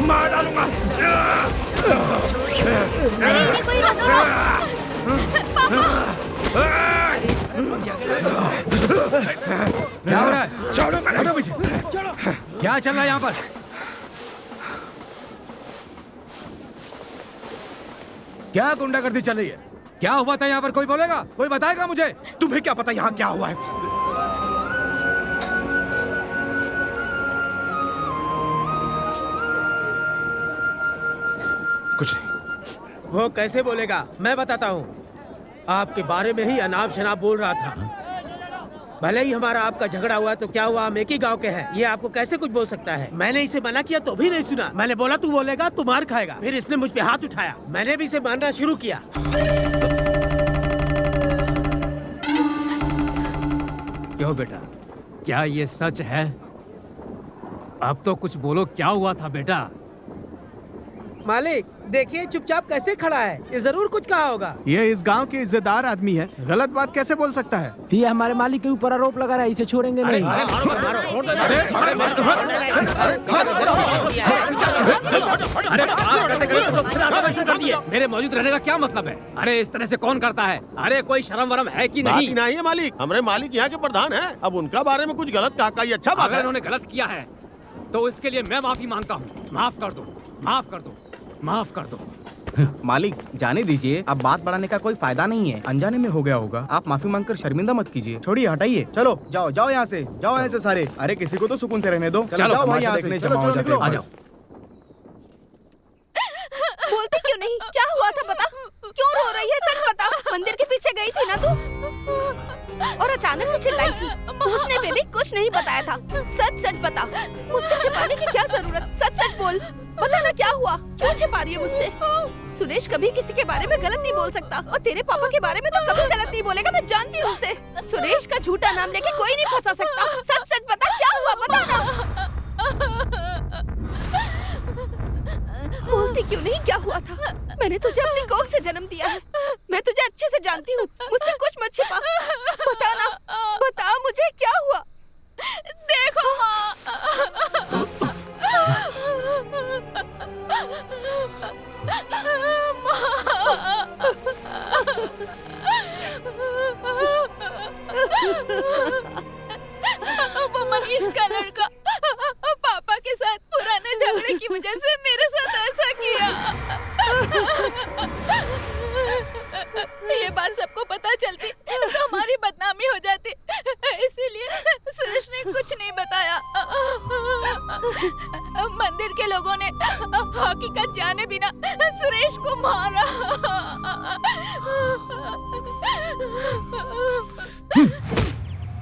C: मार डालूंगा।
H: अरे इन्हें कोई रोको।
B: क्या हो रहा है?
C: छोड़ो
B: हटो पीछे।
C: छोड़ो।
B: क्या चल रहा है यहाँ पर? क्या गुंडागर्दी चल रही है? क्या हुआ था यहाँ पर? कोई बोलेगा? कोई बताएगा मुझे?
N: तुम्हें क्या पता यहाँ क्या हुआ है? कुछ नहीं।
C: वो कैसे बोलेगा? मैं बताता हूँ। आपके बारे में ही अनाप शनाप बोल रहा था। भले ही हमारा आपका झगड़ा हुआ तो क्या हुआ, हम एक ही गांव के हैं। ये आपको कैसे कुछ बोल सकता है? मैंने इसे मना किया तो भी नहीं सुना। मैंने बोला तू बोलेगा तू मार खाएगा। फिर इसने मुझ पे हाथ उठाया। मैंने भी इसे मारना शुरू किया।
L: क्यों बेटा, क्या ये सच है? अब तो कुछ बोलो, क्या हुआ था बेटा?
C: मालिक देखिए चुपचाप कैसे खड़ा है। ये जरूर कुछ कहा होगा।
D: ये इस गांव के इज्जतदार आदमी है, गलत बात कैसे बोल सकता है?
C: ये हमारे मालिक के ऊपर आरोप लगा रहा है, इसे छोड़ेंगे नहीं।
L: मेरे मौजूद रहने का क्या मतलब है? अरे इस तरह से कौन करता है? अरे कोई शर्म वरम है कि नहीं?
E: नहीं है मालिक, हमारे मालिक यहाँ के प्रधान हैं। अब उनका बारे में कुछ गलत कहा, ये अच्छा बात
L: अगर
E: है।
L: उन्होंने गलत किया है तो इसके लिए मैं माफी मांगता हूँ। माफ कर दो, माफ कर दो, माफ कर दो।
R: मालिक जाने दीजिए, अब बात बढ़ाने का कोई फायदा नहीं है। अनजाने में हो गया होगा, आप माफी मांगकर शर्मिंदा मत कीजिए। छोड़िए, हटाइए। चलो जाओ जाओ यहाँ से, जाओ यहाँ से सारे। अरे किसी को तो सुकून से रहने दो। चलो जाओ भाई, यहाँ से जमा हो जाते हैं।
L: आ जाओ।
Q: बोलती क्यों नहीं? क्या हुआ था बता? क्यों रो रही है? सच बता। मंदिर के पीछे गई थी ना तू, और अचानक से चिल्लाई थी। पूछने पे भी कुछ नहीं बताया था। सच सच बता, मुझसे छिपाने की क्या जरूरत? सच सच बोल, बता ना क्या हुआ? क्यों छिपा रही है मुझसे? सुरेश कभी किसी के बारे में गलत नहीं बोल सकता, और तेरे पापा के बारे में तो कभी गलत नहीं बोलेगा। मैं जानती हूँ उसे। सुरेश का झूठा नाम लेके कोई नहीं फंसा सकता। सच सच बता, क्या हुआ? बता ना। बोलती क्यों नहीं? क्या हुआ था? मैंने तुझे अपनी कोख से जन्म दिया है। मैं तुझे अच्छे से जानती हूँ। मुझसे कुछ मत छिपा। बता ना, बता मुझे क्या हुआ?
G: देखो माँ, वो मनीष का लड़का पापा के साथ पुराने झगड़े की वजह से मेरे साथ ऐसा किया। ये बात सबको पता चलती तो हमारी बदनामी हो जाती, इसीलिए सुरेश ने कुछ नहीं बताया। मंदिर के लोगों ने हकीकत जाने बिना सुरेश को मारा।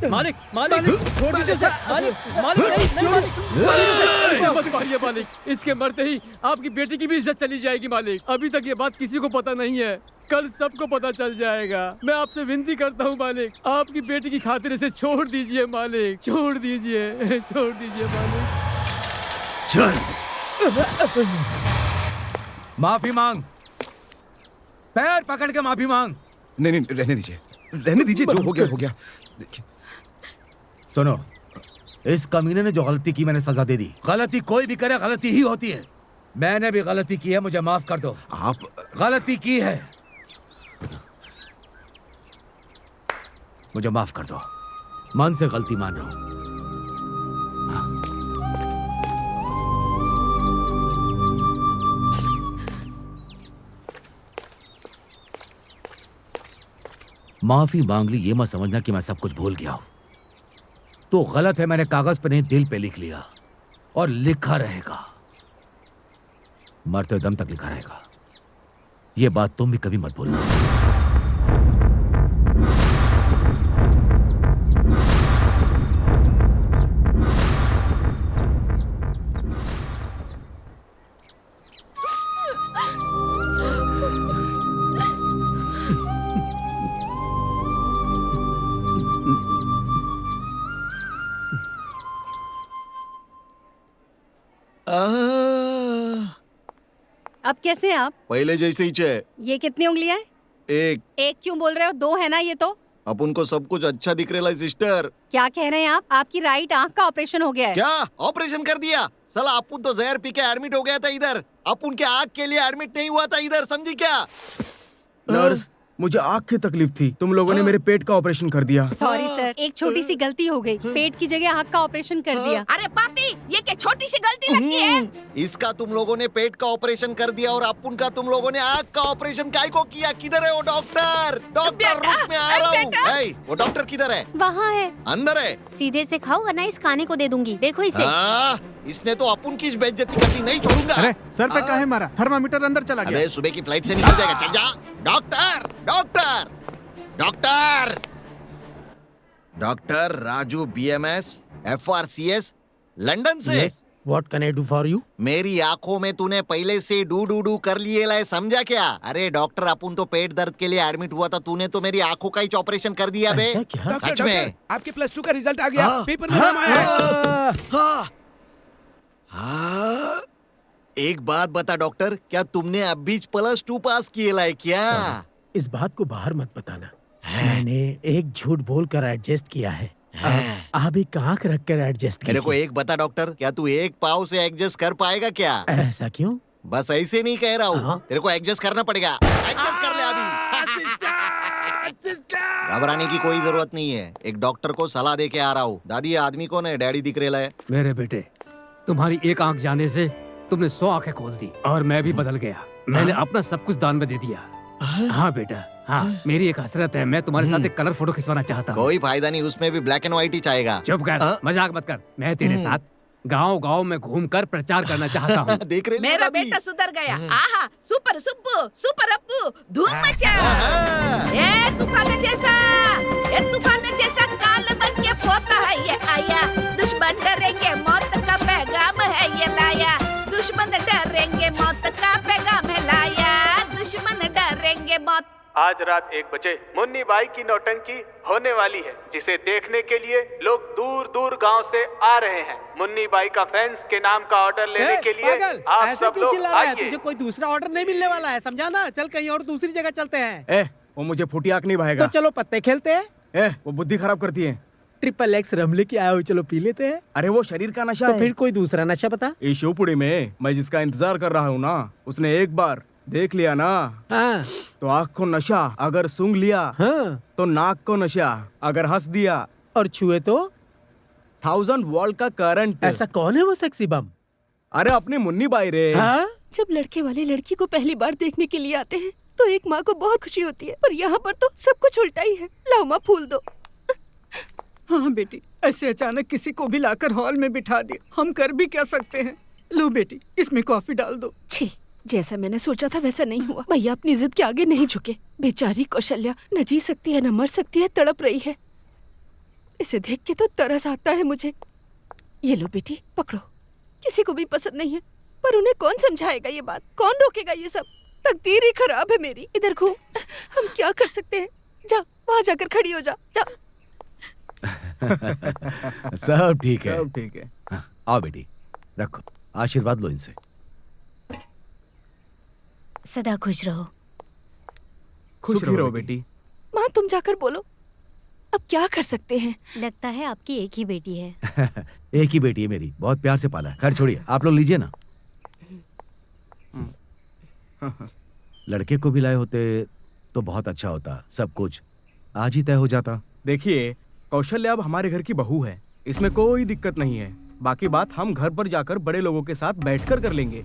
L: मालिक, मालिक, छोड़ दीजिए उसे। मालिक, मालिक, नहीं, मालिक, इसे मत मारिए मालिक। इसके मरते ही आपकी बेटी की भी इज्जत चली जाएगी मालिक। अभी तक ये बात किसी को पता नहीं है, कल सबको पता चल जाएगा। मैं आपसे विनती करता हूँ मालिक, आपकी बेटी की खातिर इसे छोड़ दीजिए मालिक, छोड़ दीजिए, छोड़ दीजिए मालिक।
B: चल, माफी मांग, पैर पकड़ के माफी मांग।
N: नहीं नहीं, रहने दीजिए, रहने दीजिए। जो हो गया हो गया। देखिए,
B: सुनो, इस कमीने ने जो गलती की मैंने सजा दे दी। गलती कोई भी करे, गलती ही होती है। मैंने भी गलती की है, मुझे माफ कर दो।
N: आप
B: गलती की है, मुझे माफ कर दो। मन से गलती मान रहा हूं। माफी मांग ली, ये मत समझना कि मैं सब कुछ भूल गया हूं। तो गलत है, मैंने कागज पे नहीं दिल पे लिख लिया, और लिखा रहेगा, मरते दम तक लिखा रहेगा। ये बात तुम भी कभी मत भूलना।
J: अब कैसे हैं आप?
M: पहले जैसे ही छे।
J: ये कितनी उंगलियां हैं?
M: एक।
J: एक क्यों बोल रहे हो? दो है ना ये तो।
M: अपन को सब कुछ अच्छा दिख रहा है सिस्टर।
J: क्या कह रहे हैं आप? आपकी राइट आंख का ऑपरेशन हो गया है।
M: क्या ऑपरेशन कर दिया? साला अपुन तो जहर पी के एडमिट हो गया था इधर। अपुन के आंख के लिए एडमिट नहीं हुआ था इधर, समझी क्या?
R: नर्स, मुझे आँख की तकलीफ थी, तुम लोगों ने मेरे पेट का ऑपरेशन कर दिया।
J: सॉरी सर, एक छोटी सी गलती हो गई, पेट की जगह आँख का ऑपरेशन कर दिया।
H: अरे पापी, ये क्या छोटी सी गलती लगती है?
M: इसका तुम लोगों ने पेट का ऑपरेशन कर दिया और अपुन का तुम लोगों ने आँख का ऑपरेशन काहे को किया? किधर है वो डॉक्टर? डॉक्टर रुक, मैं आ रहा हूँ। वो डॉक्टर किधर है?
O: वहाँ है।
M: अंदर है?
O: सीधे से खाओ वरना इस खाने को दे दूंगी। देखो इसे।
M: इसने तो अपुन की बेइज्जती करनी नहीं छोड़ूंगा।
D: अरे सर पे काहे मारा? थर्मामीटर अंदर चला गया।
M: अबे सुबह की फ्लाइट से निकल जाएगा। चल जा। Doctor, doctor, doctor, doctor Raju BMS FRCS London से।
C: Yes, what can I do for you?
M: मेरी आंखों में तूने पहले से डू कर लिए लाए, समझा क्या? अरे डॉक्टर, अपुन तो पेट दर्द के लिए एडमिट हुआ था, तूने तो मेरी आंखों का ही ऑपरेशन कर दिया बे। सच में?
C: आपके +2 का रिजल्ट आ गया। पेपर में
M: हाँ। एक बात बता डॉक्टर, क्या तुमने अब भी +2 पास किए लाए क्या?
C: इस बात को बाहर मत बताना। मैंने एक झूठ बोलकर एडजस्ट किया है। आप एक आंख रख कर एडजस्ट कीजिए।
M: मेरे को एक बता डॉक्टर, क्या तू एक पाव से एडजस्ट कर पाएगा क्या?
C: ऐसा क्यों?
M: बस ऐसे नहीं कह रहा हूँ, तेरे को एडजस्ट करना पड़ेगा। एडजस्ट कर ले अभी। घबराने की कोई जरूरत नहीं है, एक डॉक्टर को सलाह दे के आ रहा हूँ। दादी ये आदमी कौन है? डैडी दिख रहा है।
L: मेरे बेटे, तुम्हारी एक आंख जाने से तुमने 100 आंखें खोल दी और मैं भी बदल गया। मैंने अपना सब कुछ दान में दे दिया। हाँ बेटा, हाँ, मेरी एक हसरत है, मैं तुम्हारे साथ एक कलर फोटो खिंचवाना चाहता हूँ।
M: कोई फायदा नहीं, उसमें भी ब्लैक एंड व्हाइट ही चाहेगा।
L: चुप कर, मजाक मत कर। मैं तेरे साथ गांव-गांव में घूमकर प्रचार करना चाहता हूँ।
M: देख रहे
H: मेरा बेटा सुधर गया। आहा, सुपर सुप्पू, सुपर अप्पू, धूम मचा। ये तूफान जैसा काल बन के पोता है ये आया। दुश्मन डरेंगे, मौत का पैगाम है ये लाया। दुश्मन डरेंगे, मौत का पैगाम है लाया। दुश्मन डरेंगे, मौत।
D: आज रात 1 बजे मुन्नी बाई की नौटंकी होने वाली है, जिसे देखने के लिए लोग दूर दूर गांव से आ रहे हैं। मुन्नी बाई का फैंस के नाम का ऑर्डर लेने के लिए आप
C: ऐसे
D: सब
C: क्यों
D: लोग
C: चिल्ला रहा है?
D: आइए।
C: तुझे कोई दूसरा ऑर्डर नहीं मिलने वाला है, समझा ना? चल कहीं और दूसरी जगह चलते हैं।
R: वो मुझे फुटी आंख नहीं भाएगा।
C: तो चलो पत्ते खेलते हैं।
R: वो बुद्धि खराब करती है।
C: XXX रम लेके आया हो, चलो पी लेते हैं।
R: अरे वो शरीर का नशा
C: तो
R: है।
C: फिर कोई दूसरा नशा बता।
R: इस शिवपुरी में मैं जिसका इंतजार कर रहा हूँ ना, उसने एक बार देख लिया ना,
C: हाँ।
R: तो आँख को नशा, अगर सूंघ लिया
C: हाँ।
R: तो नाक को नशा, अगर हंस दिया
C: और छुए तो
R: 1000 वोल्ट का करंट।
C: ऐसा कौन है वो सेक्सी बम?
R: अरे अपनी मुन्नी बाई रे।
C: हाँ?
Q: जब लड़के वाले लड़की को पहली बार देखने के लिए आते हैं तो एक माँ को बहुत खुशी होती है, पर यहाँ पर तो सब कुछ उल्टा ही है। लाओ माँ, फूल दो।
A: हाँ बेटी, ऐसे अचानक किसी को भी लाकर हॉल में बिठा दिया, हम कर भी क्या सकते हैं? लो बेटी, इसमें कॉफी डाल दो।
Q: छी, जैसा मैंने सोचा था वैसा नहीं हुआ। भैया अपनी जिद के आगे नहीं झुके। बेचारी कौशल्या न जी सकती है, न मर सकती है, तड़प रही है। इसे देख के तो तरस आता है मुझे। ये लो बेटी, पकड़ो। किसी को भी पसंद नहीं है, पर उन्हें कौन समझाएगा ये बात? कौन रोकेगा ये सब? तकदीर ही खराब है मेरी। इधर घूम, हम क्या कर सकते हैं? जा, वहाँ जाकर खड़ी हो जा। जा।
B: सब ठीक है।
R: सब ठीक है।
B: हाँ, आओ बेटी, रखो, आशीर्वाद लो इनसे।
O: सदा खुश रहो।
R: खुश रहो बेटी।
Q: माँ तुम जाकर बोलो, अब क्या कर सकते हैं?
O: लगता है आपकी एक ही बेटी है।
B: एक ही बेटी है मेरी, बहुत प्यार से पाला है। खैर छोड़िए, आप लोग लीजिए ना। लड़के को भी लाए होते तो बहुत अच्छा होता, सब कुछ आज ही तय हो जाता।
R: देखिए, कौशल्या अब हमारे घर की बहू है, इसमें कोई दिक्कत नहीं है। बाकी बात हम घर पर जाकर बड़े लोगों के साथ बैठकर कर लेंगे।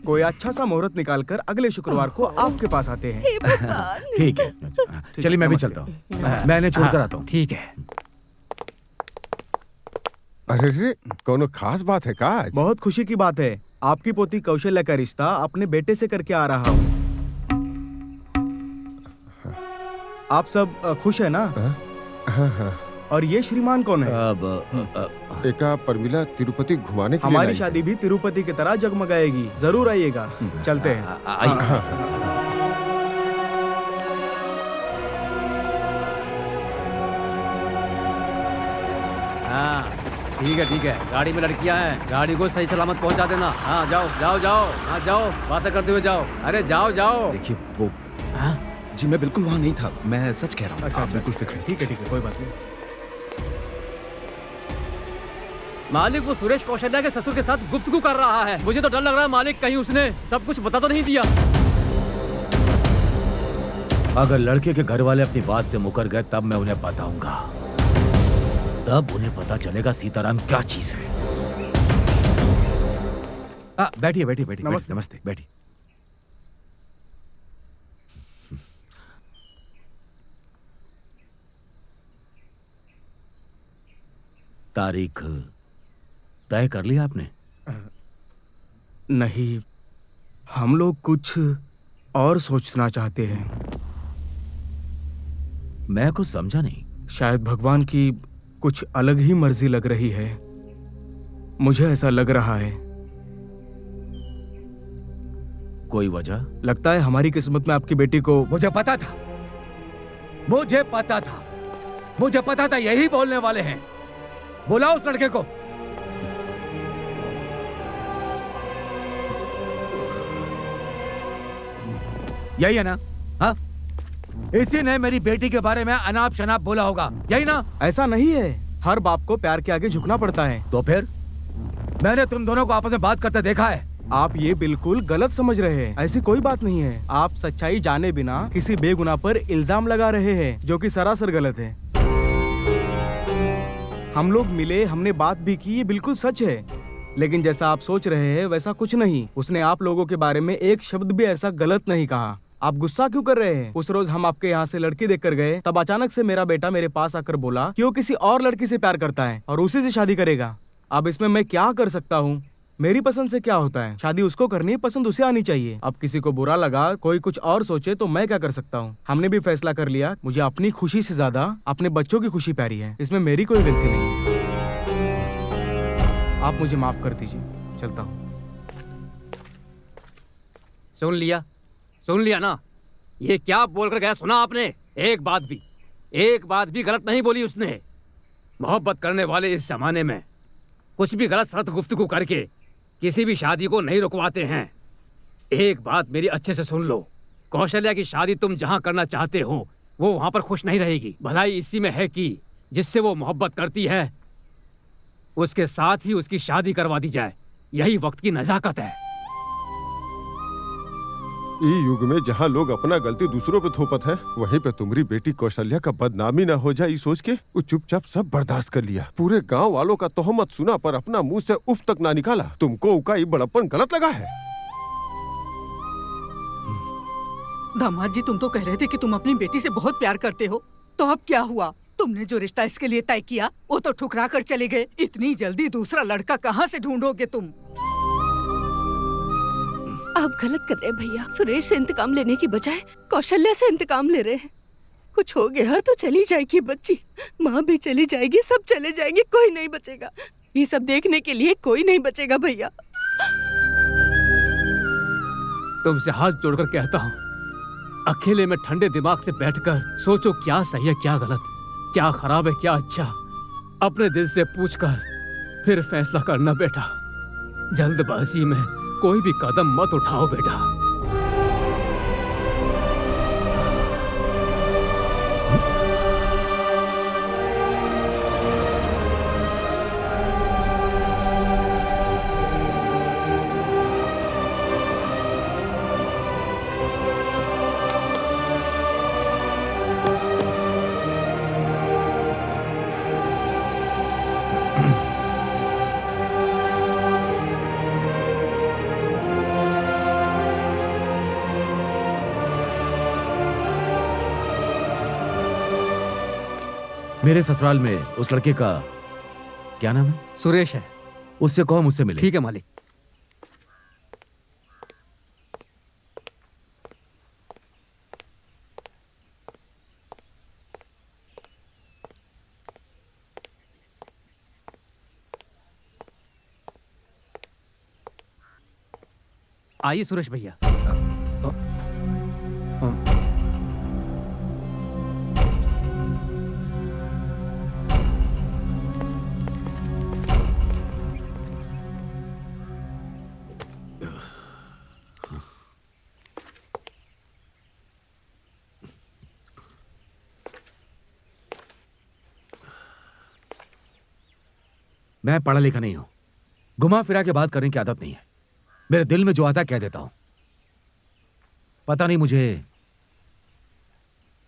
R: कोई अच्छा सा मुहूर्त निकालकर अगले शुक्रवार को आपके पास आते हैं।
B: ठीक है, चलिए मैं भी चलता हूँ, मैं इन्हें छोड़कर आता हूँ।
L: ठीक है।
K: अरे रे, कोनो खास बात है का आज?
R: बहुत खुशी की बात है, आपकी पोती कौशल्या का रिश्ता अपने बेटे से करके आ रहा हूँ। आप सब खुश है ना?
K: हाँ।
R: और ये श्रीमान कौन है?
K: एका परमिला तिरुपति घुमाने के लिए
R: हमारी
K: लाई।
R: शादी भी तिरुपति की तरह जगमगाएगी। जरूर आइएगा। चलते हैं।
L: हाँ, ठीक है। गाड़ी में लड़कियां हैं, गाड़ी को सही सलामत पहुंचा देना। हाँ, जाओ। हाँ, जाओ, बातें करते हुए जाओ। अरे जाओ।
N: देखिए वो जी, मैं बिल्कुल वहाँ नहीं था, मैं सच कह रहा हूँ।
R: अच्छा,
N: आप बिल्कुल फिक्र।
R: ठीक है, कोई बात नहीं।
L: मालिक वो सुरेश कौशल्या के ससुर के साथ गुफ्तगू कर रहा है। मुझे तो डर लग रहा है मालिक, कहीं उसने सब कुछ बता तो नहीं दिया।
B: अगर लड़के के घर वाले अपनी बात से मुकर गए तब मैं उन्हें बताऊंगा। तब उन्हें पता चलेगा सीताराम क्या चीज है। बैठिए बैठिए बैठिए। नमस्ते नमस्ते, बैठिए। तारीख तय कर लिया आपने?
R: नहीं, हम लोग कुछ और सोचना चाहते हैं।
B: मैं कुछ समझा नहीं।
R: शायद भगवान की कुछ अलग ही मर्जी लग रही है, मुझे ऐसा लग रहा है।
B: कोई वजह?
R: लगता है हमारी किस्मत में आपकी बेटी को।
B: मुझे पता था, मुझे पता था, मुझे पता था यही बोलने वाले हैं। बुलाओ उस लड़के को। यही है ना? हाँ, इसी ने मेरी बेटी के बारे में अनाप शनाप बोला होगा, यही ना?
R: ऐसा नहीं है, हर बाप को प्यार के आगे झुकना पड़ता है।
B: तो फिर मैंने तुम दोनों को आपस में बात करते देखा है।
R: आप ये बिल्कुल गलत समझ रहे हैं, ऐसी कोई बात नहीं है। आप सच्चाई जाने बिना किसी बेगुनाह पर इल्जाम लगा रहे हैं, जो कि सरासर गलत है। हम लोग मिले, हमने बात भी की, ये बिल्कुल सच है। लेकिन जैसा आप सोच रहे हैं वैसा कुछ नहीं। उसने आप लोगों के बारे में एक शब्द भी ऐसा गलत नहीं कहा। आप गुस्सा क्यों कर रहे हैं? उस रोज हम आपके यहाँ से लड़की देखकर गए, तब अचानक से मेरा बेटा मेरे पास आकर बोला कि वो किसी और लड़की से प्यार करता है और उसी से शादी करेगा। अब इसमें मैं क्या कर सकता हूँ? मेरी पसंद से क्या होता है? शादी उसको करनी है, पसंद उसे आनी चाहिए। अब किसी को बुरा लगा, कोई कुछ और सोचे तो मैं क्या कर सकता हूँ? हमने भी फैसला कर लिया। मुझे अपनी खुशी से ज्यादा अपने बच्चों की खुशी प्यारी है, इसमें मेरी कोई गलती नहीं है। आप मुझे माफ कर दीजिए, चलता हूँ।
L: सुन लिया ना? ये क्या बोलकर गया, सुना आपने? एक बात भी गलत नहीं बोली उसने। मोहब्बत करने वाले इस जमाने में कुछ भी गलत सलत गुफ्तगू करके किसी भी शादी को नहीं रुकवाते हैं। एक बात मेरी अच्छे से सुन लो, कौशल्या की शादी तुम जहां करना चाहते हो वो वहां पर खुश नहीं रहेगी। भलाई इसी में है कि जिससे वो मोहब्बत करती है उसके साथ ही उसकी शादी करवा दी जाए। यही वक्त की नजाकत है।
K: ई युग में जहाँ लोग अपना गलती दूसरों पे थोपत है, वहीं पे तुम्हारी बेटी कौशल्या का बदनामी न हो जाए, सोच के वो चुपचाप सब बर्दाश्त कर लिया। पूरे गांव वालों का तोहमत सुना पर अपना मुंह से उफ तक ना निकाला। तुमको उका ये बड़प्पन गलत लगा है?
A: दामाद जी, तुम तो कह रहे थे कि तुम अपनी बेटी से बहुत प्यार करते हो, तो अब क्या हुआ? तुमने जो रिश्ता इसके लिए तय किया वो तो ठुकरा कर चले गए। इतनी जल्दी दूसरा लड़का कहाँ से ढूंढोगे तुम?
Q: आप गलत कर रहे हैं भैया। सुरेश से इंतकाम लेने की बजाय कौशल्या से इंतकाम ले रहे हैं। कुछ हो गया तो चली जाएगी बच्ची, माँ भी चली जाएगी, सब चले जाएंगे, कोई नहीं बचेगा। ये सब देखने के लिए कोई नहीं बचेगा भैया।
L: तुमसे हाथ जोड़कर कहता हूँ, अकेले में ठंडे दिमाग से बैठकर सोचो क्या सही है क्या गलत, क्या खराब है क्या अच्छा। अपने दिल से पूछकर फिर फैसला करना बेटा। जल्दबाजी में कोई भी कदम मत उठाओ बेटा।
B: मेरे ससुराल में उस लड़के का क्या नाम है?
L: सुरेश है।
B: उससे कहो मुझसे मिले।
L: ठीक है मालिक। आइए सुरेश भैया।
B: मैं पढ़ा लिखा नहीं हूं, घुमा फिरा के बात करने की आदत नहीं है। मेरे दिल में जो आता है कह देता हूं। पता नहीं मुझे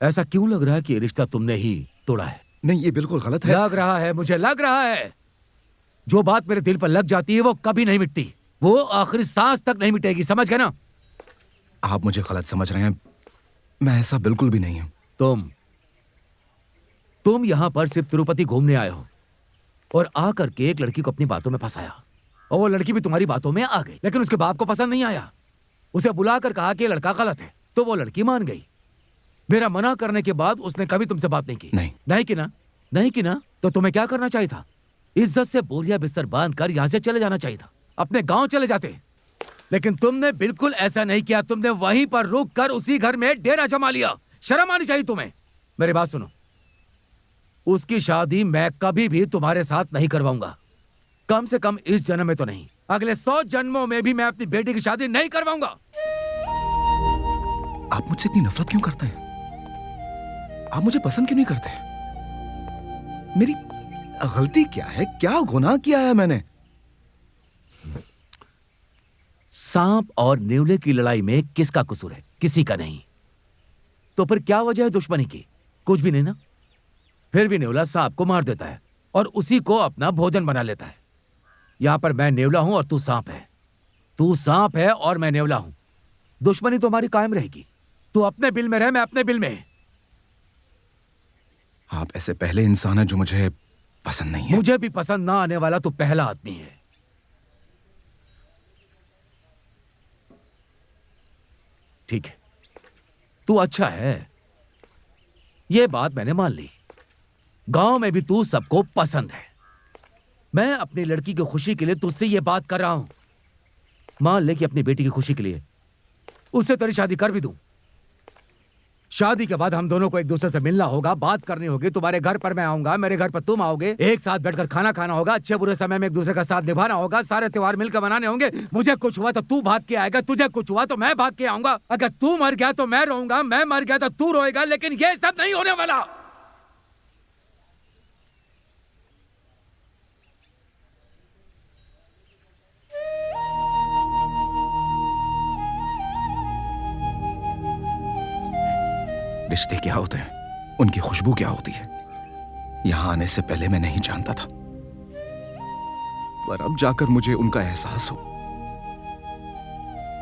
B: ऐसा क्यों लग रहा है कि ये रिश्ता तुमने ही तोड़ा है?
N: नहीं, ये बिल्कुल गलत है।
B: लग रहा है, मुझे लग रहा है। जो बात मेरे दिल पर लग जाती है वो कभी नहीं मिटती, वो आखिरी सांस तक नहीं मिटेगी, समझ गए ना?
N: आप मुझे गलत समझ रहे हैं, मैं ऐसा बिल्कुल भी नहीं हूं।
B: तुम यहाँ पर सिर्फ तिरुपति घूमने आए हो और आकर के एक लड़की को अपनी बातों में फंसाया, और वो लड़की भी तुम्हारी बातों में आ गई, लेकिन उसके बाप को पसंद नहीं आया। उसे बुलाकर कहा कि ये लड़का गलत है, तो वो लड़की मान गई। मेरा मना करने के बाद उसने कभी तुमसे बात नहीं की। नहीं की ना? तो तुम्हें क्या करना चाहिए था? इज्जत से बोरिया बिस्तर बांध कर यहाँ से चले जाना चाहिए था, अपने गांव चले जाते। लेकिन तुमने बिल्कुल ऐसा नहीं किया, तुमने वहीं पर रुक कर उसी घर में डेरा जमा लिया। शर्म आनी चाहिए तुम्हें। मेरी बात सुनो, उसकी शादी मैं कभी भी तुम्हारे साथ नहीं करवाऊंगा, कम से कम इस जन्म में तो नहीं, अगले 100 जन्मों में भी मैं अपनी बेटी की शादी नहीं करवाऊंगा।
N: आप मुझसे इतनी नफरत क्यों करते हैं? आप मुझे पसंद क्यों नहीं करते? मेरी गलती क्या है? क्या गुनाह किया है मैंने?
B: सांप और नेवले की लड़ाई में किसका कसूर है? किसी का नहीं। तो फिर क्या वजह है दुश्मनी की? कुछ भी नहीं ना। फिर भी नेवला सांप को मार देता है और उसी को अपना भोजन बना लेता है। यहां पर मैं नेवला हूं और तू सांप है। तू सांप है और मैं नेवला हूं। दुश्मनी तो हमारी कायम रहेगी। तू अपने बिल में रह, मैं अपने बिल में।
N: आप ऐसे पहले इंसान हैं जो मुझे पसंद नहीं है।
B: मुझे भी पसंद ना आने वाला तू पहला आदमी है। ठीक है, तू अच्छा है, ये बात मैंने मान ली। गांव में भी तू सबको पसंद है। मैं अपनी लड़की की खुशी के लिए तुझसे ये बात कर रहा हूं। मान ले कि अपनी बेटी की खुशी के लिए उससे तेरी शादी कर भी दूं। शादी के बाद हम दोनों को एक दूसरे से मिलना होगा, बात करनी होगी। तुम्हारे घर पर मैं आऊंगा, मेरे घर पर तुम आओगे, एक साथ बैठकर खाना खाना होगा, अच्छे बुरे समय में एक दूसरे का साथ निभाना होगा, सारे त्योहार मिलकर मनाने होंगे। मुझे कुछ हुआ तो तू भाग के आएगा, तुझे कुछ हुआ तो मैं भाग के आऊंगा। अगर तू मर गया तो मैं रोऊंगा, मैं मर गया तो तू रोएगा, लेकिन ये सब नहीं होने वाला।
N: रिश्ते क्या होते हैं, उनकी खुशबू क्या होती है, यहां आने से पहले मैं नहीं जानता था, पर अब जाकर मुझे उनका एहसास हो।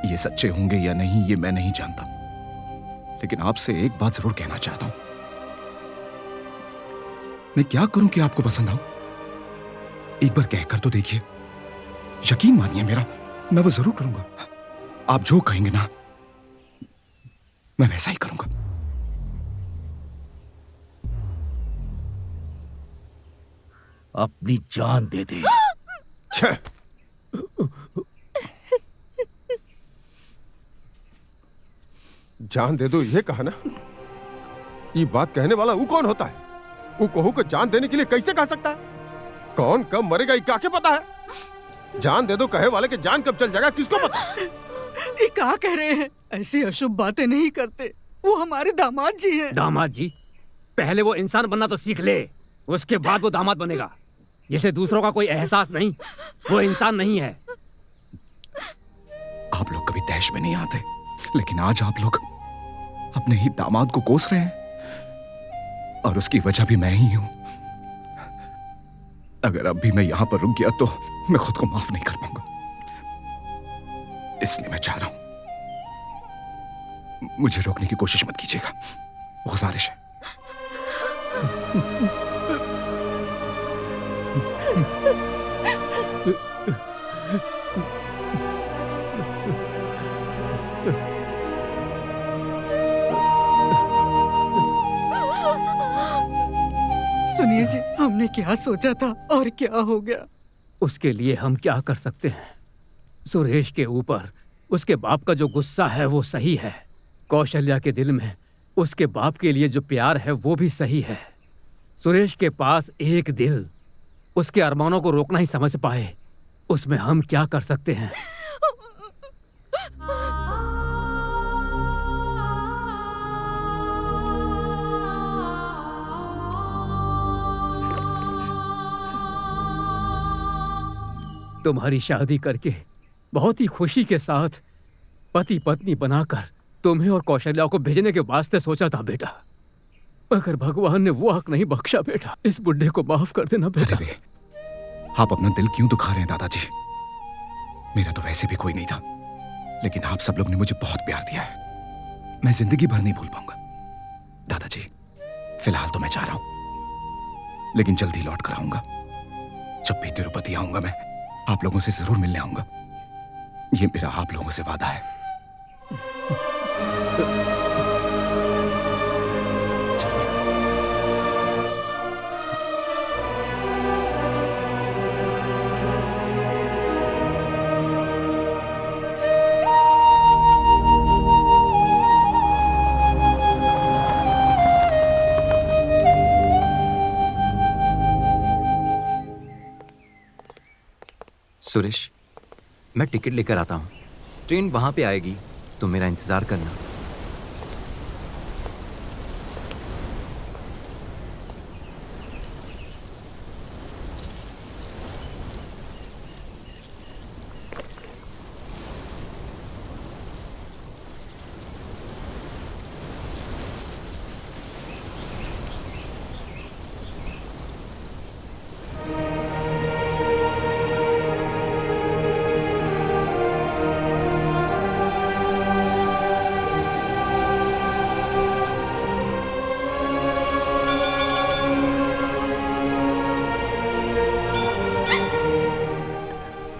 N: ये सच्चे होंगे या नहीं ये मैं नहीं जानता, लेकिन आपसे एक बात जरूर कहना चाहता हूं। मैं क्या करूं कि आपको पसंद आऊं? एक बार कहकर तो देखिए, यकीन मानिए मेरा, मैं वो जरूर करूंगा। आप जो कहेंगे ना, मैं वैसा ही करूंगा।
B: अपनी जान दे दे।
K: जान दे दो ये कहा ना? ये बात कहने वाला वो कौन होता है? वो कहू को जान देने के लिए कैसे कह सकता है? कौन कब मरेगा ये क्या पता है? जान दे दो कहे वाले के जान कब चल जाएगा किसको पता?
A: ये क्या कह रहे हैं? ऐसी अशुभ बातें नहीं करते। वो हमारे दामाद जी हैं।
L: दामाद जी? पहले वो इंसान बनना तो सीख ले, उसके बाद वो दामाद बनेगा। जिसे दूसरों का कोई एहसास नहीं, वो इंसान नहीं है।
N: आप लोग कभी तैश में नहीं आते, लेकिन आज आप लोग अपने ही दामाद को कोस रहे हैं, और उसकी वजह भी मैं ही हूं। अगर अब भी मैं यहां पर रुक गया तो मैं खुद को माफ नहीं कर पाऊंगा। इसलिए मैं चाह रहा हूं, मुझे रोकने की कोशिश मत कीजिएगा, गुजारिश है।
A: सुनिए जी, हमने क्या सोचा था और क्या हो गया।
L: उसके लिए हम क्या कर सकते हैं? सुरेश के ऊपर उसके बाप का जो गुस्सा है वो सही है। कौशल्या के दिल में उसके बाप के लिए जो प्यार है वो भी सही है। सुरेश के पास एक दिल, उसके अरमानों को रोकना ही समझ पाए, उसमें हम क्या कर सकते हैं? तुम्हारी शादी करके बहुत ही खुशी के साथ पति पत्नी बनाकर तुम्हें और कौशल्या को भेजने के वास्ते सोचा था बेटा, मगर भगवान ने वो हक नहीं बख्शा बेटा। इस बुढ़े को माफ कर देना बेटा।
N: आप अपना दिल क्यों दुखा रहे हैं दादाजी? मेरा तो वैसे भी कोई नहीं था, लेकिन आप सब लोग ने मुझे बहुत प्यार दिया है, मैं जिंदगी भर नहीं भूल पाऊंगा। दादाजी फिलहाल तो मैं जा रहा हूं, लेकिन जल्दी लौट कर आऊंगा। जब भी तिरुपति आऊंगा मैं आप लोगों से जरूर मिलने आऊंगा। ये मेरा आप लोगों से वादा है।
I: सुरेश, मैं टिकट लेकर आता हूँ। ट्रेन वहां पे आएगी, तो मेरा इंतजार करना।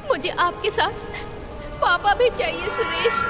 G: मुझे आपके साथ पापा भी चाहिए सुरेश।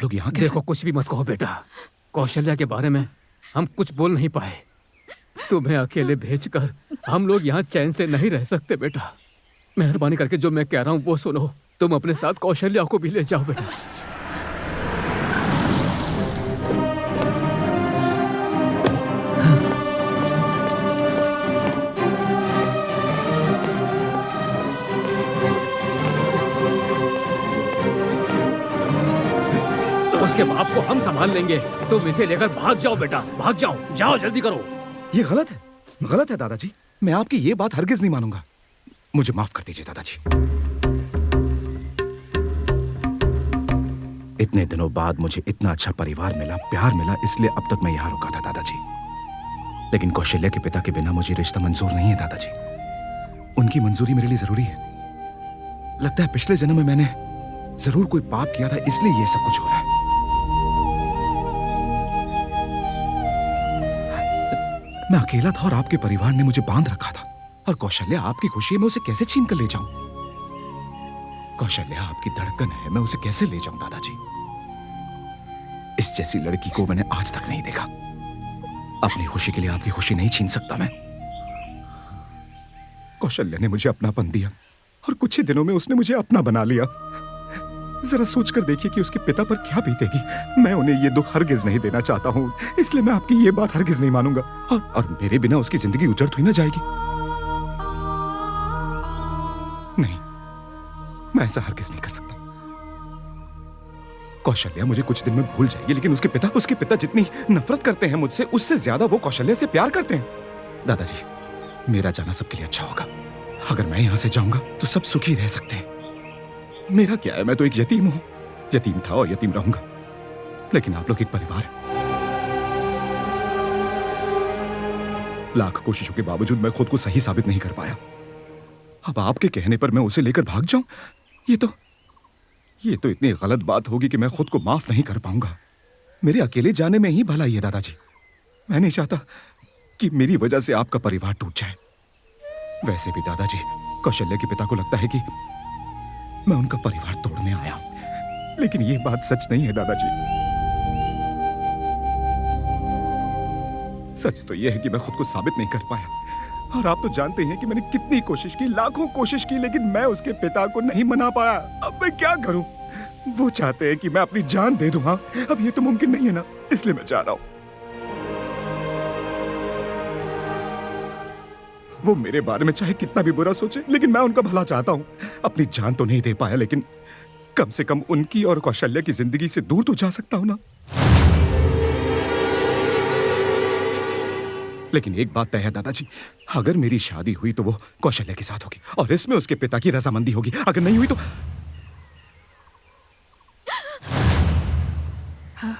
N: लोग यहाँ कैसे?
L: देखो कुछ भी मत कहो बेटा, कौशल्या के बारे में हम कुछ बोल नहीं पाए। तुम्हें अकेले भेजकर हम लोग यहाँ चैन से नहीं रह सकते बेटा। मेहरबानी करके जो मैं कह रहा हूँ वो सुनो। तुम अपने साथ कौशल्या को भी ले जाओ बेटा। उसके बाप को हम संभाल लेंगे, तुम इसे लेकर भाग जाओ बेटा, भाग जाओ, जाओ जल्दी करो।
N: ये गलत है दादाजी। मैं आपकी ये बात हरगिज नहीं मानूंगा। मुझे माफ कर दीजिए दादाजी। इतने दिनों बाद मुझे इतना अच्छा परिवार मिला, प्यार मिला, इसलिए अब तक मैं यहां रुका था दादाजी। लेकिन कौशल्या के पिता के बिना मुझे रिश्ता मंजूर नहीं है दादाजी। उनकी मंजूरी मेरे लिए जरूरी है। लगता है पिछले जन्म में मैंने जरूर कोई पाप किया था, इसलिए ये सब कुछ हो रहा है। मैं अकेला था और आपके परिवार ने मुझे बांध रखा था। और कौशल्या आपकी खुशी है, मैं उसे कैसे छीन कर ले जाऊं? कौशल्या आपकी धड़कन है, मैं उसे कैसे ले जाऊं दादाजी? इस जैसी लड़की को मैंने आज तक नहीं देखा। अपनी खुशी के लिए आपकी खुशी नहीं छीन सकता मैं। कौशल्या ने मुझे अपनापन दिया और कुछ ही दिनों में उसने मुझे अपना बना लिया। जरा सोचकर देखिए कि उसके पिता पर क्या बीतेगी। मैं उन्हें ये दुख हरगिज नहीं देना चाहता हूं, इसलिए मैं आपकी ये बात हरगिज नहीं मानूंगा। और मेरे बिना उसकी जिंदगी उजड़ तो ही ना जाएगी। नहीं, मैं ऐसा हरगिज नहीं कर सकता। कौशल्या मुझे कुछ दिन में भूल जाएगी, लेकिन उसके पिता जितनी नफरत करते हैं मुझसे, उससे ज्यादा वो कौशल्या से प्यार करते हैं। दादाजी, मेरा जाना सबके लिए अच्छा होगा। अगर मैं यहां से जाऊंगा तो सब सुखी रह सकते हैं। मेरा क्या है, मैं तो एक यतीम हूं। यतीम था और यतीम रहूंगा। लेकिन आप लोग एक परिवार है। लाख कोशिशों के बावजूद मैं खुद को सही साबित नहीं कर पाया। अब आपके कहने पर मैं उसे लेकर भाग जाऊं, ये तो इतनी गलत बात होगी कि मैं खुद को माफ नहीं कर पाऊंगा। मेरे अकेले जाने में ही भलाई है दादाजी। मैं नहीं चाहता कि मेरी वजह से आपका परिवार टूट जाए। वैसे भी दादाजी, कौशल्या के पिता को लगता है कि मैं उनका परिवार तोड़ने आया हूं, लेकिन ये बात सच नहीं है दादाजी। सच तो यह है कि मैं खुद को साबित नहीं कर पाया। और आप तो जानते हैं कि मैंने कितनी कोशिश की, लाखों कोशिश की, लेकिन मैं उसके पिता को नहीं मना पाया। अब मैं क्या करूं? वो चाहते हैं कि मैं अपनी जान दे दूं। हाँ, अब ये तो मुमकिन नहीं है ना, इसलिए मैं चाह रहा हूं। वो मेरे बारे में चाहे कितना भी बुरा सोचे, लेकिन मैं उनका भला चाहता हूं। अपनी जान तो नहीं दे पाया, लेकिन कम से कम उनकी और कौशल्या की जिंदगी से दूर तो जा सकता हूं ना। लेकिन एक बात तय है दादाजी, अगर मेरी शादी हुई तो वो कौशल्या के साथ होगी और इसमें उसके पिता की रजामंदी होगी। अगर नहीं हुई तो
O: हाँ।